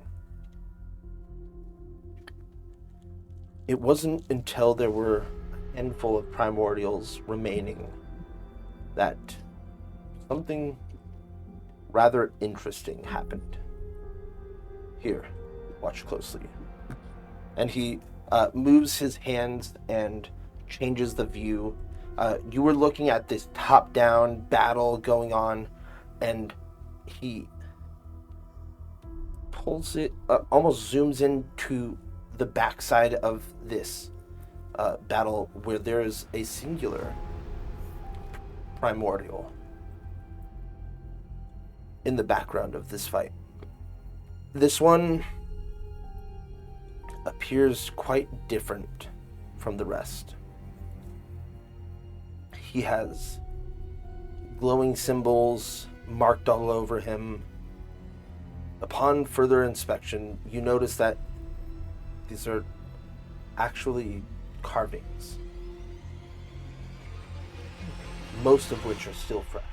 It wasn't until there were a handful of primordials remaining that something rather interesting happened. Here, watch closely. And he moves his hands and changes the view. You were looking at this top-down battle going on, and he pulls it, almost zooms into the backside of this battle where there is a singular primordial in the background of this fight. This one appears quite different from the rest. He has glowing symbols marked all over him. Upon further inspection, you notice that these are actually carvings, most of which are still fresh.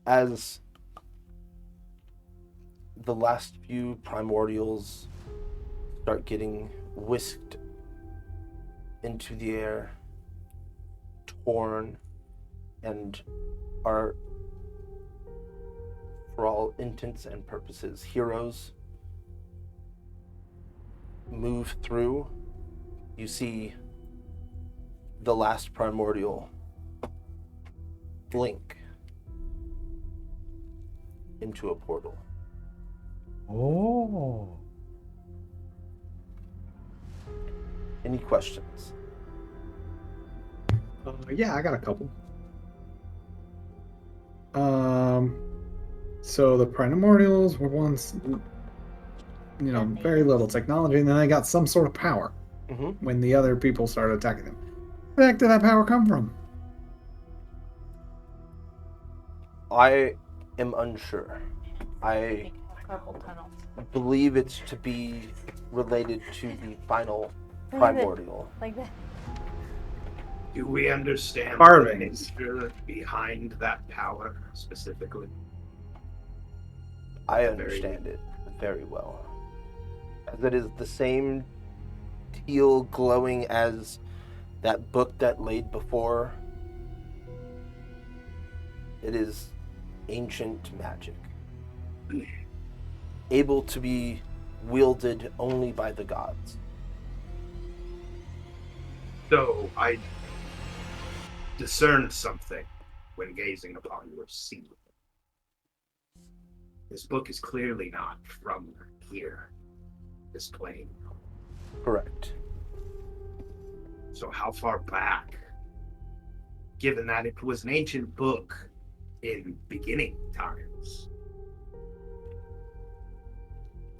As the last few primordials start getting whisked into the air, torn, and are, for all intents and purposes, heroes, move through, you see the last primordial blink into a portal. Oh. Any questions? Yeah, I got a couple. So the primordials were once, very little technology, and then they got some sort of power Mm-hmm. when the other people started attacking them. Where the heck did that power come from? I am unsure. I Carpal tunnel. believe it's to be related to the final primordial. Like that. Do we understand Carvings. the nature behind that power specifically? I understand it very well. As it is the same teal glowing as that book that laid before. It is ancient magic, able to be wielded only by the gods. So I discerned something when gazing upon your seal. This book is clearly not from here, this plane. Correct. So how far back, given that it was an ancient book in beginning times,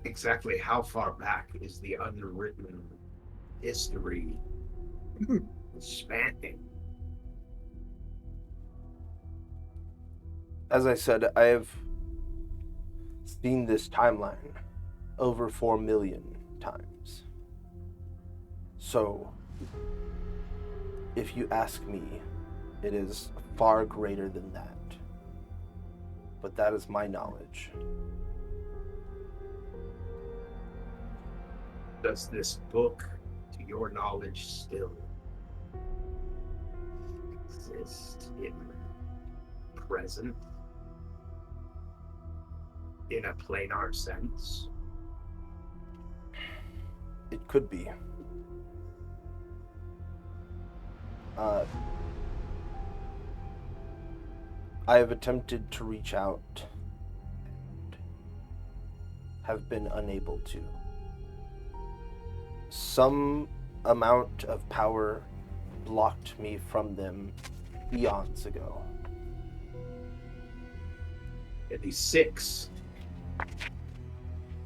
exactly how far back is the unwritten history spanning? As I said, I have seen this timeline over 4 million times. So, if you ask me, it is far greater than that. But that is my knowledge. Does this book, to your knowledge, still exist in present? In a planar sense? It could be. I have attempted to reach out and have been unable to. Some amount of power blocked me from them eons ago. Yeah, these 6,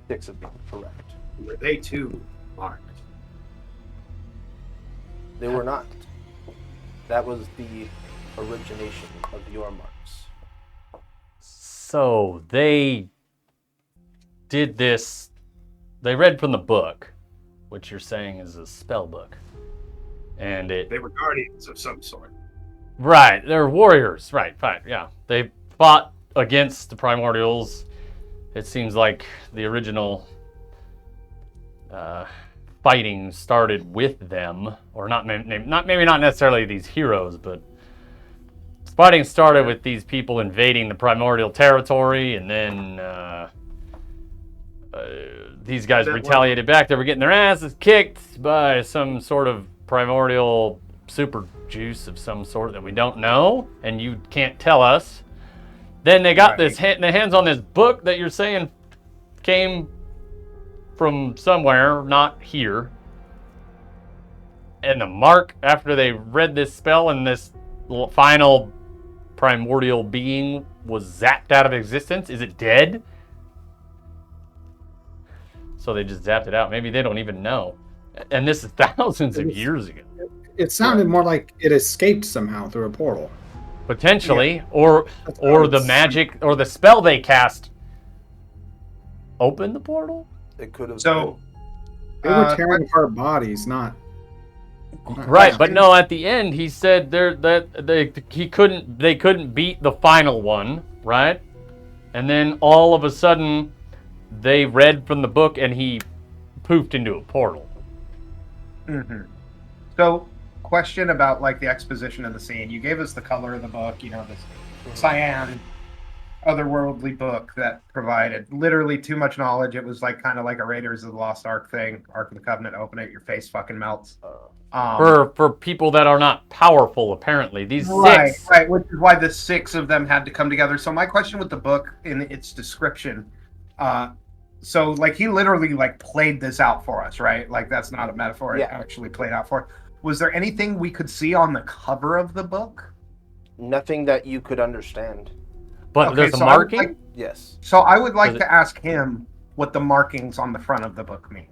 6 of them, correct. were they too marked? They were not. That was the origination of your marks. So they did this. They read from the book, which you're saying is a spell book, and it. They were guardians of some sort. Right, they're warriors. Right, fine, yeah. They fought against the primordials. It seems like the original fighting started with them, or maybe not necessarily these heroes, but fighting started with these people invading the primordial territory, and then these guys retaliated back. They were getting their asses kicked by some sort of primordial super juice of some sort that we don't know, and you can't tell us. Then they got their hands on this book that you're saying came from somewhere, not here. And the mark, after they read this spell and this final primordial being was zapped out of existence, is it dead? So they just zapped it out. Maybe they don't even know. And this is thousands of years ago. It sounded more like it escaped somehow through a portal. Potentially, or the magic, or the spell they cast opened the portal? It could have. So They were tearing apart bodies, not Right, but no, at the end he said they couldn't beat the final one, right? And then all of a sudden they read from the book and he poofed into a portal. Mm-hmm. So, question about like the exposition of the scene. You gave us the color of the book, this cyan, otherworldly book that provided literally too much knowledge. It was like kind of like a Raiders of the Lost Ark thing. Ark of the Covenant, open it, your face fucking melts. For people that are not powerful, apparently. These right, six. right, which is why the 6 of them had to come together. So my question with the book in its description, so like he literally like played this out for us, right? Like that's not a metaphor. It actually played out for us. Was there anything we could see on the cover of the book? Nothing that you could understand. But there's a marking? Yes. So I would like to ask him what the markings on the front of the book mean.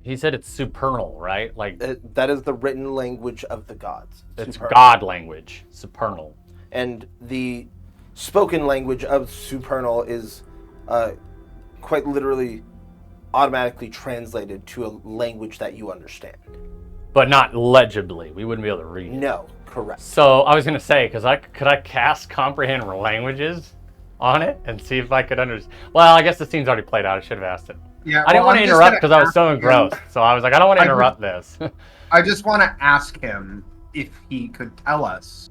He said it's supernal, right? Like that is the written language of the gods. It's Supernal. God language, supernal. And the spoken language of supernal is quite literally automatically translated to a language that you understand. But not legibly. We wouldn't be able to read it. No, correct. So I was going to say, could I cast comprehend languages on it and see if I could understand? Well, I guess the scene's already played out. I should have asked it. Yeah, I didn't want to interrupt because I was so engrossed. So I was like, I don't want to interrupt this. I just want to ask him if he could tell us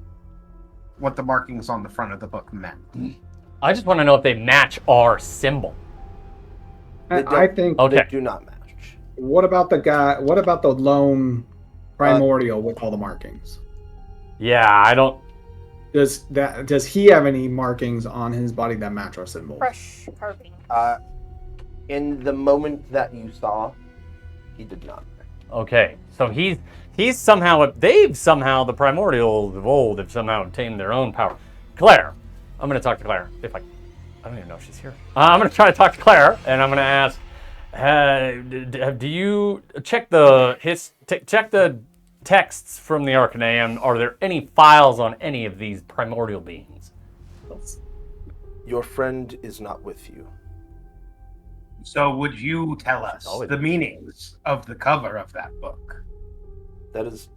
what the markings on the front of the book meant. I just want to know if they match our symbol. I think. They do not match. What about the guy? What about the lone primordial with all the markings? Yeah, I don't. Does he have any markings on his body that match our symbol? Fresh carving. In the moment that you saw, he did not. Okay, so he's the primordials of old have somehow obtained their own power. Claire, I'm going to talk to Claire. I don't even know if she's here. I'm going to try to talk to Claire, and I'm going to ask, do you check the texts from the Arcaneum? Are there any files on any of these primordial beings? Your friend is not with you. So would you tell us the meanings of the cover of that book? That is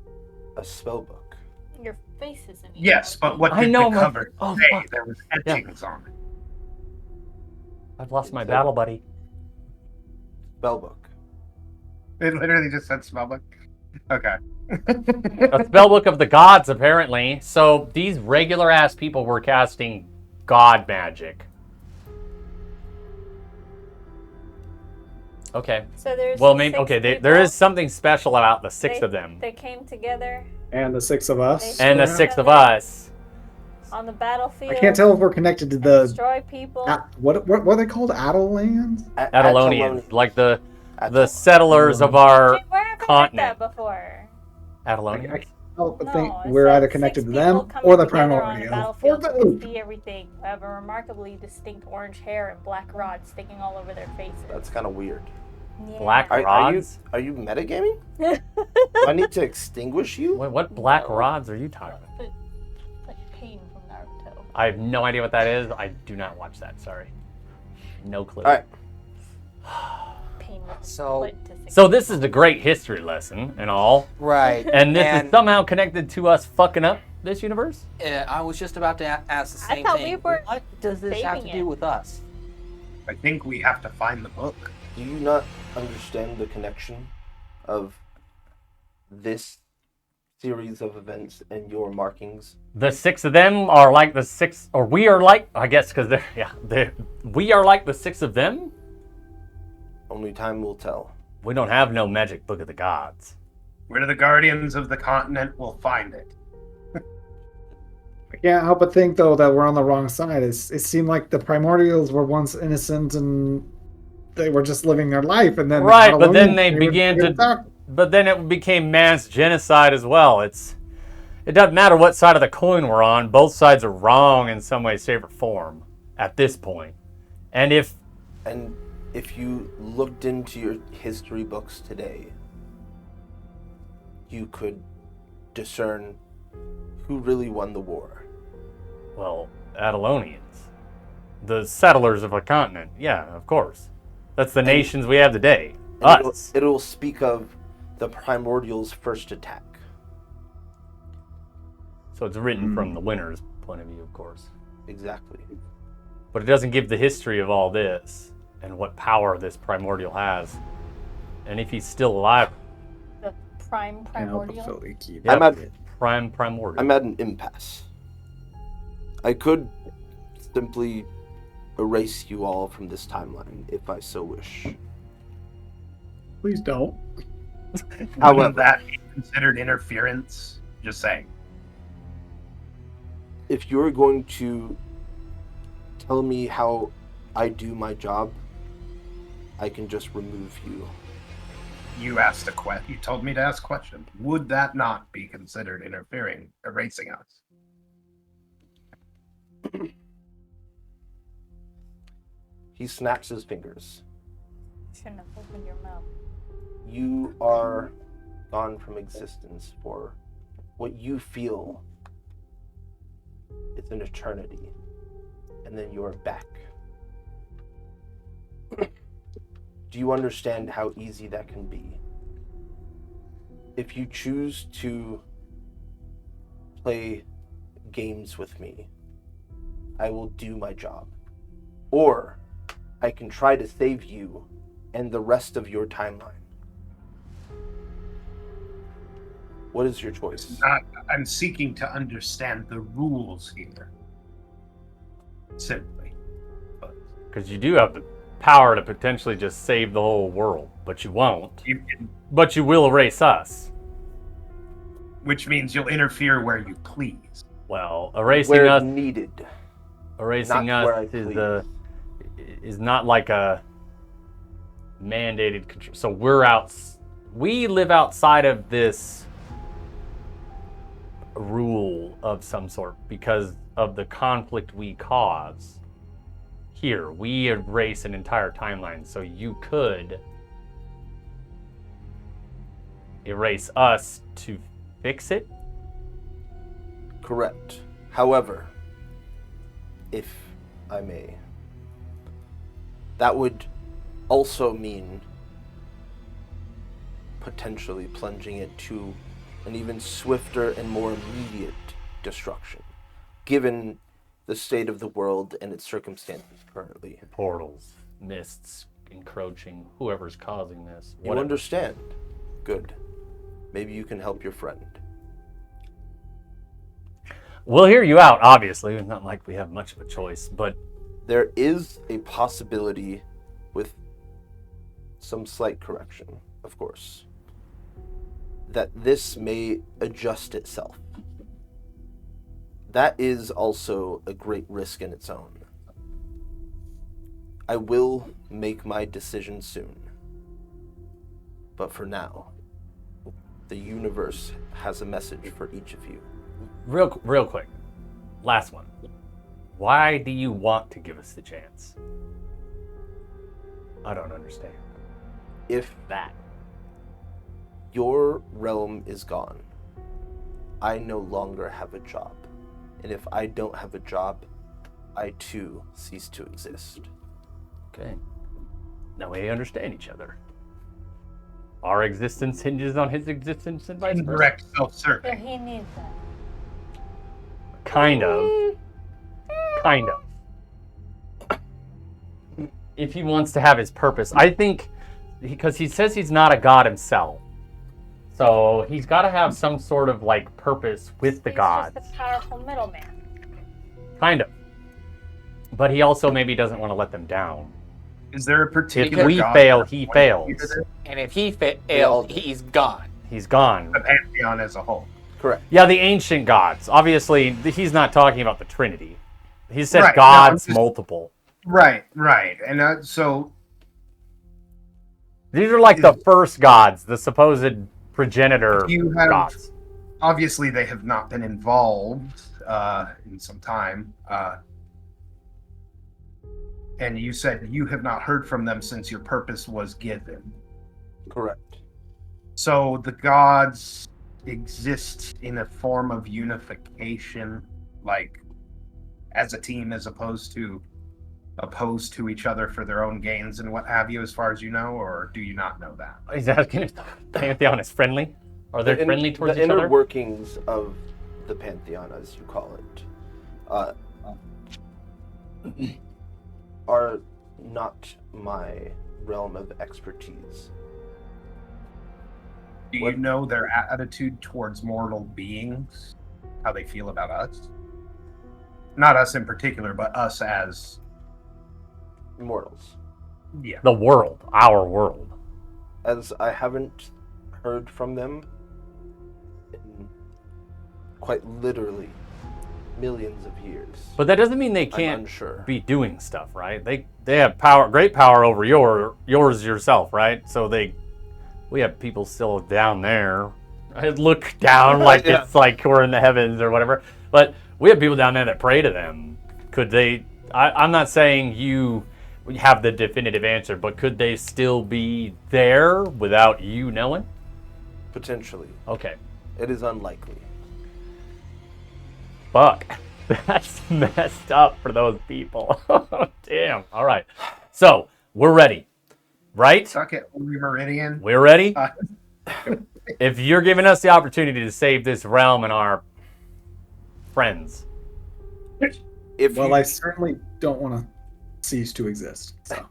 a spell book. Your face isn't. Yes, but what did the cover say? Fuck. There was etchings on it. I've lost my battle buddy. Spell book. It literally just said spell book. Okay. A spell book of the gods, apparently. So these regular ass people were casting god magic. Okay. So there's Well, maybe 6 okay. There people. is something special about the 6 of them They came together And the 6 of us. and the Yeah. 6 of us. on the battlefield. I can't tell if we're connected to and the destroy people. what are they called? Adellands? Adelonians, like the Adelon. settlers of our Where have I heard continent. that before? Adelonians. I can't help but think No, it we're said either connected 6 to them people or the coming together on the primordials. battlefield Or to both. see everything. Who have a remarkably distinct orange hair and black rods sticking all over their faces. That's kind of weird. Yeah. Black Are you rods? metagaming? Do I need to extinguish you? What black rods are you talking about? It's like pain from Naruto. I have no idea what that is. I do not watch that. Sorry. No clue. All right. Pain with So- split to 6 So this is a great history lesson and all. Right. And this is somehow connected to us fucking up this universe? I was just about to ask the I same thought thing. we were What does this have to saving do it. with us? I think we have to find the book. Do you not understand the connection of this series of events and your markings? The 6 of them are like the 6, or we are like, I guess, because we are like the 6 of them? Only time will tell. We don't have no magic book of the gods. We're the guardians of the continent. We'll find it. I can't help but think though that we're on the wrong side. It seemed like the primordials were once innocent and they were just living their life, and then Right, but then Adelonians they were began to, talk. but then it became mass genocide as well. It doesn't matter what side of the coin we're on. Both sides are wrong in some way, shape, or form at this point. And if you looked into your history books today, you could discern who really won the war. well, Adelonians, the settlers of a continent, yeah, of course. That's the nations we have today. And Us. it'll speak of the primordials' first attack. So it's written from the winner's point of view, of course. Exactly. But it doesn't give the history of all this and what power this primordial has. And if he's still alive, The prime Can't help but primordial. feel leaky. yeah, I'm at primordial. I'm at an impasse. I could simply erase you all from this timeline if I so wish. Please don't. However- Wouldn't that be considered interference? Just saying. If you're going to tell me how I do my job, I can just remove you. You asked a question. You told me to ask a question. Would that not be considered interfering, erasing us? He snaps his fingers. Shouldn't have opened your mouth. You are gone from existence for what you feel is an eternity. And then you are back. Do you understand how easy that can be? If you choose to play games with me, I will do my job. Or I can try to save you and the rest of your timeline. What is your choice? I'm seeking to understand the rules here. Simply. But Because you do have the power to potentially just save the whole world, but you won't. you can, But you will erase us. which means you'll interfere where you please. Well, erasing Where us, needed. erasing not where I us is not like a mandated control. So we live outside of this rule of some sort because of the conflict we cause. Here, we erase an entire timeline, so you could erase us to fix it. Correct. However, if I may, that would also mean potentially plunging it to an even swifter and more immediate destruction, given the state of the world and its circumstances currently. Portals, mists, encroaching, whoever's causing this. You whatever. understand? Good. Maybe you can help your friend. We'll hear you out, obviously. It's not like we have much of a choice, but There is a possibility with some slight correction, of course. That this may adjust itself. That is also a great risk in its own. I will make my decision soon. But for now, the universe has a message for each of you. Real quick. Last one. Why do you want to give us the chance? I don't understand. If That. your realm is gone, I no longer have a job. And if I don't have a job, I too cease to exist. Okay. Now we understand each other. Our existence hinges on his existence and vice versa. Indirect So self-serving. he needs that. Kind of. Kind of. If he wants to have his purpose. I think, because he says he's not a god himself. So he's got to have some sort of like purpose with the gods. He's just a powerful middleman. Kind of. But he also maybe doesn't want to let them down. Is there a particular If we god fail, that he points fails. you to this? And if he all failed, do. he's gone. He's gone. The pantheon as a whole. Correct. Yeah, the ancient gods. Obviously, he's not talking about the Trinity. He said Right, no, gods I'm just- multiple. Right. And so These are like the first gods, the supposed progenitor You have- gods. obviously they have not been involved in some time. And you said you have not heard from them since your purpose was given. Correct. So the gods exist in a form of unification, like as a team, as opposed to each other for their own gains and what have you, as far as you know, or do you not know that? He's asking if the Pantheon is friendly. Are they friendly towards the each inner other? workings of the pantheon, as you call it, are not my realm of expertise. Do you know their attitude towards mortal beings? How they feel about us? Not us in particular, but us as... Mortals. Yeah. The world, our world. As I haven't heard from them in quite literally millions of years. But that doesn't mean they I'm can't unsure. be doing stuff, right? They have power, great power over yours yourself, right? So we have people still down there. I look down like Yeah. it's like we're in the heavens or whatever. But we have people down there that pray to them. Could they? I'm not saying you have the definitive answer, but could they still be there without you knowing? Potentially. Okay. It is unlikely. Fuck. That's messed up for those people. Damn. All right. So, we're ready. Right? Suck it, Holy Meridian. We're ready? Uh, If you're giving us the opportunity to save this realm and our friends. If Well, you, I certainly don't want to cease to exist. So.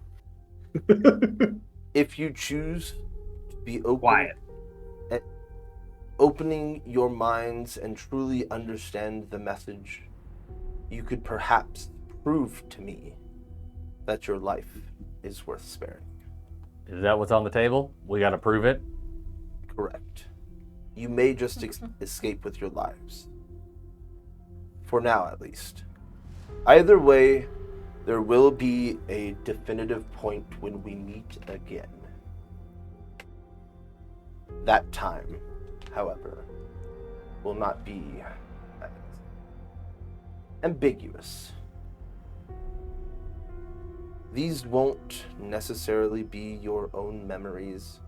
if you choose to be open, Quiet. opening your minds and truly understand the message, you could perhaps prove to me that your life is worth sparing. Is that what's on the table? We got to prove it. Correct. You may just escape with your lives. For now, at least. Either way, there will be a definitive point when we meet again. That time, however, will not be ambiguous. These won't necessarily be your own memories.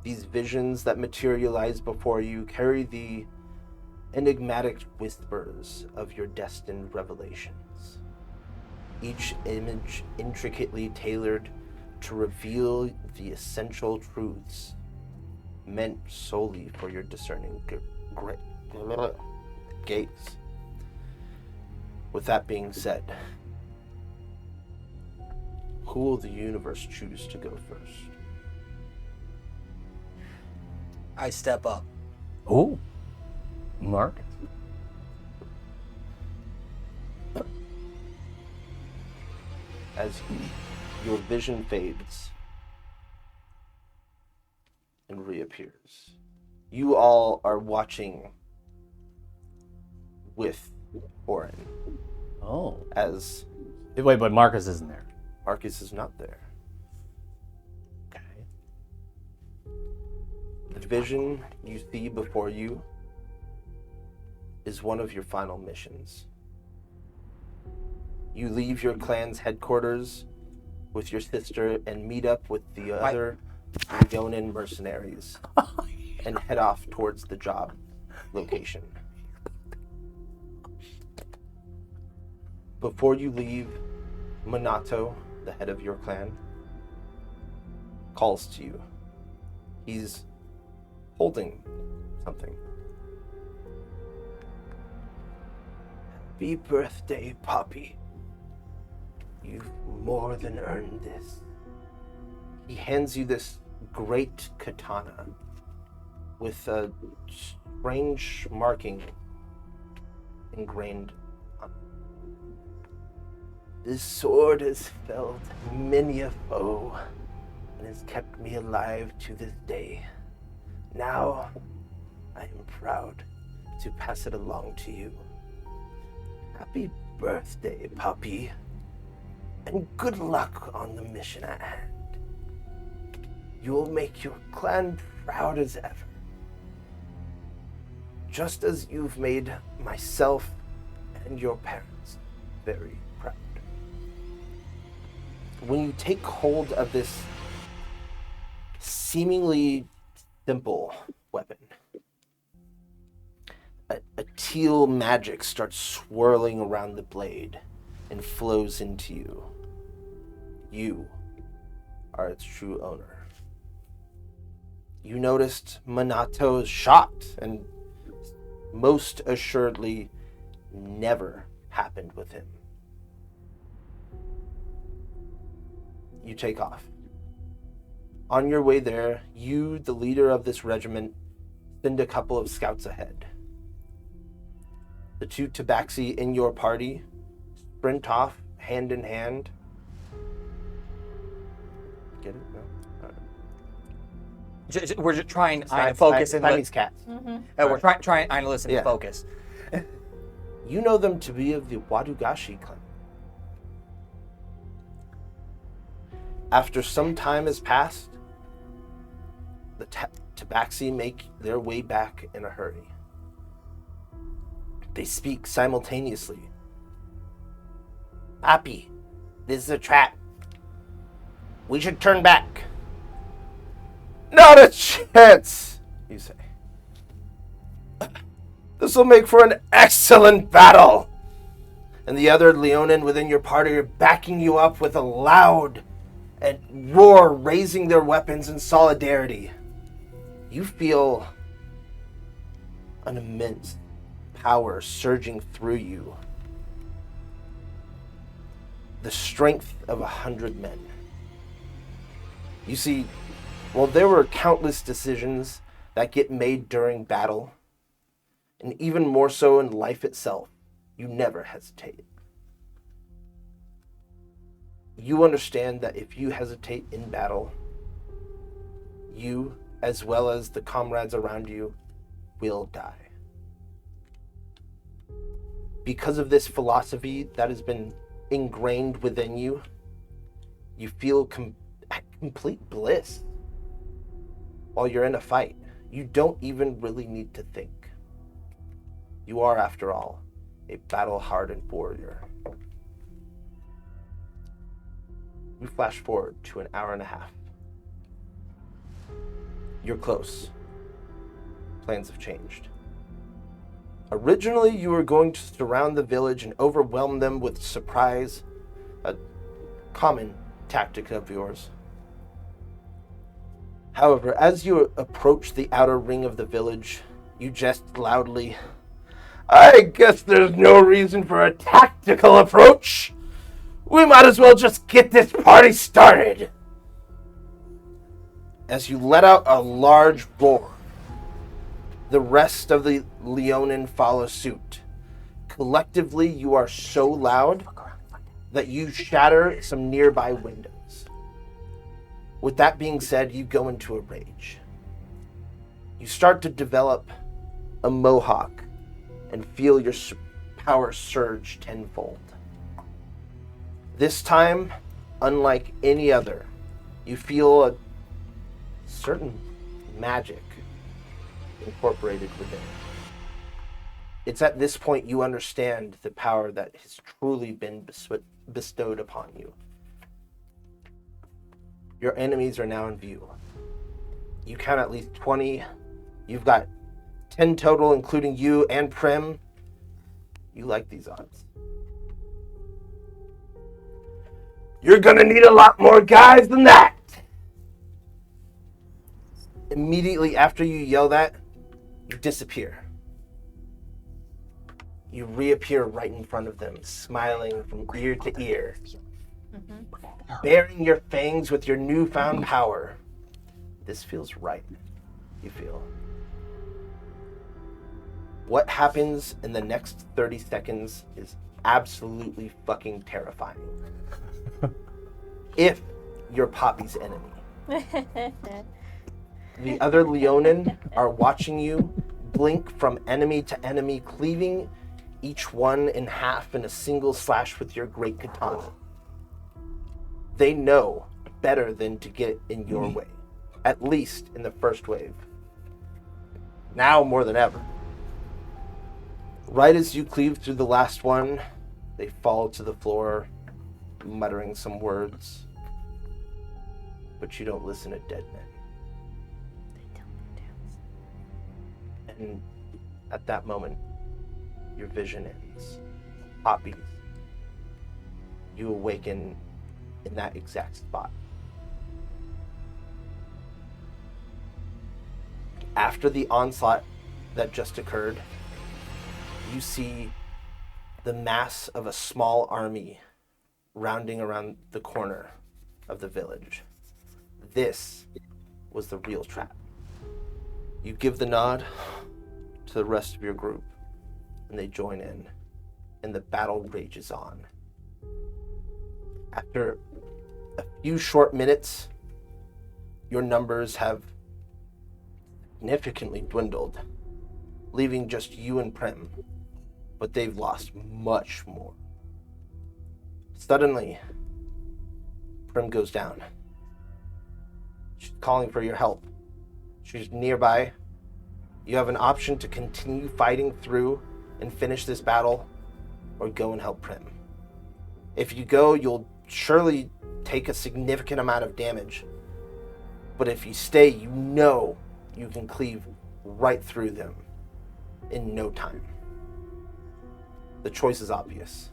These visions that materialize before you carry the enigmatic whispers of your destined revelations. Each image intricately tailored to reveal the essential truths meant solely for your discerning gaze. With that being said, who will the universe choose to go first? I step up. Oh. Mark? As your vision fades and reappears. You all are watching with Orin Oh. as Wait, but Marcus isn't there. Marcus is not there. Okay. The vision you see before you is one of your final missions. You leave your clan's headquarters with your sister and meet up with the other Leonin mercenaries and head off towards the job location. Before you leave, Minato, the head of your clan, calls to you. He's holding something. Happy birthday, Poppy. You've more than earned this. He hands you this great katana with a strange marking ingrained on it. This sword has felled many a foe and has kept me alive to this day. Now, I am proud to pass it along to you. Happy birthday, Poppy, and good luck on the mission at hand. You will make your clan proud as ever, just as you've made myself and your parents very proud. When you take hold of this seemingly simple weapon, a teal magic starts swirling around the blade and flows into you. You are its true owner. You noticed Minato's shot, and most assuredly never happened with him. You take off. On your way there, you, the leader of this regiment, send a couple of scouts ahead. The two tabaxi in your party sprint off hand in hand. Get it? No? All right. We're just trying to focus and Siamese cats. we're trying to listen and focus. You know them to be of the Wadugashi clan. After some time has passed, the tabaxi make their way back in a hurry. They speak simultaneously. Papi, this is a trap. We should turn back. Not a chance, you say. This will make for an excellent battle. And the other Leonin within your party are backing you up with a loud and roar, raising their weapons in solidarity. You feel an immense power surging through you. The strength of 100 men. You see, while there were countless decisions that get made during battle, and even more so in life itself, you never hesitate. You understand that if you hesitate in battle, you, as well as the comrades around you, will die. Because of this philosophy that has been ingrained within you, you feel complete bliss while you're in a fight. You don't even really need to think. You are, after all, a battle-hardened warrior. You flash forward to an hour and a half. You're close. Plans have changed. Originally, you were going to surround the village and overwhelm them with surprise, a common tactic of yours. However, as you approach the outer ring of the village, you jest loudly, I guess there's no reason for a tactical approach. We might as well just get this party started. As you let out a large roar, the rest of the Leonin follow suit. Collectively, you are so loud that you shatter some nearby windows. With that being said, you go into a rage. You start to develop a mohawk and feel your power surge tenfold. This time, unlike any other, you feel a certain magic incorporated within. It's at this point you understand the power that has truly been bestowed upon you. Your enemies are now in view. You count at least 20. You've got 10 total, including you and Prim. You like these odds. You're gonna need a lot more guys than that. Immediately after you yell that, you disappear. You reappear right in front of them, smiling from ear to ear, baring your fangs with your newfound power. This feels right, you feel. What happens in the next 30 seconds is absolutely fucking terrifying. If you're Poppy's enemy. The other Leonin are watching you blink from enemy to enemy, cleaving each one in half in a single slash with your great katana. They know better than to get in your way, at least in the first wave. Now more than ever. Right as you cleave through the last one, they fall to the floor, muttering some words. But you don't listen to dead men. And at that moment, your vision ends. Poppy, you awaken in that exact spot. After the onslaught that just occurred, you see the mass of a small army rounding around the corner of the village. This was the real trap. You give the nod to the rest of your group, and they join in, and the battle rages on. After a few short minutes, your numbers have significantly dwindled, leaving just you and Prim, but they've lost much more. Suddenly, Prim goes down. She's calling for your help. She's nearby. You have an option to continue fighting through and finish this battle, or go and help Prim. If you go, you'll surely take a significant amount of damage. But if you stay, you know you can cleave right through them in no time. The choice is obvious.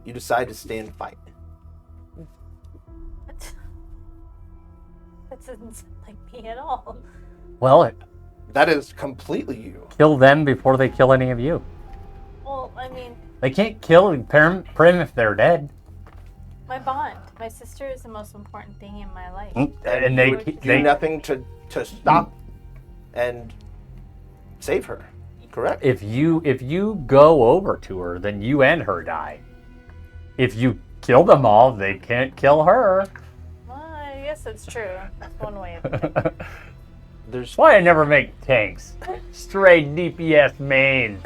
You decide to stay and fight. That doesn't sound like me at all. Well, That is completely you. kill them before they kill any of you. Well, I mean, They can't kill Prim if they're dead. my bond. My sister is the most important thing in my life. And you would do nothing to stop and save her. Correct? If you go over to her, then you and her die. If you kill them all, they can't kill her. Well, I guess that's true. That's one way of it. There's Why I never make tanks. Straight DPS main.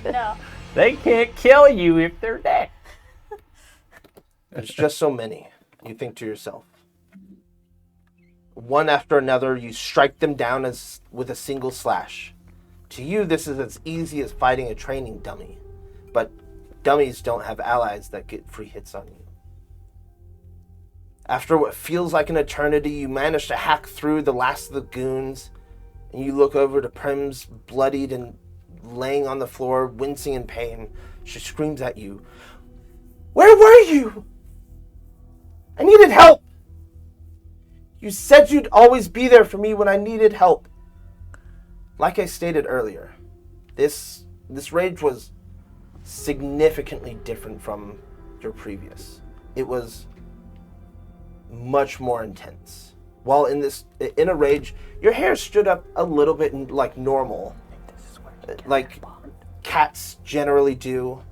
No. They can't kill you if they're dead. There's just so many. You think to yourself. One after another, you strike them down with a single slash. To you, this is as easy as fighting a training dummy. But dummies don't have allies that get free hits on you. After what feels like an eternity, you manage to hack through the last of the goons, and you look over to Prim's bloodied and laying on the floor, wincing in pain. She screams at you, "Where were you? I needed help. You said you'd always be there for me when I needed help." Like I stated earlier, this rage was significantly different from your previous. It was much more intense. While in a rage, your hair stood up a little bit like normal, like cats generally do.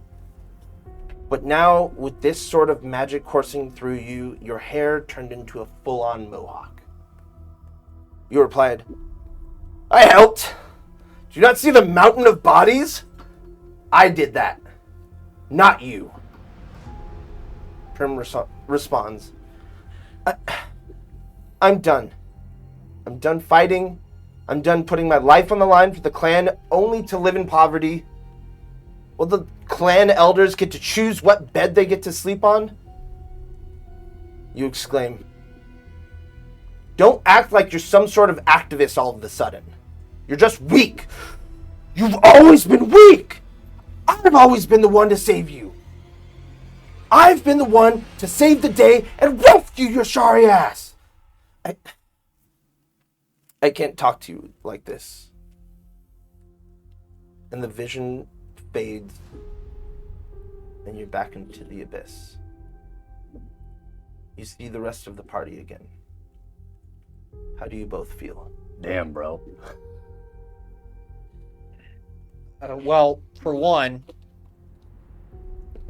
But now, with this sort of magic coursing through you, your hair turned into a full-on mohawk. You replied, I helped. Do you not see the mountain of bodies? I did that. Not you. Prim responds. I'm done. I'm done fighting. I'm done putting my life on the line for the clan only to live in poverty. Will the clan elders get to choose what bed they get to sleep on? You exclaim. Don't act like you're some sort of activist all of a sudden. You're just weak. You've always been weak. I've always been the one to save you. I've been the one to save the day and rescue your sorry ass. I can't talk to you like this. And the vision fades, and you're back into the abyss. You see the rest of the party again. How do you both feel? Damn, bro. Well, for one,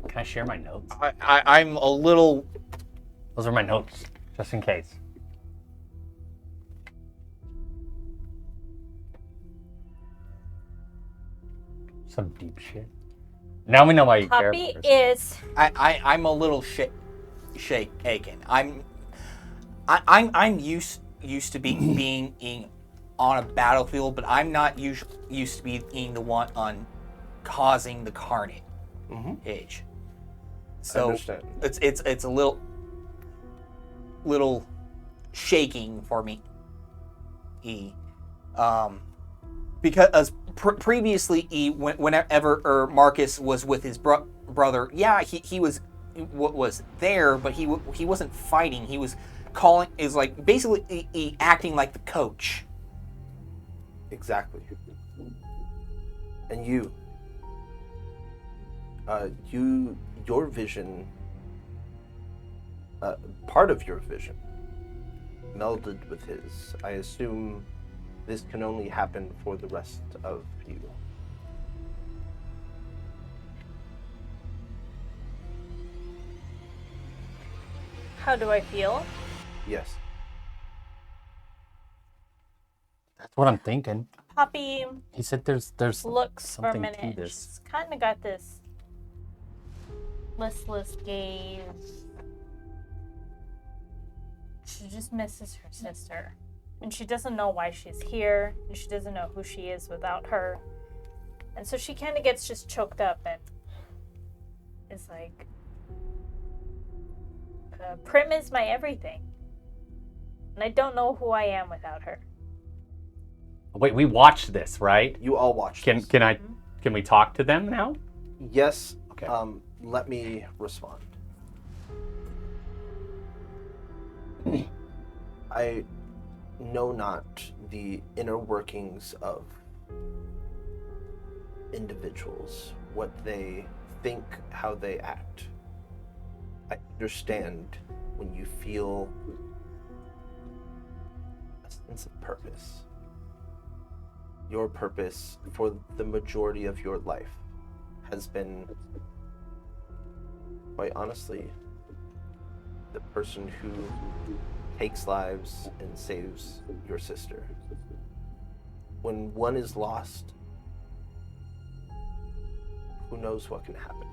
Can I share my notes? I'm a little. Those are my notes, just in case. Some deep shit. Now we know why you care. Poppy is I'm a little shaken. I'm used to being on a battlefield, but I'm not used to being the one on causing the carnage. So understand. it's a little shaking for me. Because previously, whenever Marcus was with his brother, yeah, he was there, but he wasn't fighting. He was basically acting like the coach. Exactly. And your vision, part of your vision, melded with his. I assume this can only happen for the rest of you. how do I feel? Yes. That's what I'm thinking. Poppy He said there's looks for a something minute. to this. She's kind of got this listless gaze. She just misses her sister. And she doesn't know why she's here. And she doesn't know who she is without her. And so she kind of gets just choked up and is like, Prim is my everything. And I don't know who I am without her. Wait, we watched this, right? You all watched this. Can we talk to them now? Yes. Okay. Let me respond. I know not the inner workings of individuals, what they think, how they act. I understand when you feel a sense of purpose. Your purpose for the majority of your life has been, quite honestly, the person who takes lives and saves your sister. When one is lost, who knows what can happen?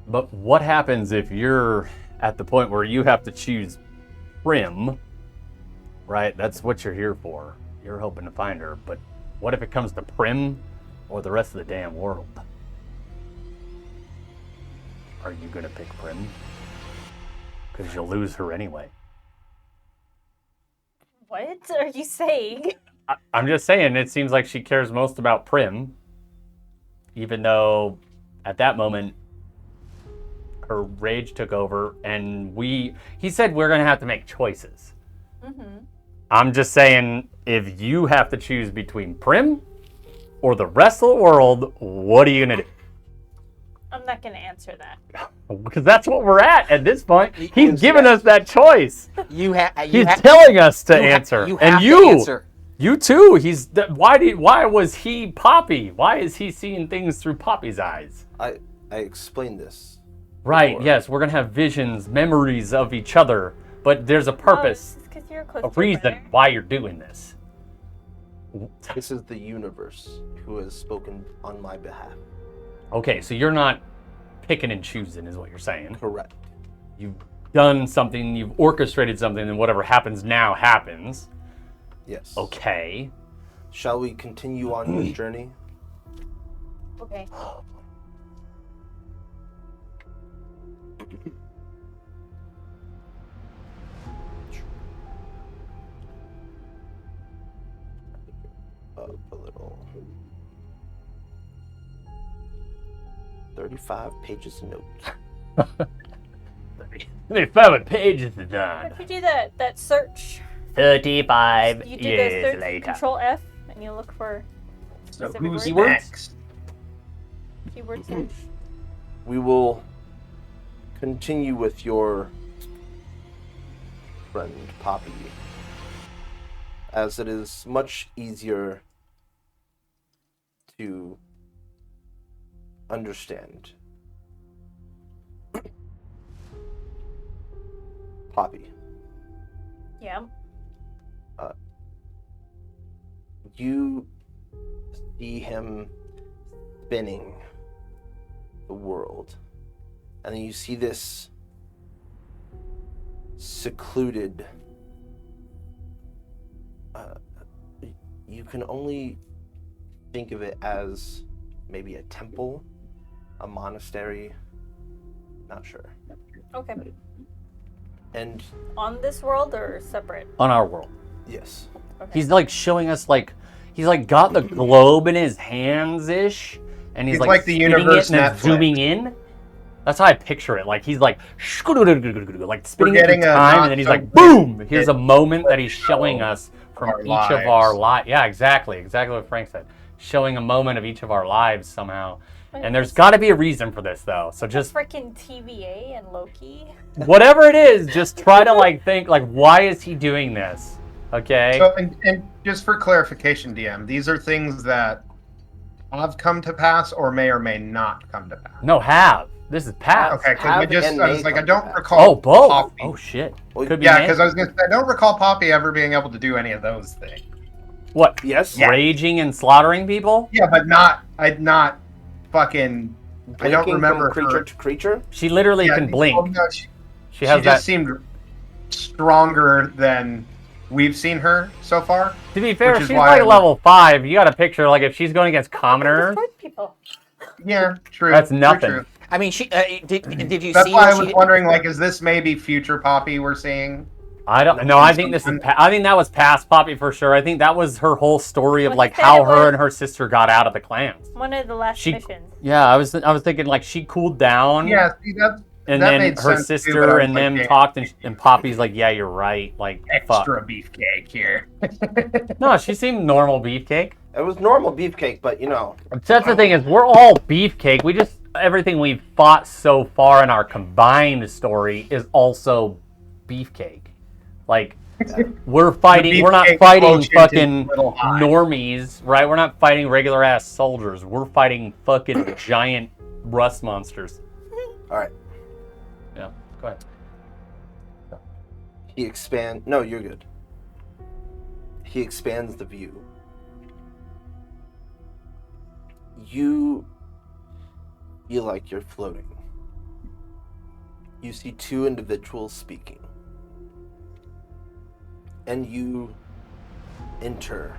But what happens if you're at the point where you have to choose Prim, right? That's what you're here for. You're hoping to find her. But what if it comes to Prim or the rest of the damn world? Are you going to pick Prim? Because you'll lose her anyway. What are you saying? I'm just saying, it seems like she cares most about Prim. Even though, at that moment, her rage took over, and he said we're going to have to make choices. Mm-hmm. I'm just saying, if you have to choose between Prim or the rest of the world, what are you going to do? I'm not going to answer that. Because that's what we're at this point. He's giving us that choice. He's telling us to answer. You too. Why was he Poppy? Why is he seeing things through Poppy's eyes? I explained this. Right, before. yes, we're going to have visions, memories of each other. but there's a purpose, because you're close a to your reason brother. why you're doing this. This is the universe who has spoken on my behalf. Okay, so you're not picking and choosing, is what you're saying. Correct. You've done something, you've orchestrated something, and whatever happens now happens. Yes. Okay. Shall we continue on your journey? Okay. Up a little. 35 pages of notes. 35 pages are done. If you do that search, 35 you do the years search, later. Control F, and you look for So specific who's words. next? Keyword search. We will continue with your friend Poppy, as it is much easier to understand. Poppy, Yeah. you see him spinning the world, and then you see this secluded, you can only think of it as maybe a temple, a monastery, not sure. Okay. And On this world or separate? On our world. yes, Okay. He's like showing us he's like got the globe in his hands-ish, and he's He's like like the spinning universe it and then Netflix. zooming in. That's how I picture it. Like he's like like spinning it getting through a time, not and then he's so like boom. Here's a big moment that he's show showing us from our each of our lives. lives. Yeah, exactly what Frank said. Showing a moment of each of our lives somehow. Wait, And there's got to be a reason for this though. So just freaking TVA and Loki. whatever it is, just try to like think like why is he doing this? Okay. So, and just for clarification, DM, these are things that have come to pass or may not come to pass. No, have. This is past. Okay, because Have and I was may like, I come don't to pass. recall. Oh, both. Poppy. Oh shit. Well, Could be Yeah, May. because I was gonna say, I don't recall Poppy ever being able to do any of those things. What? yes. Raging and slaughtering people? Yeah, but not fucking. I don't Blinking remember from creature her. to creature. She literally Yeah, can blink. well, no, she She has just that. seemed stronger than we've seen her so far. To be fair, which is she's why like I would- level 5. You got to picture like if she's going against commoners, Destroyed people. Yeah, true. that's true, nothing. true. I mean, she did you That's see why I what was she? wondering, like, is this maybe future Poppy we're seeing? I don't know. I think this is. I think that was past Poppy for sure. I think that was her whole story of Well, like he said how it her was- and her sister got out of the clans. One of the last She- missions. Yeah, I was thinking like she cooled down. Yeah, see, that And that then made her sense, too, sister but I was and like, them damn, talked, and Poppy's like, "Yeah, you're right." Like, fuck. extra beefcake here. No, she seemed normal beefcake. It was normal beefcake, but That's the thing is, we're all beefcake. We just everything we've fought so far in our combined story is also beefcake. Like we're fighting. We're not beefcake fighting quotient is fucking a little high. normies, right? We're not fighting regular ass soldiers. We're fighting fucking giant rust monsters. all right. Yeah, go ahead. He expands. No, you're good. He expands the view. You feel like you're floating. You see two individuals speaking. And you enter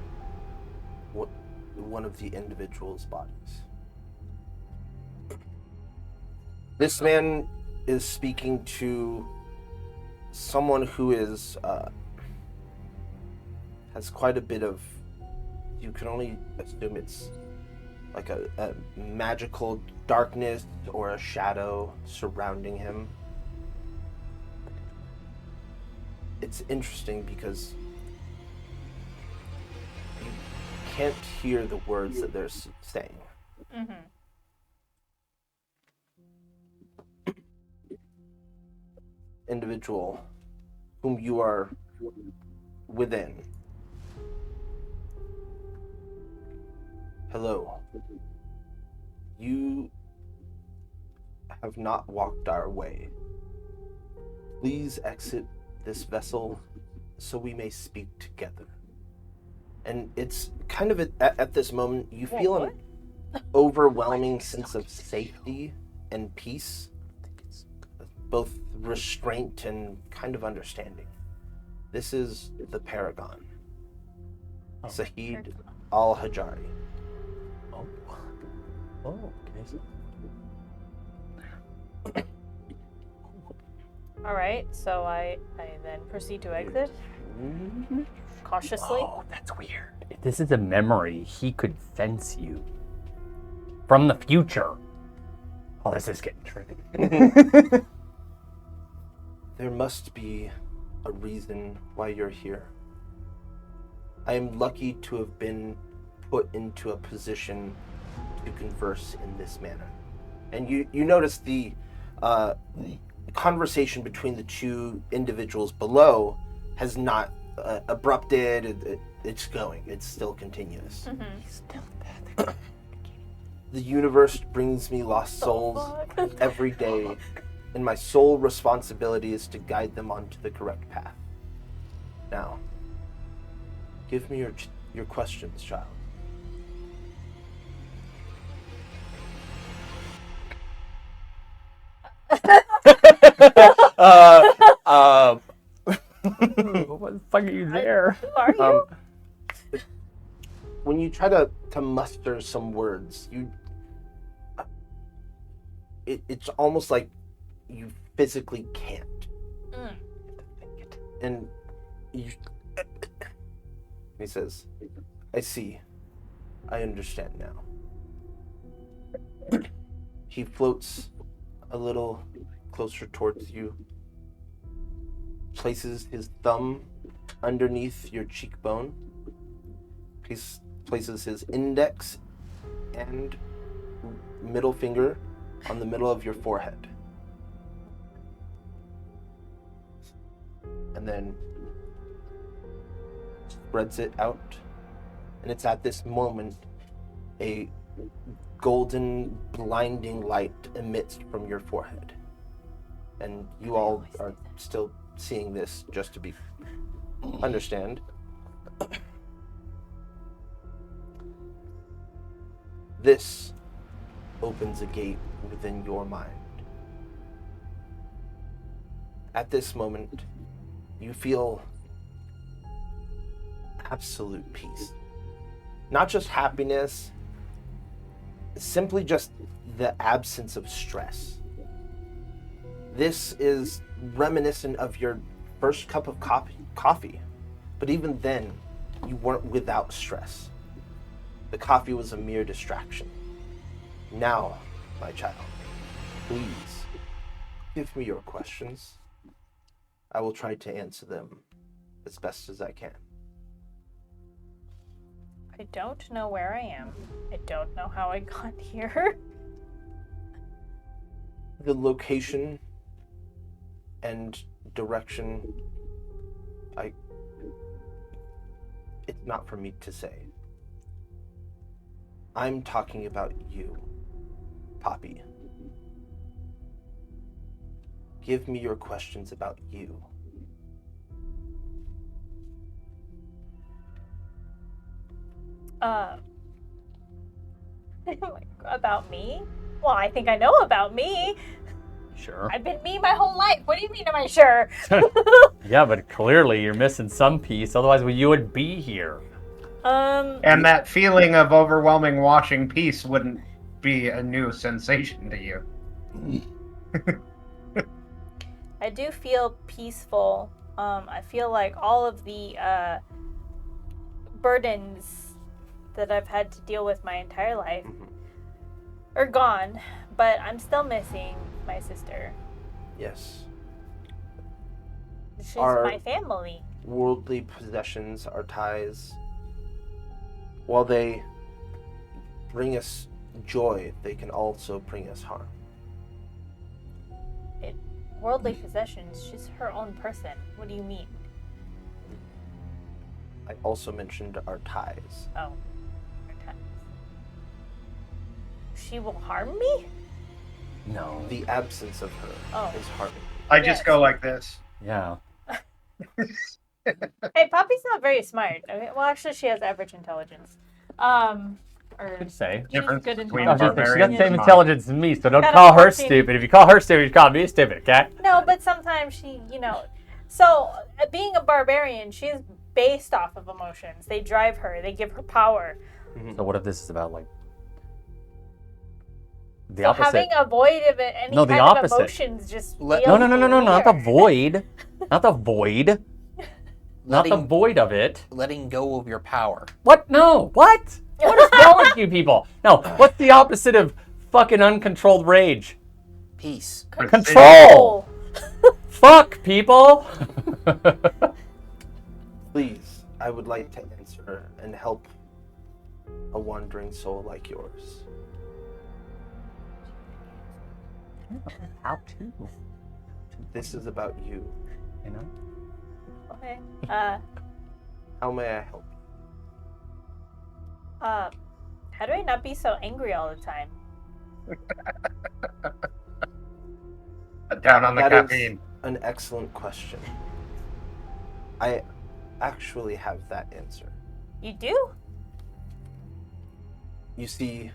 one of the individuals' bodies. This man is speaking to someone who is has quite a bit of, you can only assume it's like a magical darkness or a shadow surrounding him. It's interesting because you can't hear the words that they're saying. Mm-hmm. Individual whom you are within. Hello. You have not walked our way. Please exit this vessel so we may speak together. And it's kind of at this moment, you feel an overwhelming sense of safety and peace, both restraint and kind of understanding. This is the Paragon, Sahid al-Hajari. Oh, okay. All right, so I then proceed to exit cautiously. Oh, that's weird. If this is a memory, he could fence you from the future. Oh, this is getting tricky. There must be a reason why you're here. I am lucky to have been put into a position to converse in this manner. And you notice the conversation between the two individuals below has not abrupted. It's going. It's still continuous. The universe brings me lost souls every day, and my sole responsibility is to guide them onto the correct path. Now, give me your questions, child. What the fuck are you there? Who are you? When you try to muster some words, it's almost like you physically can't. And he says, I see. I understand now. He floats a little closer towards you, places his thumb underneath your cheekbone, places his index and middle finger on the middle of your forehead. And then spreads it out. And it's at this moment a golden, blinding light emits from your forehead. And you all are still seeing this, just to be understand. This opens a gate within your mind. At this moment, you feel absolute peace. Not just happiness, simply just the absence of stress. This is reminiscent of your first cup of coffee, but even then, you weren't without stress. The coffee was a mere distraction. Now, my child, please, give me your questions. I will try to answer them as best as I can. I don't know where I am. I don't know how I got here. The location and direction, it's not for me to say. I'm talking about you, Poppy. Give me your questions about you. About me? Well, I think I know about me. Sure. I've been me my whole life. What do you mean, am I sure? Yeah, but clearly you're missing some piece. Otherwise, you would be here. And that feeling of overwhelming washing peace wouldn't be a new sensation to you. I do feel peaceful. I feel like all of the burdens that I've had to deal with my entire life are gone, but I'm still missing my sister. Yes. She's Our my family. worldly possessions, our ties, while they bring us joy, they can also bring us harm. Worldly possessions, she's her own person. What do you mean? I also mentioned our ties. Oh, her ties. She will harm me? No. The absence of her Oh. is harming you. I just go like this. Yeah. Hey, Poppy's not very smart. Okay, well, actually, she has average intelligence. Or Good say. she's Difference good between Oh, intelligence. she got the barbarians same and intelligence as me, so don't Got a call her 14. stupid. If you call her stupid, you call me stupid, okay? No, but sometimes she, So, being a barbarian, she's based off of emotions. They drive her. They give her power. So what if this is about, like, the So opposite? having a void of it, any No, the kind opposite. of emotions just No, feels No, not the weird. void. Not the void. Not the Letting, void of it. letting go of your power. What? No. What? What is wrong with you people? No. What's the opposite of fucking uncontrolled rage? Peace. Control. Fuck, people. Please, I would like to answer and help a wandering soul like yours. How to? This is about you. You know? Okay. How may I help you? How do I not be so angry all the time? Down on the That is caffeine. an excellent question. I actually have that answer. You do? You see,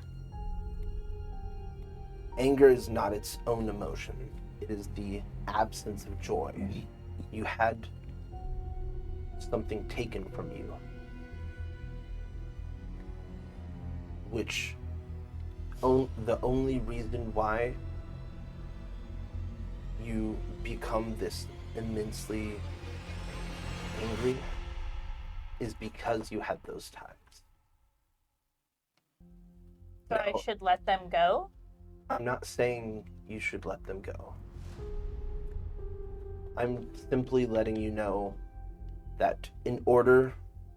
anger is not its own emotion. It is the absence of joy. You had something taken from you, which the only reason why you become this immensely angry is because you had those times. So I should let them go? I'm not saying you should let them go. I'm simply letting you know that in order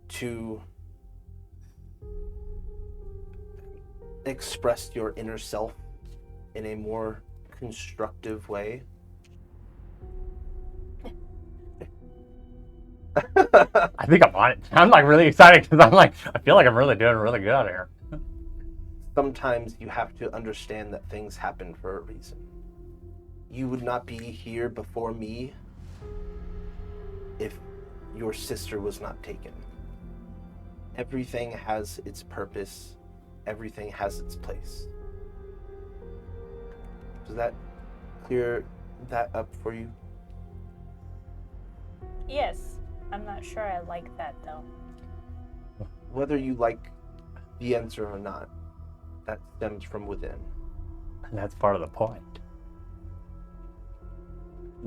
to express your inner self in a more constructive way, I think I'm on it. I'm like really excited because I'm like, I feel like I'm really doing really good out here. sometimes you have to understand that things happen for a reason. You would not be here before me if your sister was not taken. Everything has its purpose. Everything has its place. Does that clear that up for you? Yes. I'm not sure I like that though. Whether you like the answer or not, that stems from within. And that's part of the point.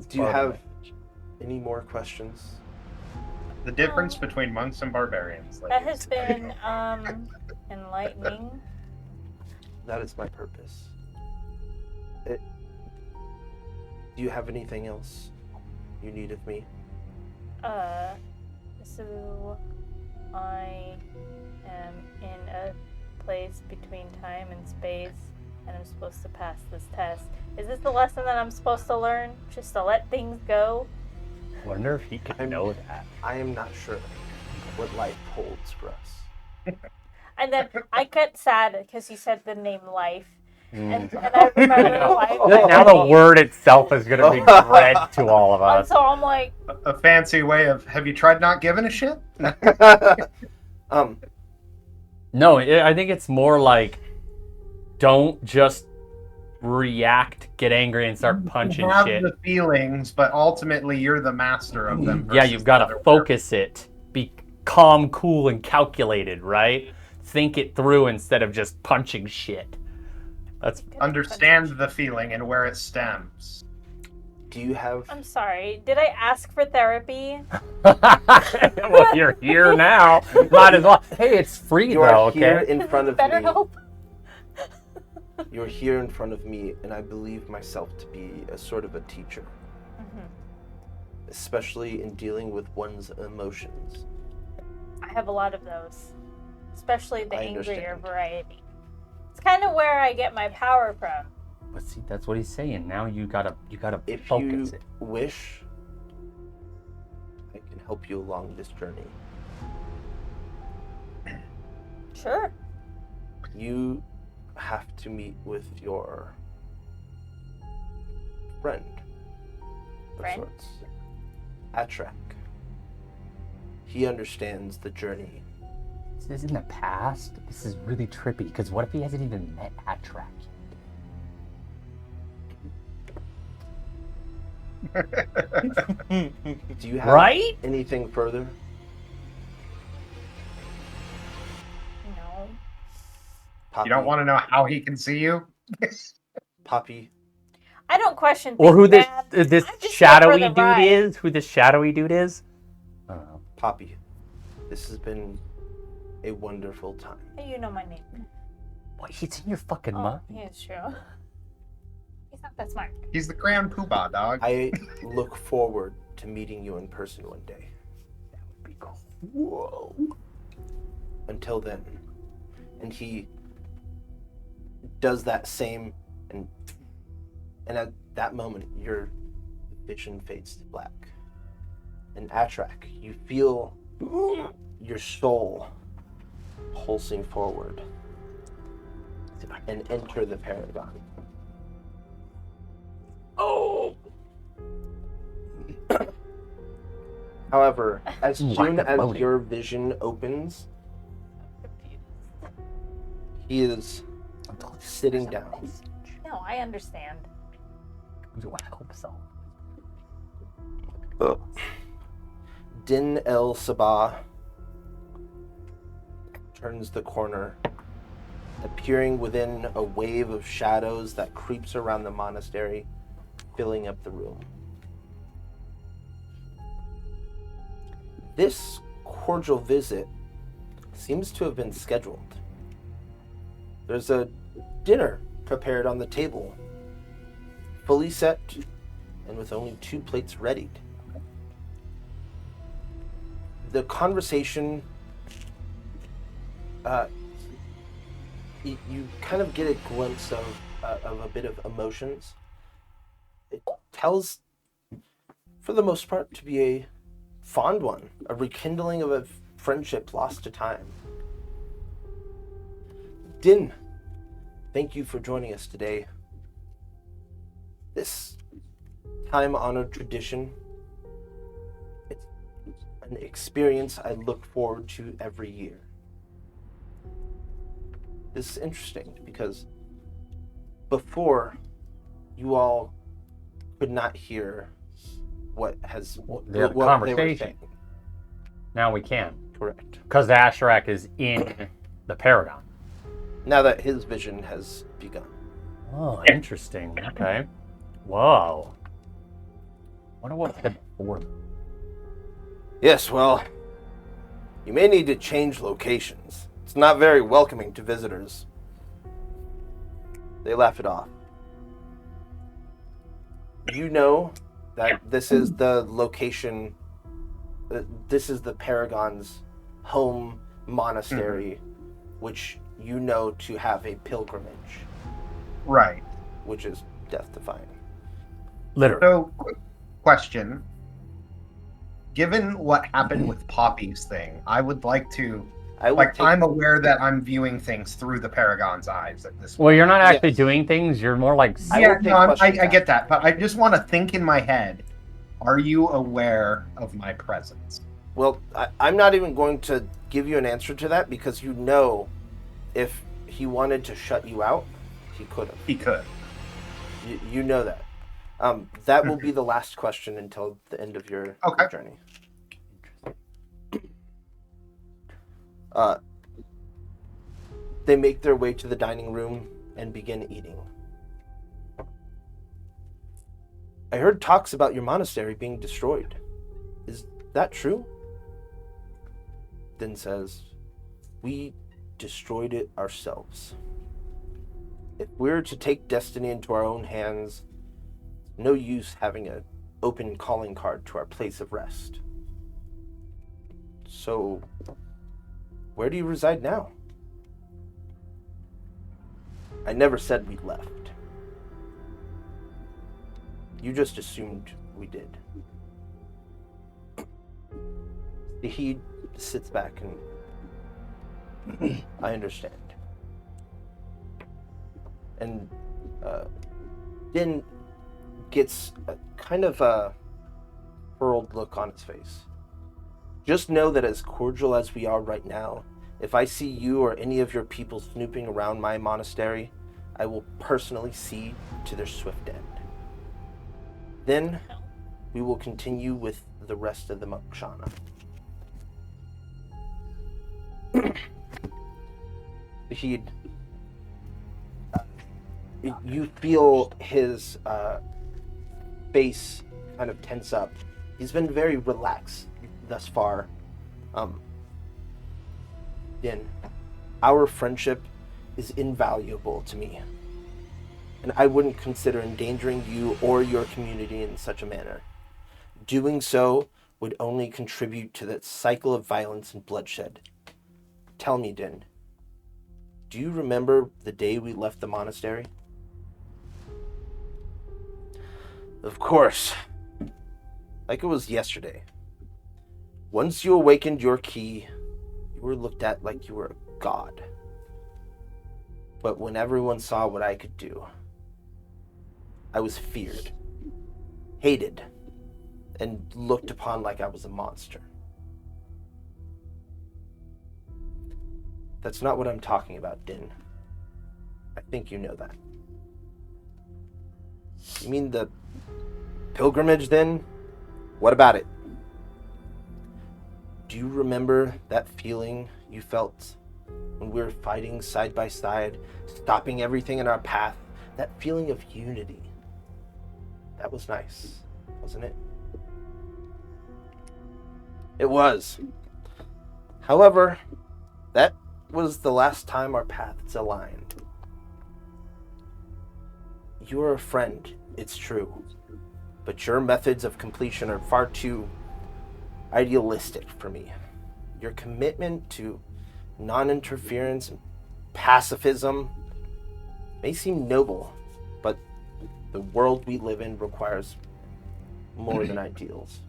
Do you have any more questions? The difference between monks and barbarians. That has been enlightening. That is my purpose. Do you have anything else you need of me? So I am in a place between time and space, and I'm supposed to pass this test. Is this the lesson that I'm supposed to learn? Just to let things go? I wonder if he could know that. I am not sure what life holds for us. And then I get sad because you said the name life. And I remember life. Now the word itself is going to be dread to all of And us. so I'm like, A fancy way of, have you tried not giving a shit? No, I think it's more like, don't just react, get angry, and start punching You have shit. the feelings, but ultimately you're the master of them. Yeah, versus you've got the to other focus it. Be calm, cool, and calculated, right? Think it through instead of just punching shit. That's Understand the feeling and where it stems. Do you have... I'm sorry. Did I ask for therapy? well, you're here now. Might as well. Hey, it's free You though, are okay? here in front of Better me. help. You're here in front of me, and I believe myself to be a sort of a teacher. Especially in dealing with one's emotions. I have a lot of those, especially the I angrier understand. variety. It's kind of where I get my power from. But see, that's what he's saying. Now you gotta If focus you it. wish, I can help you along this journey. Sure. You have to meet with your friend of Friend? sorts. Atrak. He understands the journey. This is in the past. This is really trippy, because what if he hasn't even met Atrak? Do you have Right? anything further? No. Poppy, You don't want to know how he can see you? Poppy, I don't question Or who things, this Dad. this I'm just here for shadowy the dude ride. is? Who this shadowy dude is? I don't know. Poppy, this has been a wonderful time. You know my name. What? He's in your fucking Oh, mind. he is true. He's not that smart. He's the Grand Poobah, dog. I look forward to meeting you in person one day. That would be cool. Until then. And he does that same, and at that moment, your vision fades to black. And Atrak, you feel your soul pulsing forward and enter the Paragon. Oh! However, as Like soon the as boating. your vision opens, he is sitting down. No, I understand. I hope so. Din El Sabah turns the corner, appearing within a wave of shadows that creeps around the monastery, filling up the room. This cordial visit seems to have been scheduled. There's a dinner prepared on the table, fully set, and with only 2 plates readied. The conversation, you kind of get a glimpse of a bit of emotions. It tells, for the most part, to be a fond one, a rekindling of a friendship lost to time. Din, thank you for joining us today. This time-honored tradition, it's an experience I look forward to every year. This is interesting because before, you all could not hear what has The what they were conversation. saying. Now we can. Correct. Because the Asherak is in the Paragon. Now that his vision has begun. Oh, interesting. Okay. Whoa. Wonder what said before. Yes, well, you may need to change locations. It's not very welcoming to visitors. They laugh it off. You know that this is the location, this is the Paragon's home monastery, which you know to have a pilgrimage, Right. which is death-defying. Literally. So, quick question. Given what happened with Poppy's thing, I would like to... I will Like, take, I'm aware that I'm viewing things through the Paragon's eyes at this point. Well, you're not actually Yes. doing things. You're more like... I Yeah, will take no, I questions get that, but I just want to think in my head, are you aware of my presence? well, I'm not even going to give you an answer to that because you know if he wanted to shut you out, he could have. He could. You know that. That will be the last question until the end of your Okay. journey. They make their way to the dining room and begin eating. I heard talks about your monastery being destroyed. Is that true? Din says, we destroyed it ourselves. If we're to take destiny into our own hands, no use having an open calling card to our place of rest. So, where do you reside now? I never said we left. You just assumed we did. He sits back and I understand. And Din gets a kind of a furrowed look on his face. Just know that as cordial as we are right now, if I see you or any of your people snooping around my monastery, I will personally see to their swift end. Then we will continue with the rest of the Mokshana. He'd you feel his face kind of tense up. He's been very relaxed thus far. Din, our friendship is invaluable to me, and I wouldn't consider endangering you or your community in such a manner. Doing so would only contribute to that cycle of violence and bloodshed. Tell me, Din, do you remember the day we left the monastery? Of course. Like it was yesterday. Once you awakened your key, you were looked at like you were a god. But when everyone saw what I could do, I was feared, hated, and looked upon like I was a monster. That's not what I'm talking about, Din. I think you know that. You mean the pilgrimage, then? What about it? Do you remember that feeling you felt when we were fighting side by side, stopping everything in our path? That feeling of unity. That was nice, wasn't it? It was. However, that was the last time our paths aligned. You are a friend, it's true, but your methods of completion are far too idealistic for me. Your commitment to non-interference and pacifism may seem noble, but the world we live in requires more than ideals.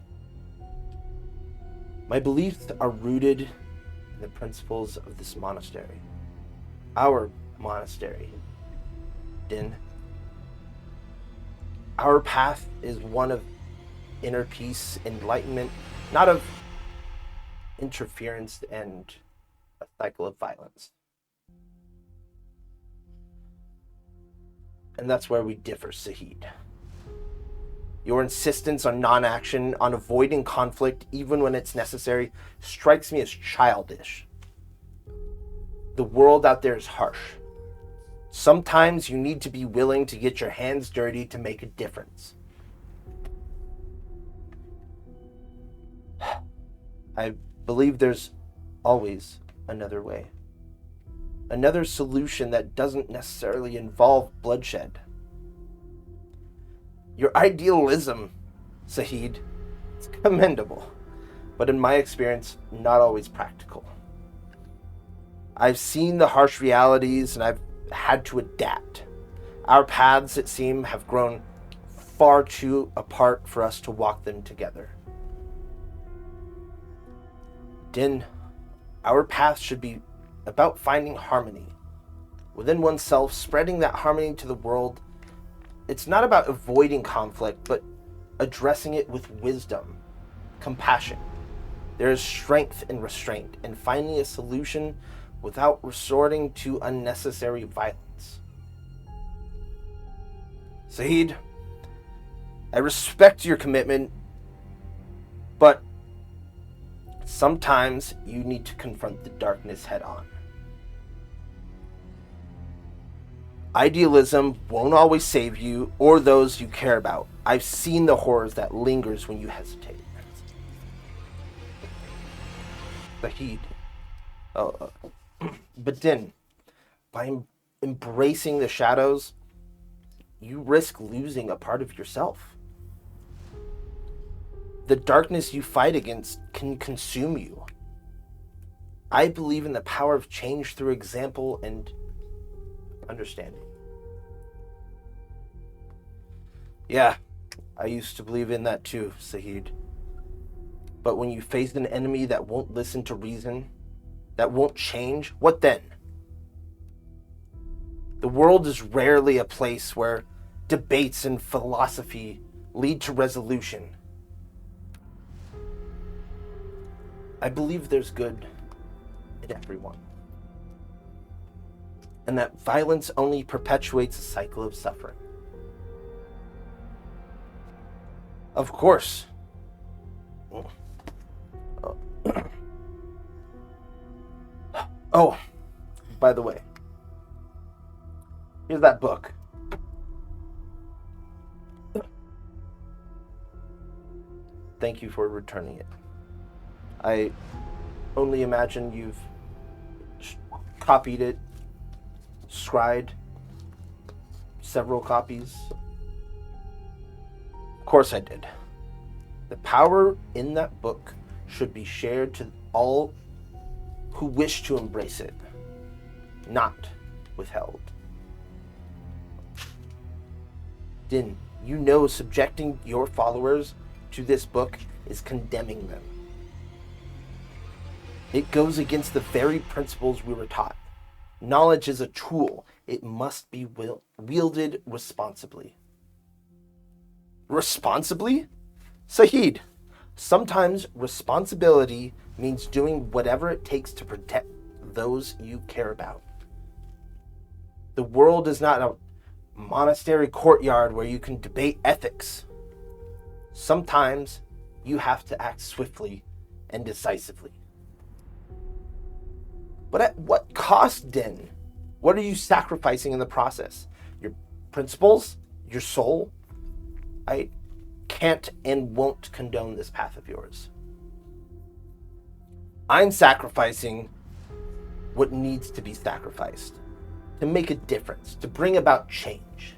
My beliefs are rooted in the principles of this monastery. Our monastery, Din. Our path is one of inner peace, enlightenment, not of interference and a cycle of violence. And that's where we differ, Sahid. Your insistence on non-action, on avoiding conflict, even when it's necessary, strikes me as childish. The world out there is harsh. Sometimes you need to be willing to get your hands dirty to make a difference. I believe there's always another way. Another solution that doesn't necessarily involve bloodshed. Your idealism, Sahid, is commendable, but in my experience, not always practical. I've seen the harsh realities and I've had to adapt. Our paths, it seems, have grown far too apart for us to walk them together. Din, our path should be about finding harmony within oneself, spreading that harmony to the world. It's not about avoiding conflict, but addressing it with wisdom, compassion. There is strength in restraint and finding a solution without resorting to unnecessary violence. Sahid, I respect your commitment, but sometimes you need to confront the darkness head on. Idealism won't always save you or those you care about. I've seen the horrors that lingers when you hesitate. Sahid. But then, by embracing the shadows, you risk losing a part of yourself. The darkness you fight against can consume you. I believe in the power of change through example and understanding. Yeah, I used to believe in that too, Sahid. But when you face an enemy that won't listen to reason, that won't change, what then? The world is rarely a place where debates and philosophy lead to resolution. I believe there's good in everyone. And that violence only perpetuates a cycle of suffering. Of course. Oh, by the way, here's that book. Thank you for returning it. I only imagine you've copied it, scribed several copies. Of course I did. The power in that book should be shared to all who wish to embrace it, not withheld. Din, you know subjecting your followers to this book is condemning them. It goes against the very principles we were taught. Knowledge is a tool. It must be wielded responsibly. Responsibly? Sahid, sometimes responsibility means doing whatever it takes to protect those you care about. The world is not a monastery courtyard where you can debate ethics. Sometimes you have to act swiftly and decisively. But at what cost, Din? What are you sacrificing in the process? Your principles? Your soul? I can't and won't condone this path of yours. I'm sacrificing what needs to be sacrificed to make a difference, to bring about change.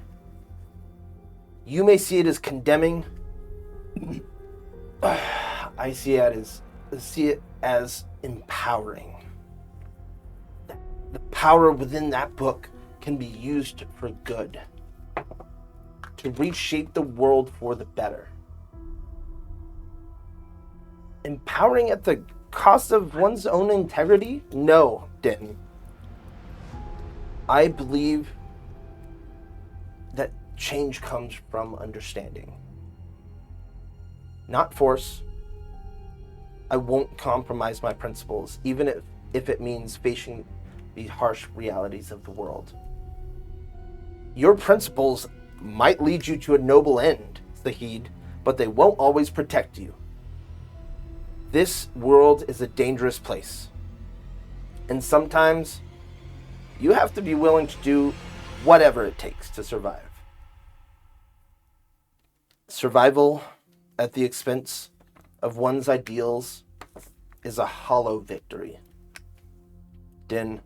You may see it as condemning. I see it as empowering. The power within that book can be used for good, to reshape the world for the better. Empowering at the cost of one's own integrity? No, Din. I believe that change comes from understanding, not force. I won't compromise my principles, even if it means facing the harsh realities of the world. Your principles might lead you to a noble end, Zahid, but they won't always protect you. This world is a dangerous place, and sometimes you have to be willing to do whatever it takes to survive. Survival at the expense of one's ideals is a hollow victory. Din,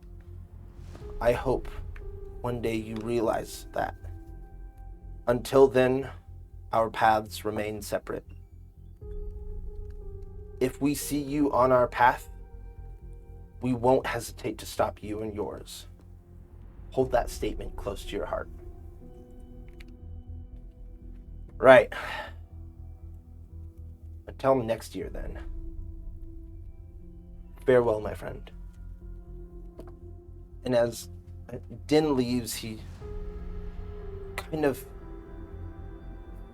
I hope one day you realize that. Until then, our paths remain separate. If we see you on our path, we won't hesitate to stop you and yours. Hold that statement close to your heart. Right. Until next year, then. Farewell, my friend. And as Din leaves, he kind of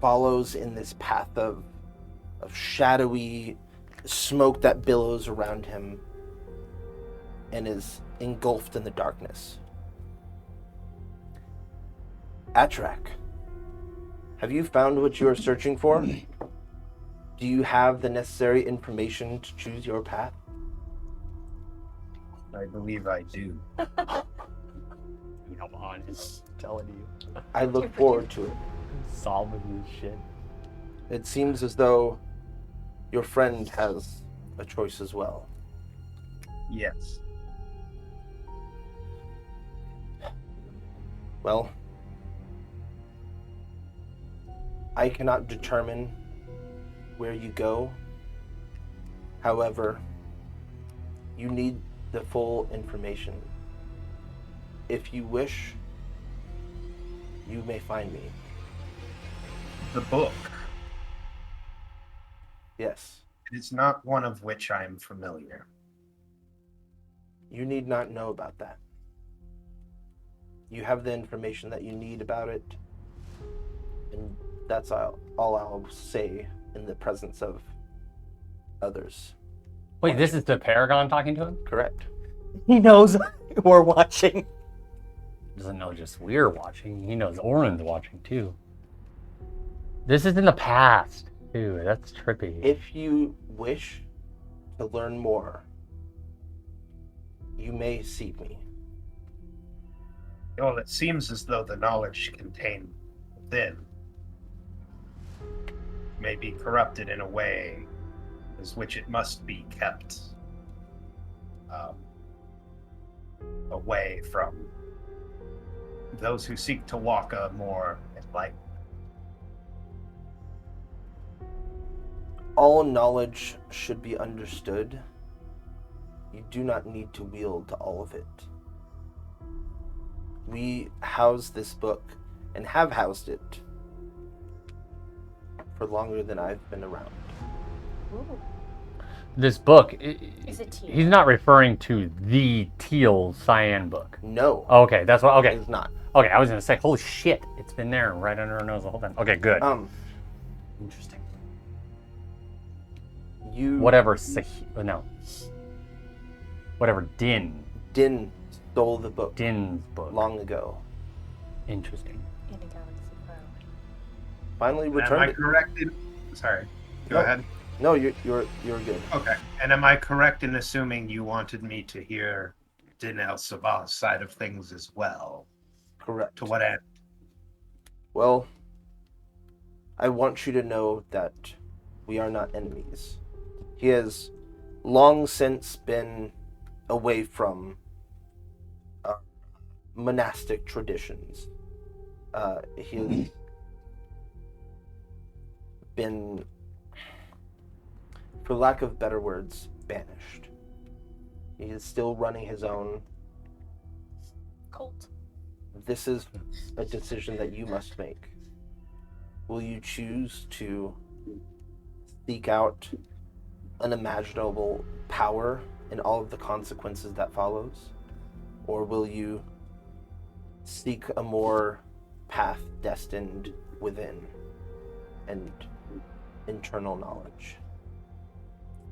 follows in this path of shadowy smoke that billows around him and is engulfed in the darkness. Atrak, have you found what you are searching for? Do you have the necessary information to choose your path? I believe I do. Come on, just telling you. I look forward to it. Solving this shit. It seems as though your friend has a choice as well. Yes. Well, I cannot determine where you go. However, you need the full information. If you wish, you may find me. The book. Yes. It is not one of which I am familiar. You need not know about that. You have the information that you need about it, and that's all I'll say in the presence of others. Wait, this is the Paragon talking to him? Correct. He knows we're watching. Doesn't know just we're watching. He knows Oren's watching too. This is in the past, too. That's trippy. If you wish to learn more, you may seek me. Well, it seems as though the knowledge contained within may be corrupted in a way as which it must be kept away from those who seek to walk a more enlightened. All knowledge should be understood. You do not need to wield all of it. We house this book and have housed it for longer than I've been around. Ooh. This book, Is it teal? he's not referring to the teal cyan book. No, Okay, that's what. Okay, it is not. okay. I was gonna say, holy shit, it's been there right under our nose the whole time. Okay, good. Interesting. You Whatever. No. Whatever. Din stole the book Din's book. long ago. Interesting. In a galaxy far away. Finally Am I returned it. correct in... Sorry, go No. ahead. No, you're good. Okay. And am I correct in assuming you wanted me to hear Din El Sabah's side of things as well? Correct. To what end? Well, I want you to know that we are not enemies. He has long since been away from monastic traditions. He has been, for lack of better words, banished. He is still running his own. Cult. This is a decision that you must make. Will you choose to seek out unimaginable power and all of the consequences that follows? Or will you seek a more path destined within and internal knowledge?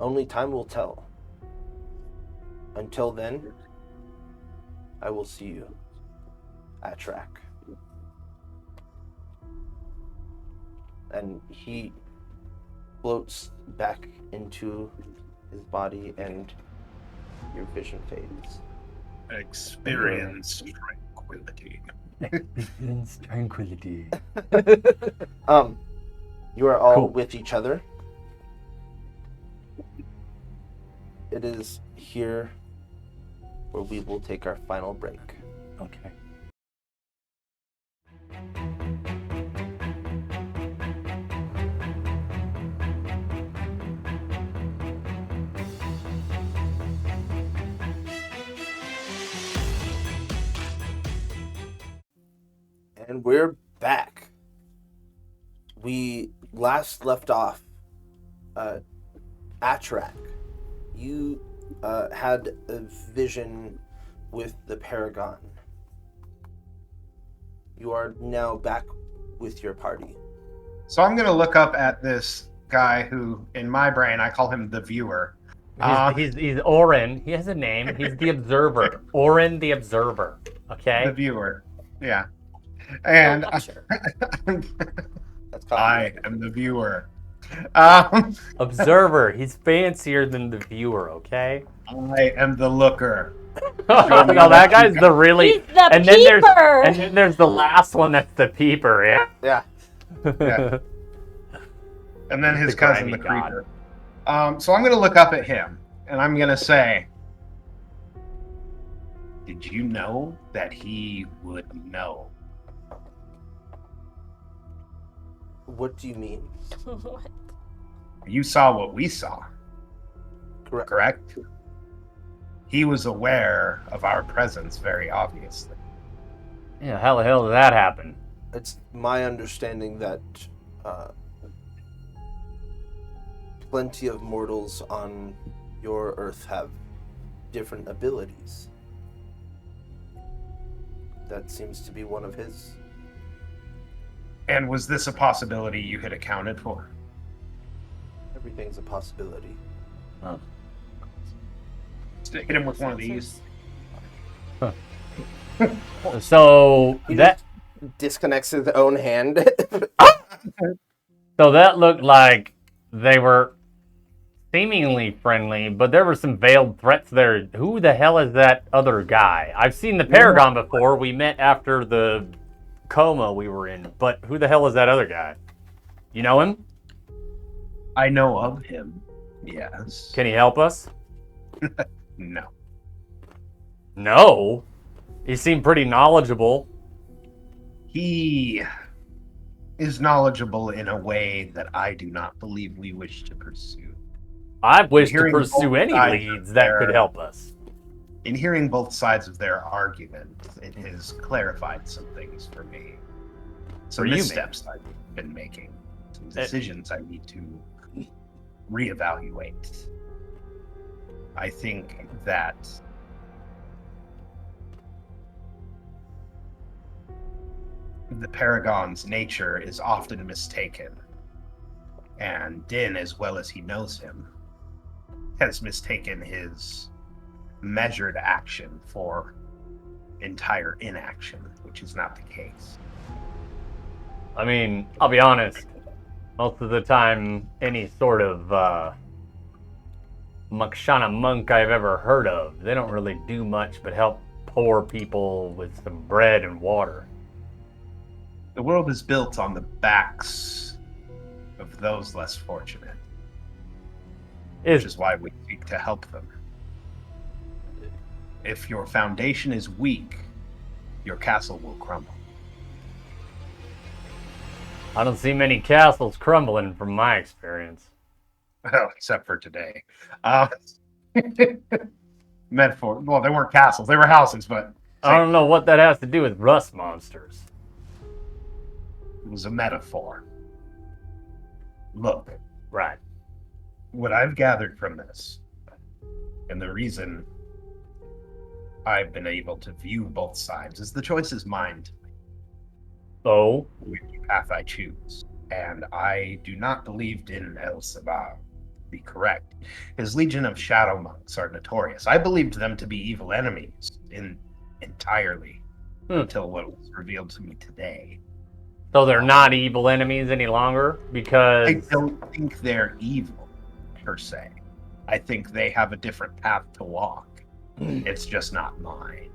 Only time will tell. Until then, I will see you at track. And he floats back into his body and your vision fades. Experience tranquility. Tranquility. You are all Cool. with each other. It is here where we will take our final break. Okay. And we're back. We last left off Atrak. You had a vision with the Paragon. You are now back with your party. So I'm going to look up at this guy who, in my brain, I call him the viewer. He's Oren. He has a name. He's the Observer. Oren the Observer. Okay. The viewer. Yeah. And I'm sure. That's called I am the viewer. Observer. He's fancier than the viewer. Okay. I am the looker. No, that guy's the really. He's the and peeper. then there's the last one that's the peeper. Yeah. Yeah. Yeah. And then his The cousin, grimy the creeper. So I'm going to look up at him, and I'm going to say, did you know that he would know? What do you mean? What? You saw what we saw, Correct. correct? He was aware of our presence, very obviously. Yeah. How the hell did that happen? It's my understanding that plenty of mortals on your Earth have different abilities. That seems to be one of his. And was this a possibility you had accounted for? Everything's a possibility. Oh. Just hit him with one of these. So that Disconnects his own hand. so that looked like they were seemingly friendly, but there were some veiled threats there. Who the hell is that other guy? I've seen the Paragon before. We met after the coma we were in, but who the hell is that other guy? You know him? I know of him. Yes. Can he help us? No. No. He seemed pretty knowledgeable. He is knowledgeable in a way that I do not believe we wish to pursue. I wish to Hearing pursue both any sides leads that could there. help us. In hearing both sides of their argument, it has clarified some things for me. Some For you, missteps I've been making. Some decisions I need to reevaluate. I think that the Paragon's nature is often mistaken. And Din, as well as he knows him, has mistaken his measured action for entire inaction, which is not the case. I mean, I'll be honest. Most of the time, any sort of Makshana monk I've ever heard of, they don't really do much but help poor people with some bread and water. The world is built on the backs of those less fortunate, which is why we seek to help them. If your foundation is weak, your castle will crumble. I don't see many castles crumbling from my experience. Well, except for today. Metaphor. Well, they weren't castles; they were houses, but I don't know what that has to do with rust monsters. it was a metaphor. Look, Right. what I've gathered from this, and the reason I've been able to view both sides, is the choice is mine to make, So, which path I choose. And I do not believe Din El Sabah to be correct. His legion of shadow monks are notorious. I believed them to be evil enemies entirely until what was revealed to me today. so they're not evil enemies any longer because I don't think they're evil, per se. I think they have a different path to walk. It's just not mine.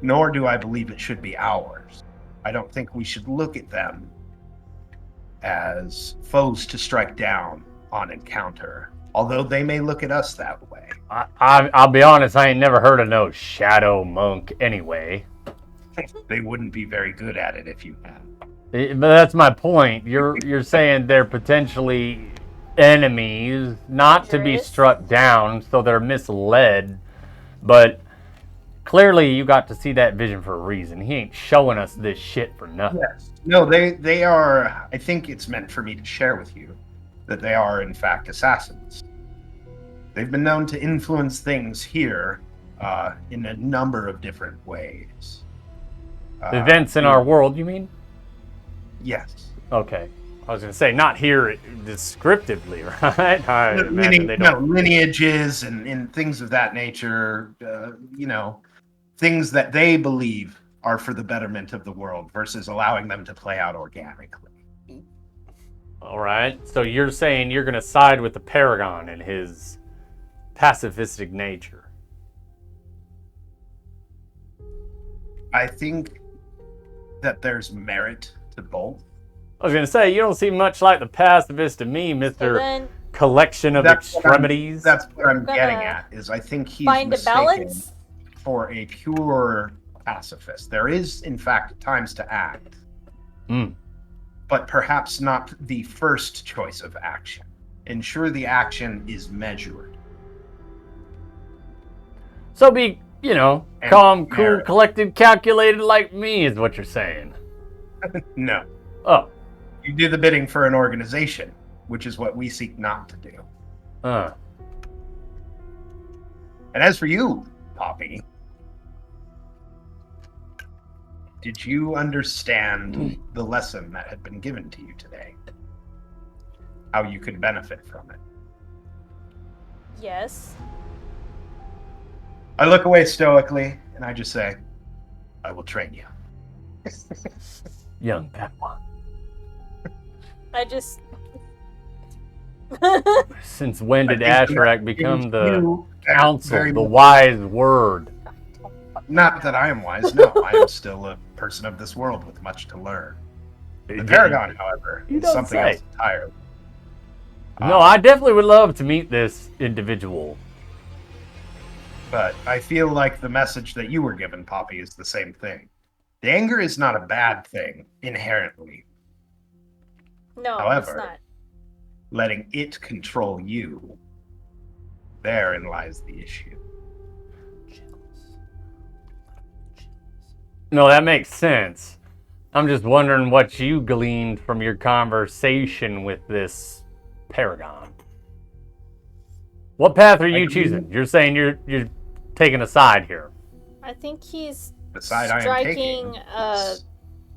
Nor do I believe it should be ours. I don't think we should look at them as foes to strike down on encounter, although they may look at us that way. I'll be honest, I ain't never heard of no shadow monk anyway. They wouldn't be very good at it if you had. But that's my point. You're saying they're potentially enemies, not to be Dangerous. struck down, so they're misled. But clearly, you got to see that vision for a reason. He ain't showing us this shit for nothing. Yes. No, they are. I think it's meant for me to share with you that they are, in fact, assassins. They've been known to influence things here in a number of different ways. Events in our world, you mean? Yes. Okay. I was going to say, not here descriptively, right? I imagine they don't. Lineages and things of that nature, things that they believe are for the betterment of the world versus allowing them to play out organically. All right. So you're saying you're going to side with the Paragon and his pacifistic nature. I think that there's merit to both. I was going to say, you don't seem much like the pacifist to me, So Mr. then Collection of Extremities. That's what I'm Gonna getting at, is I think he's find a mistaken balance. for a pure pacifist. There is, in fact, times to act, but perhaps not the first choice of action. Ensure the action is measured. So be, calm, cool, merit. collected, calculated like me is what you're saying. No. Oh. You do the bidding for an organization, which is what we seek not to do. Uh. And as for you, Poppy, did you understand the lesson that had been given to you today? How you could benefit from it? Yes. I look away stoically, and I just say, I will train you. Young Padawan. I just. Since when did I think the Asherak message become is the you are counsel, very the much- wise word? Not that I am wise, no. I am still a person of this world with much to learn. The Paragon, however, You is don't something say. else entirely. No, I definitely would love to meet this individual. But I feel like the message that you were given, Poppy, is the same thing. The anger is not a bad thing, inherently. No, However, it's not. letting it control you, therein lies the issue. No, that makes sense. I'm just wondering what you gleaned from your conversation with this Paragon. What path are you choosing? You're saying you're taking a side here. I think he's The side I am striking taking a is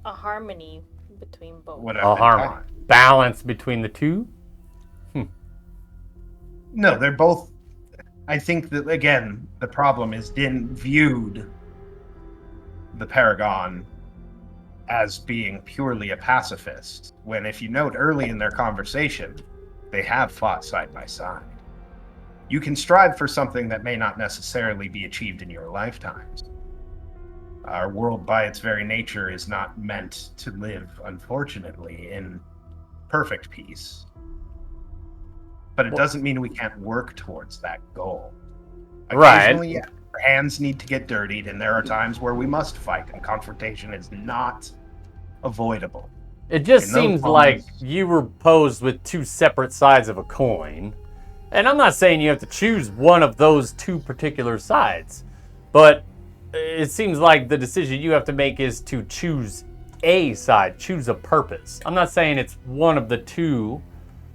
harmony between both. what A I've been harmony. taught. Balance between the two? No, they're both. I think that, again, the problem is Din viewed the Paragon as being purely a pacifist, when if you note early in their conversation, they have fought side by side. You can strive for something that may not necessarily be achieved in your lifetimes. Our world, by its very nature, is not meant to live, unfortunately, in perfect peace. But it doesn't mean we can't work towards that goal. Right. Occasionally, yeah, our hands need to get dirtied, and there are times where we must fight, and confrontation is not avoidable. It just In those seems like moments- you were posed with two separate sides of a coin. And I'm not saying you have to choose one of those two particular sides, but it seems like the decision you have to make is to choose a side, choose a purpose. I'm not saying it's one of the two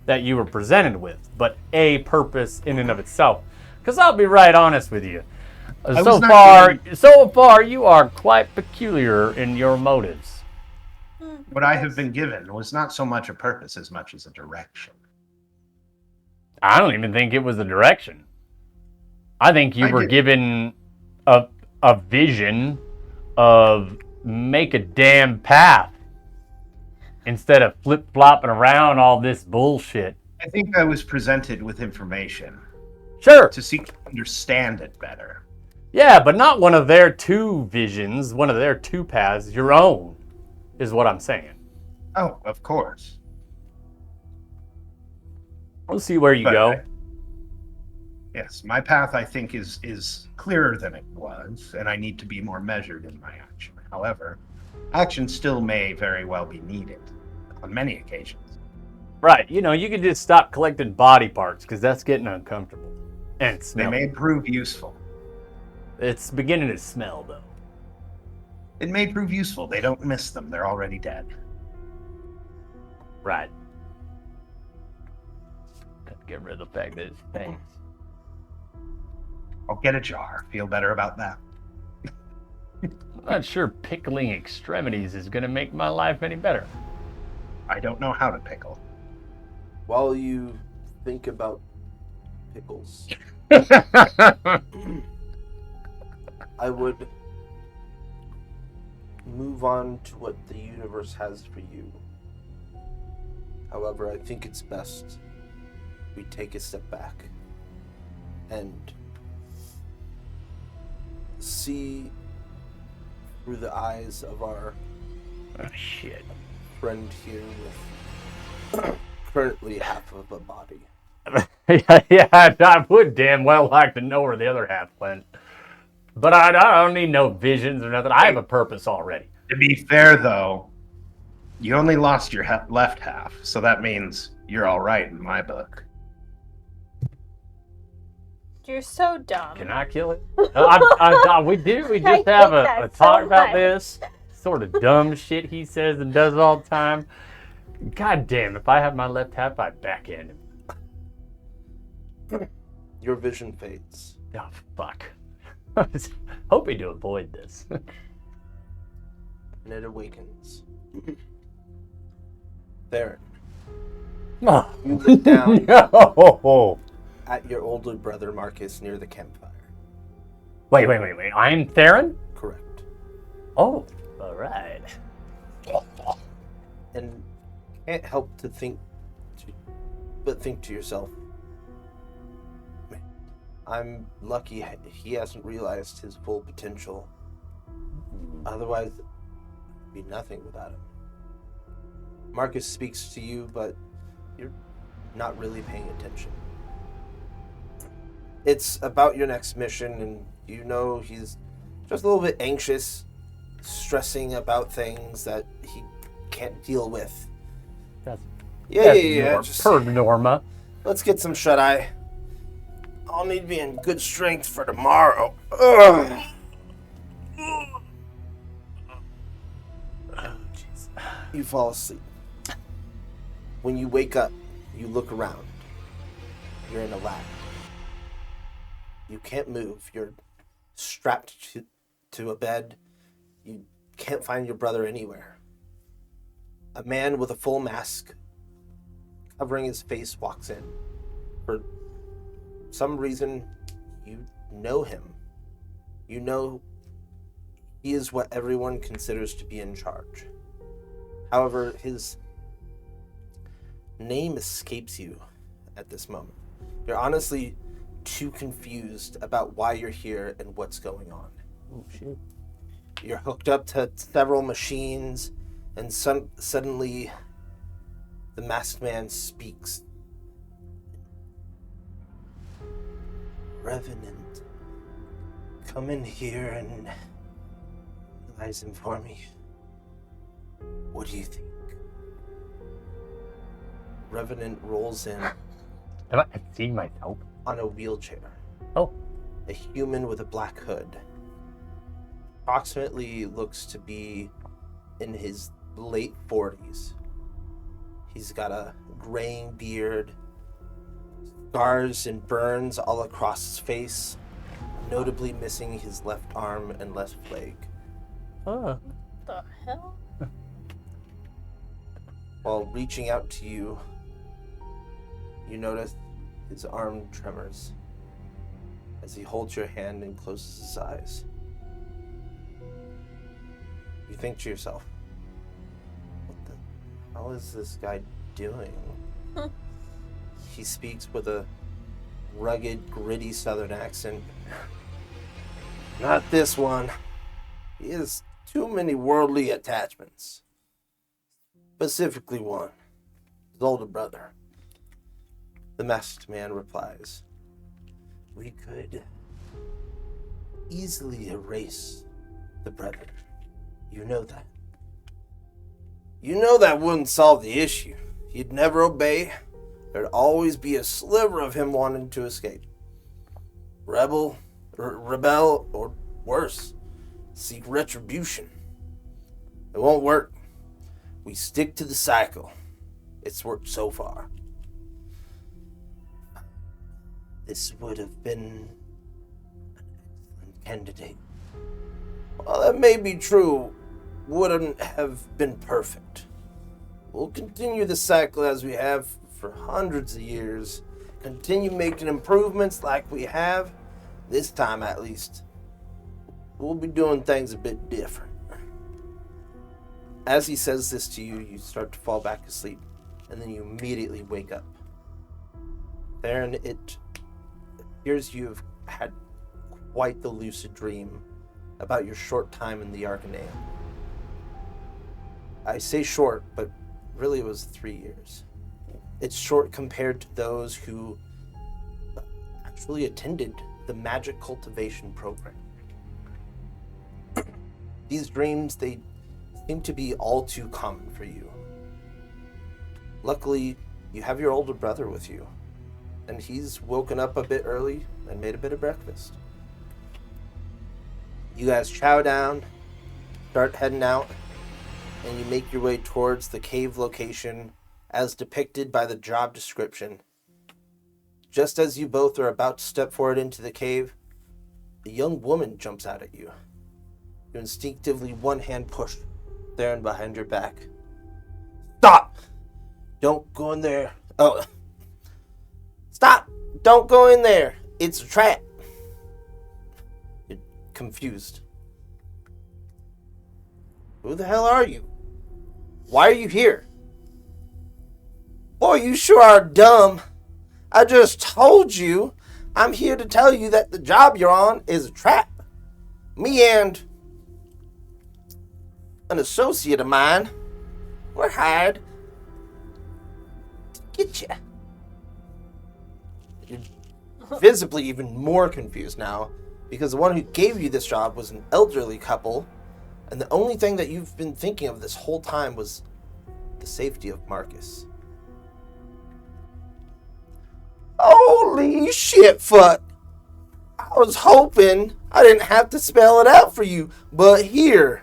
that you were presented with, but a purpose in and of itself. Because I'll be right honest with you. I So was not far, you are quite peculiar in your motives. What I have been given was not so much a purpose as much as a direction. I don't even think it was a direction. I think you I were did. given a vision of make a damn path instead of flip-flopping around all this bullshit. I think I was presented with information Sure. to seek to understand it better. Yeah, but not one of their two visions, one of their two paths, your own, is what I'm saying. Oh, of course. We'll see where you But go. Yes, my path, I think, is clearer than it was, and I need to be more measured in my action. However, action still may very well be needed on many occasions. Right, you can just stop collecting body parts, because that's getting uncomfortable. And it's They smelling. may prove useful. It's beginning to smell, though. It may prove useful. They don't miss them. They're already dead. Right. Got to get rid of the fact that it's things. I'll get a jar. Feel better about that. I'm not sure pickling extremities is going to make my life any better. I don't know how to pickle. While you think about pickles, I would move on to what the universe has for you. However, I think it's best we take a step back and see through the eyes of our Oh, shit. friend here with currently half of a body. Yeah, I would damn well like to know where the other half went. But I don't need no visions or nothing. I have a purpose already. To be fair, though, you only lost your left half, so that means you're all right in my book. You're so dumb. Can I kill it? We just I have hate a that talk so about much. this sort of dumb shit he says and does all the time. God damn, if I had my left half, I'd backhand him. Your vision fades. Oh, fuck. I was hoping to avoid this. And it awakens. Theron, Oh, you look down no. at your older brother Marcus near the campfire. Wait. I'm Theron? Correct. Oh, all right. And can't help but think to yourself, man, I'm lucky he hasn't realized his full potential. Otherwise, it'd be nothing without him. Marcus speaks to you, but you're not really paying attention. It's about your next mission, and you know he's just a little bit anxious, stressing about things that he can't deal with. That's Yeah. Just, per Norma. let's get some shut-eye. I'll need to be in good strength for tomorrow. Ugh. You fall asleep. When you wake up, you look around. You're in a lab. You can't move. You're strapped to a bed. You can't find your brother anywhere. A man with a full mask covering his face walks in. For some reason, you know him. You know he is what everyone considers to be in charge. However, his name escapes you at this moment. You're honestly too confused about why you're here and what's going on. Oh, shit. You're hooked up to several machines, and suddenly the masked man speaks. Revenant, come in here and analyze him for me. What do you think? Revenant rolls in Have I seen myself? on a wheelchair. Oh. A human with a black hood. Approximately looks to be in his late 40s. He's got a graying beard, scars and burns all across his face, notably missing his left arm and left leg. Oh. The hell? While reaching out to you, you notice his arm tremors as he holds your hand and closes his eyes. You think to yourself, what the hell is this guy doing? He speaks with a rugged, gritty southern accent. Not this one. He has too many worldly attachments. Specifically one, his older brother. The masked man replies, we could easily erase the brother. You know that. You know that wouldn't solve the issue. He'd never obey. There'd always be a sliver of him wanting to escape. Rebel, or worse, seek retribution. It won't work. We stick to the cycle. It's worked so far. This would have been an excellent candidate. While that may be true, wouldn't have been perfect. We'll continue the cycle as we have for hundreds of years. Continue making improvements like we have. This time, at least, we'll be doing things a bit different. As he says this to you, you start to fall back asleep, and then you immediately wake up. Theron, it appears you've had quite the lucid dream about your short time in the Arcaneum. I say short, but really it was 3 years. It's short compared to those who actually attended the magic cultivation program. These dreams, they seem to be all too common for you. Luckily, you have your older brother with you, and he's woken up a bit early and made a bit of breakfast. You guys chow down, start heading out, and you make your way towards the cave location as depicted by the job description. Just as you both are about to step forward into the cave, a young woman jumps out at you. You instinctively one-hand push Theron behind your back. Stop! Don't go in there. Oh. Stop! Don't go in there. It's a trap. confused. Who the hell are you? Why are you here? Boy, you sure are dumb. I just told you I'm here to tell you that the job you're on is a trap. Me and an associate of mine were hired to get you. You're visibly even more confused now because the one who gave you this job was an elderly couple, and the only thing that you've been thinking of this whole time was the safety of Marcus. Holy shit, fuck. I was hoping I didn't have to spell it out for you, but here.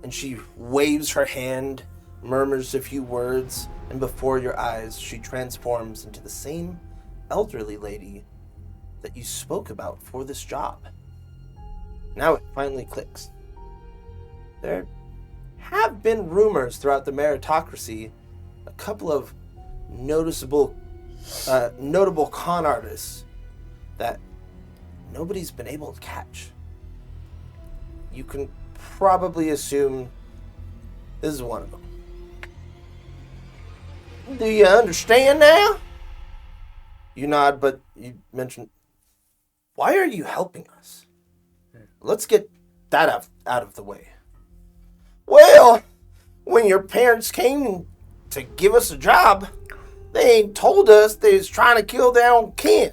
And she waves her hand, murmurs a few words, and before your eyes, she transforms into the same elderly lady that you spoke about for this job. Now it finally clicks. There have been rumors throughout the meritocracy, a couple of notable con artists that nobody's been able to catch. You can probably assume this is one of them. Do you understand now? You nod, but you mentioned, why are you helping us? Let's get that out of the way. Well, when your parents came to give us a job, they ain't told us they was trying to kill their own kin.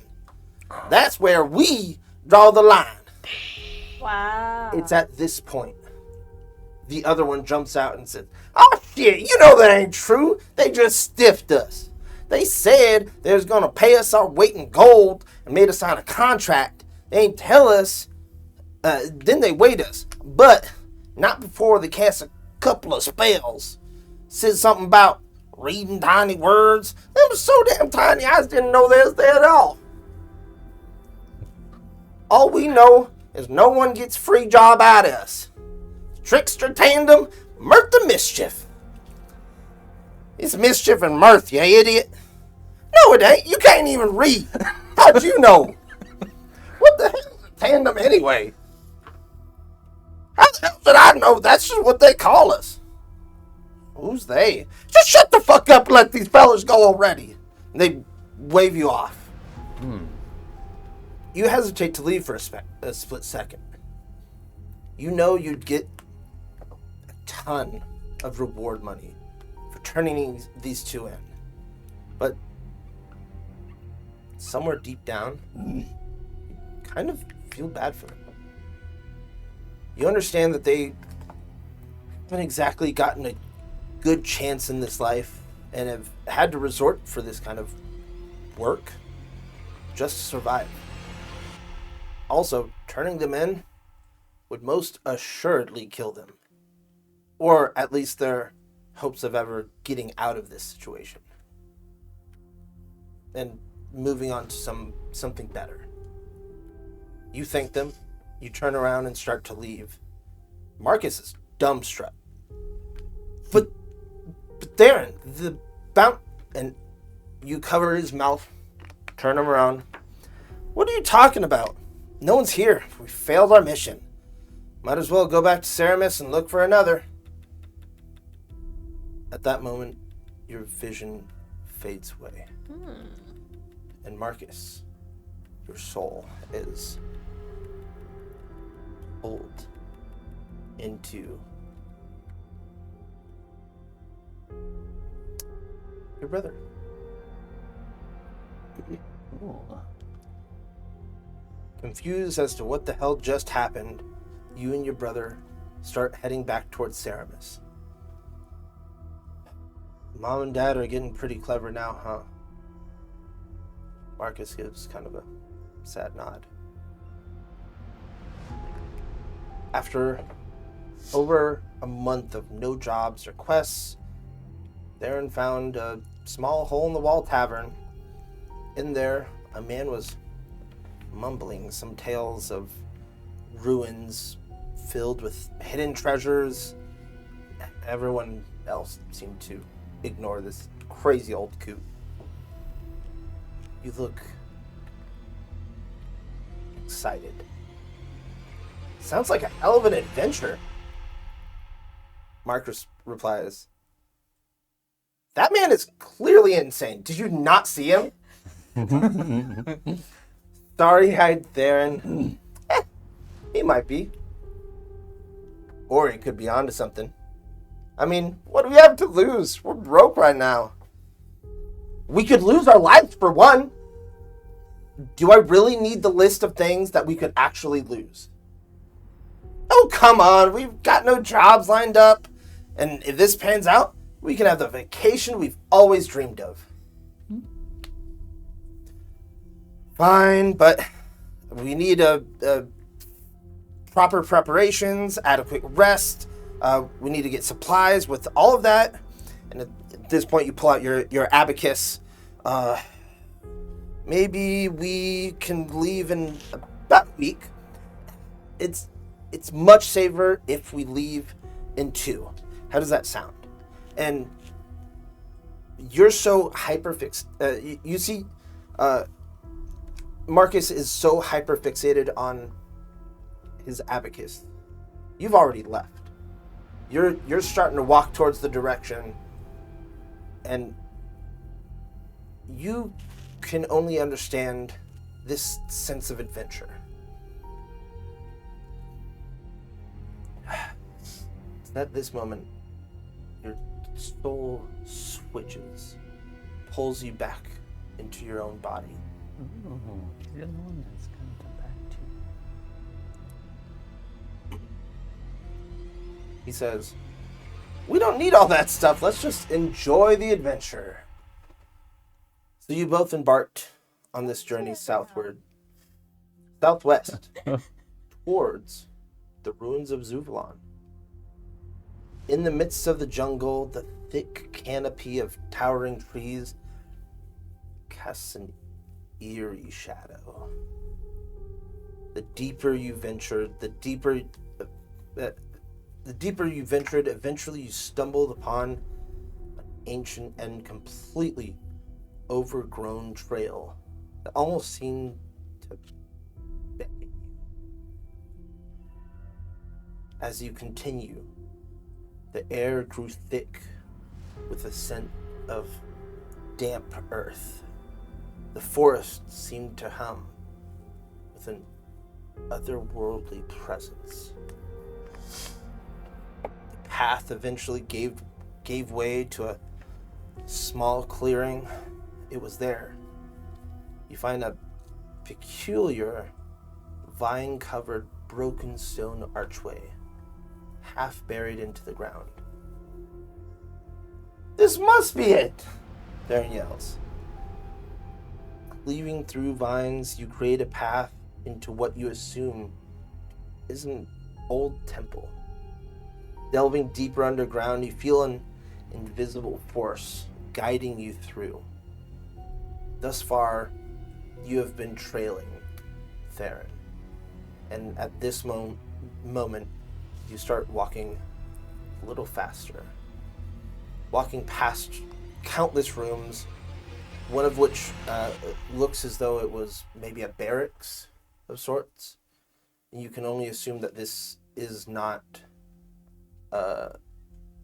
That's where we draw the line. Wow. It's at this point. The other one jumps out and says, oh shit, you know that ain't true. They just stiffed us. They said they was going to pay us our weight in gold and made us sign a contract. They ain't tell us. Then they weighed us. But not before they cast a couple of spells. Said something about reading tiny words. They was so damn tiny I just didn't know they was there at all. All we know is no one gets free job out of us. Trickster tandem, mirth the mischief. It's mischief and mirth, you idiot. No, it ain't. You can't even read. How'd you know? What the hell is a tandem anyway? How the hell did I know? That's just what they call us. Who's they? Just shut the fuck up and let these fellas go already. And they wave you off. You hesitate to leave for a split second. You know you'd get a ton of reward money for turning these two in. But somewhere deep down, you kind of feel bad for them. You understand that they haven't exactly gotten a good chance in this life and have had to resort for this kind of work just to survive. Also, turning them in would most assuredly kill them. Or at least their hopes of ever getting out of this situation. And moving on to something better. You thank them, you turn around and start to leave. Marcus is dumbstruck. But Darren, and you cover his mouth, turn him around. What are you talking about? No one's here. We failed our mission. Might as well go back to Ceramis and look for another. At that moment, your vision fades away. And Marcus, your soul is pulled into your brother. Confused as to what the hell just happened, you and your brother start heading back towards Ceramis. Mom and Dad are getting pretty clever now, huh? Marcus gives kind of a sad nod. After over a month of no jobs or quests, Darren found a small hole-in-the-wall tavern. In there, a man was mumbling some tales of ruins filled with hidden treasures. Everyone else seemed to ignore this crazy old coot. You look excited. Sounds like a hell of an adventure. Marcus replies, that man is clearly insane. Did you not see him? Starry-eyed Theron. He might be. Or he could be onto something. I mean, what do we have to lose? We're broke right now. We could lose our lives for one. Do I really need the list of things that we could actually lose? Oh, come on. We've got no jobs lined up. And if this pans out, we can have the vacation we've always dreamed of. Fine, but we need a proper preparations, adequate rest. We need to get supplies with all of that. And at this point, you pull out your abacus. Maybe we can leave in about a week. It's much safer if we leave in 2. How does that sound? And you're so hyperfixated. You see, Marcus is so hyperfixated on his abacus. You've already left. You're starting to walk towards the direction, and you can only understand this sense of adventure. It's at this moment your soul switches, pulls you back into your own body. Ooh, you're the one that's going to come back to. He says, we don't need all that stuff. Let's just enjoy the adventure. So you both embarked on this journey southward, southwest, towards the ruins of Zuvalon. In the midst of the jungle, the thick canopy of towering trees casts an eerie shadow. The deeper you ventured, eventually you stumbled upon an ancient and completely overgrown trail that almost seemed to beckon you. As you continue, the air grew thick with a scent of damp earth. The forest seemed to hum with an otherworldly presence. The path eventually gave way to a small clearing. It was there. You find a peculiar vine-covered broken stone archway, half buried into the ground. This must be it! Theron yells. Cleaving through vines, you create a path into what you assume is an old temple. Delving deeper underground, you feel an invisible force guiding you through. Thus far, you have been trailing Theron. And at this moment, you start walking a little faster. Walking past countless rooms, one of which looks as though it was maybe a barracks of sorts. And you can only assume that this is not a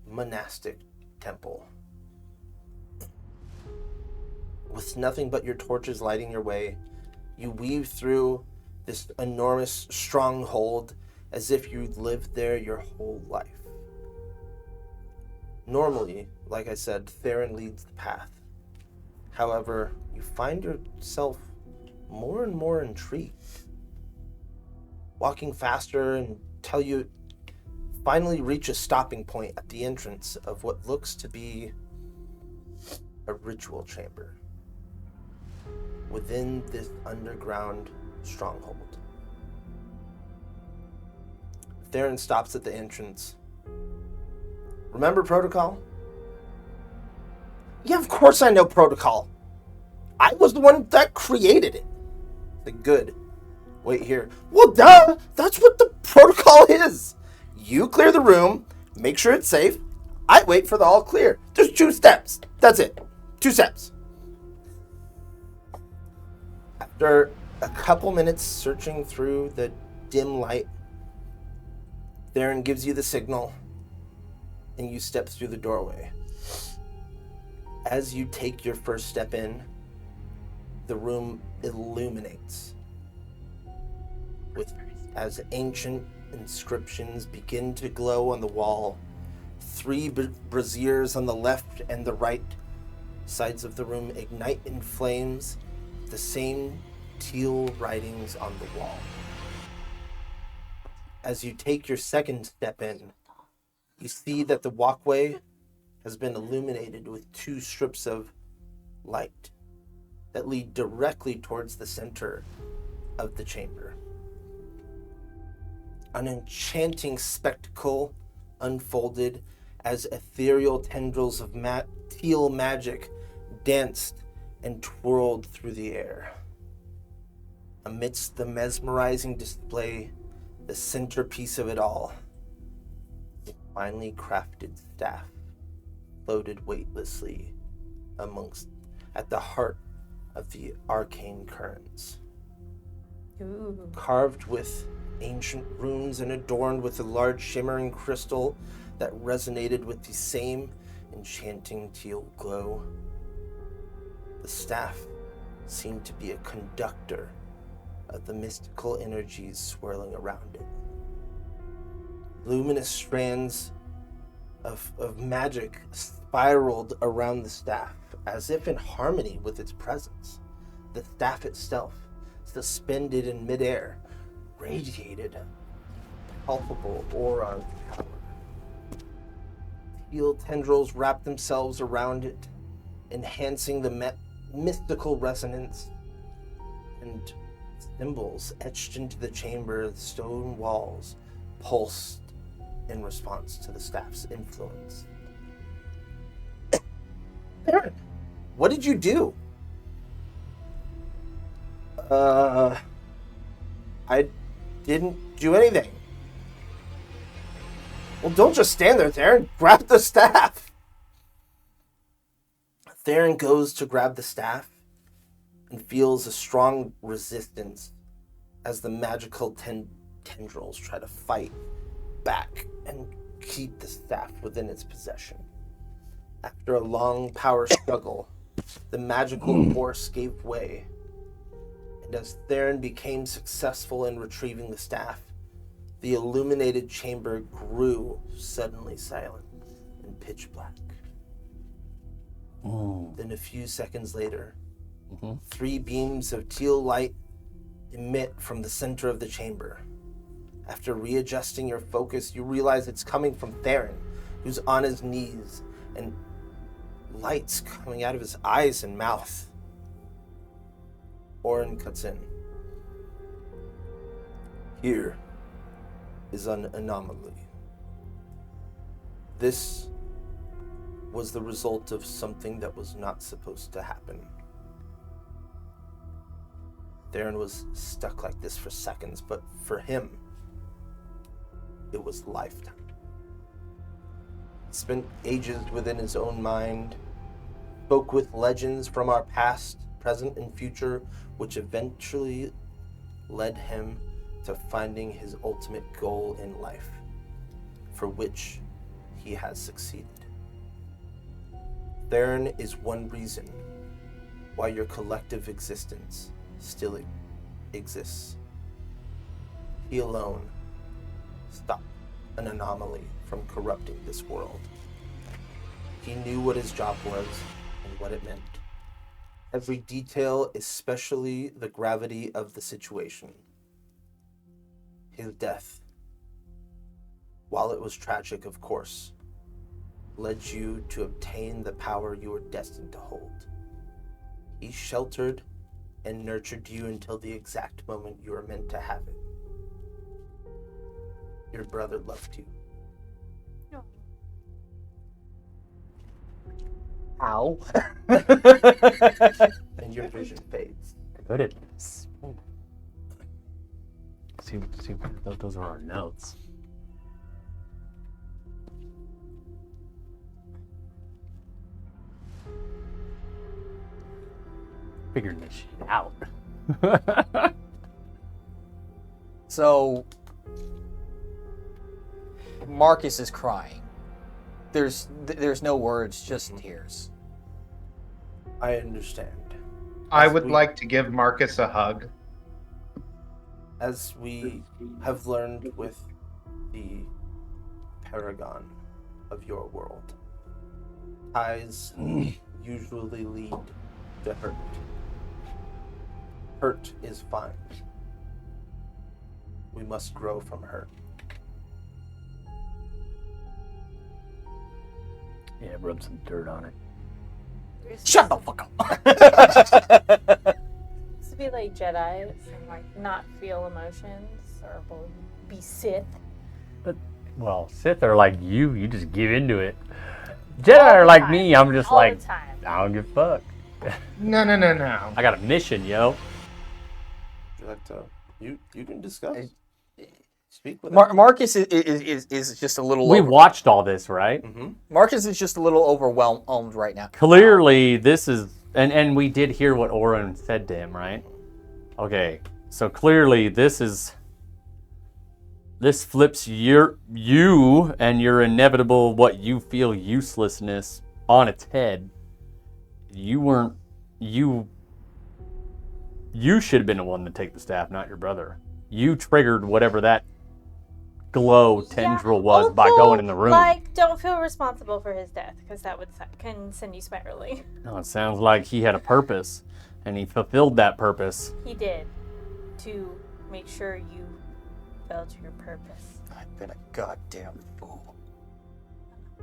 monastic temple. With nothing but your torches lighting your way, you weave through this enormous stronghold as if you lived there your whole life. Normally, like I said, Theron leads the path. However, you find yourself more and more intrigued. Walking faster until you finally reach a stopping point at the entrance of what looks to be a ritual chamber within this underground stronghold. Theron stops at the entrance. Remember protocol? Yeah, of course I know protocol. I was the one that created it. Good. Wait here. Well, duh! That's what the protocol is. You clear the room, make sure it's safe. I wait for the all clear. There's 2 steps. That's it. 2 steps. After a couple minutes searching through the dim light, Theron gives you the signal, and you step through the doorway. As you take your first step in, the room illuminates as ancient inscriptions begin to glow on the wall. 3 braziers on the left and the right sides of the room ignite in flames, the same teal writings on the wall. As you take your second step in, you see that the walkway has been illuminated with 2 strips of light that lead directly towards the center of the chamber. An enchanting spectacle unfolded as ethereal tendrils of teal magic danced and twirled through the air. Amidst the mesmerizing display, the centerpiece of it all, a finely crafted staff floated weightlessly at the heart of the arcane currents. Ooh. Carved with ancient runes and adorned with a large shimmering crystal that resonated with the same enchanting teal glow. The staff seemed to be a conductor of the mystical energies swirling around it. Luminous strands of magic spiraled around the staff, as if in harmony with its presence. The staff itself, suspended in midair, radiated a palpable aura of power. Teal tendrils wrapped themselves around it, enhancing the mystical resonance, and symbols etched into the chamber. The stone walls pulsed in response to the staff's influence. Aaron, what did you do? I didn't do anything. Well, don't just stand there, Theron. Grab the staff. Theron goes to grab the staff and feels a strong resistance as the magical tendrils try to fight back and keep the staff within its possession. After a long power struggle, the magical force gave way, and as Theron became successful in retrieving the staff, the illuminated chamber grew suddenly silent and pitch black. Then a few seconds later, 3 beams of teal light emit from the center of the chamber. After readjusting your focus, you realize it's coming from Theron, who's on his knees, and lights coming out of his eyes and mouth. Orin cuts in. Here is an anomaly. This was the result of something that was not supposed to happen. Theron was stuck like this for seconds, but for him, it was lifetime. He spent ages within his own mind, spoke with legends from our past, present, and future, which eventually led him to finding his ultimate goal in life, for which he has succeeded. Theron is one reason why your collective existence still exists. He alone stopped an anomaly from corrupting this world. He knew what his job was and what it meant. Every detail, especially the gravity of the situation. His death, while it was tragic, of course, led you to obtain the power you were destined to hold. He sheltered and nurtured you until the exact moment you were meant to have it. Your brother loved you. No. Ow. And your vision fades. Good at this. See, those are our notes. Figuring this shit out. So, Marcus is crying. There's no words, just tears. I understand. I would like to give Marcus a hug. As we have learned with the paragon of your world, ties usually lead to hurt. Hurt is fine. We must grow from hurt. Yeah, rub some dirt on it. Shut the fuck up. To be like Jedi and like not feel emotions or be Sith. Well, Sith are like you. You just give into it. Jedi are like me. I'm just All like, the time. I don't give a fuck. No. I got a mission, yo. Would you like to? You can discuss. Speak with Marcus is just a little. We watched all this, right? Marcus is just a little overwhelmed right now. Clearly, this is, and we did hear what Oren said to him, right? Okay, so clearly this flips you and your inevitable what you feel uselessness on its head. You should have been the one to take the staff, not your brother. You triggered whatever that glow tendril was by going in the room. Like, don't feel responsible for his death, because that can send you spiraling. No, it sounds like he had a purpose, and he fulfilled that purpose. He did, to make sure you fell to your purpose. I've been a goddamn fool.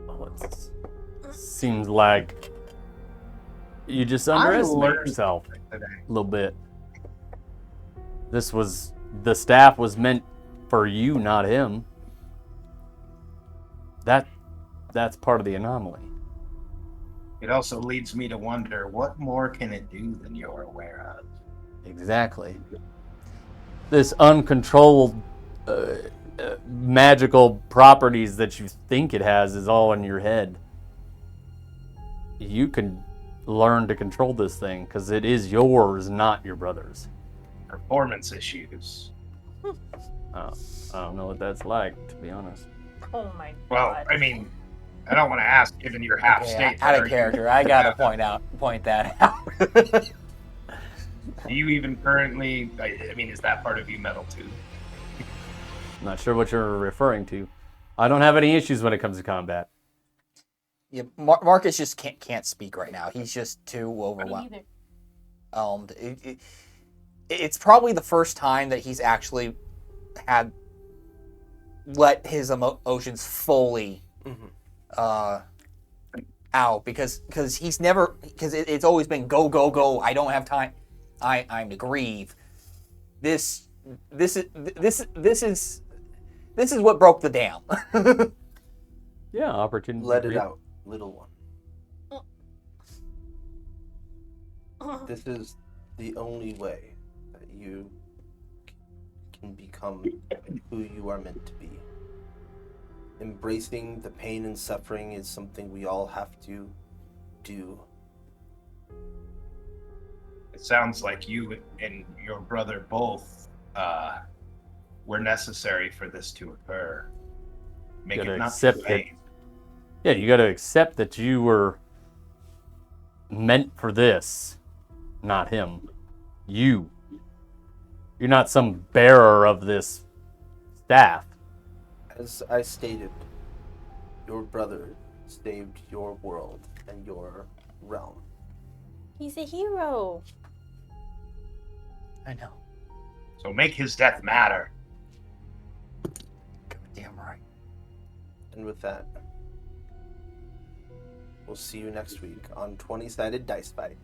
Well, it seems like you just underestimate yourself today. a little bit. The staff was meant for you, not him. That's part of the anomaly. It also leads me to wonder, what more can it do than you're aware of? Exactly. This uncontrolled magical properties that you think it has is all in your head. You can learn to control this thing because it is yours, not your brother's. Performance issues. I don't know what that's like, to be honest. Oh my Well, god. I mean, I don't want to ask, given your half state. Out of character. I gotta point that out. Do you even currently? I mean, is that part of you metal too? Not sure what you're referring to. I don't have any issues when it comes to combat. Yeah, Marcus just can't speak right now. He's just too overwhelmed. It's probably the first time that he's actually had let his emotions fully out because he's never it's always been go. I don't have time. I'm to grieve. This is what broke the dam. Yeah, opportunity. Let it out, little one. This is the only way that you can become who you are meant to be. Embracing the pain and suffering is something we all have to do. It sounds like you and your brother both were necessary for this to occur. Make Gotta it not accept too it. late. Yeah, you got to accept that you were meant for this, not him. You're not some bearer of this staff. As I stated, your brother saved your world and your realm. He's a hero. I know. So make his death matter. Damn right. And with that, we'll see you next week on 20-sided dice fight.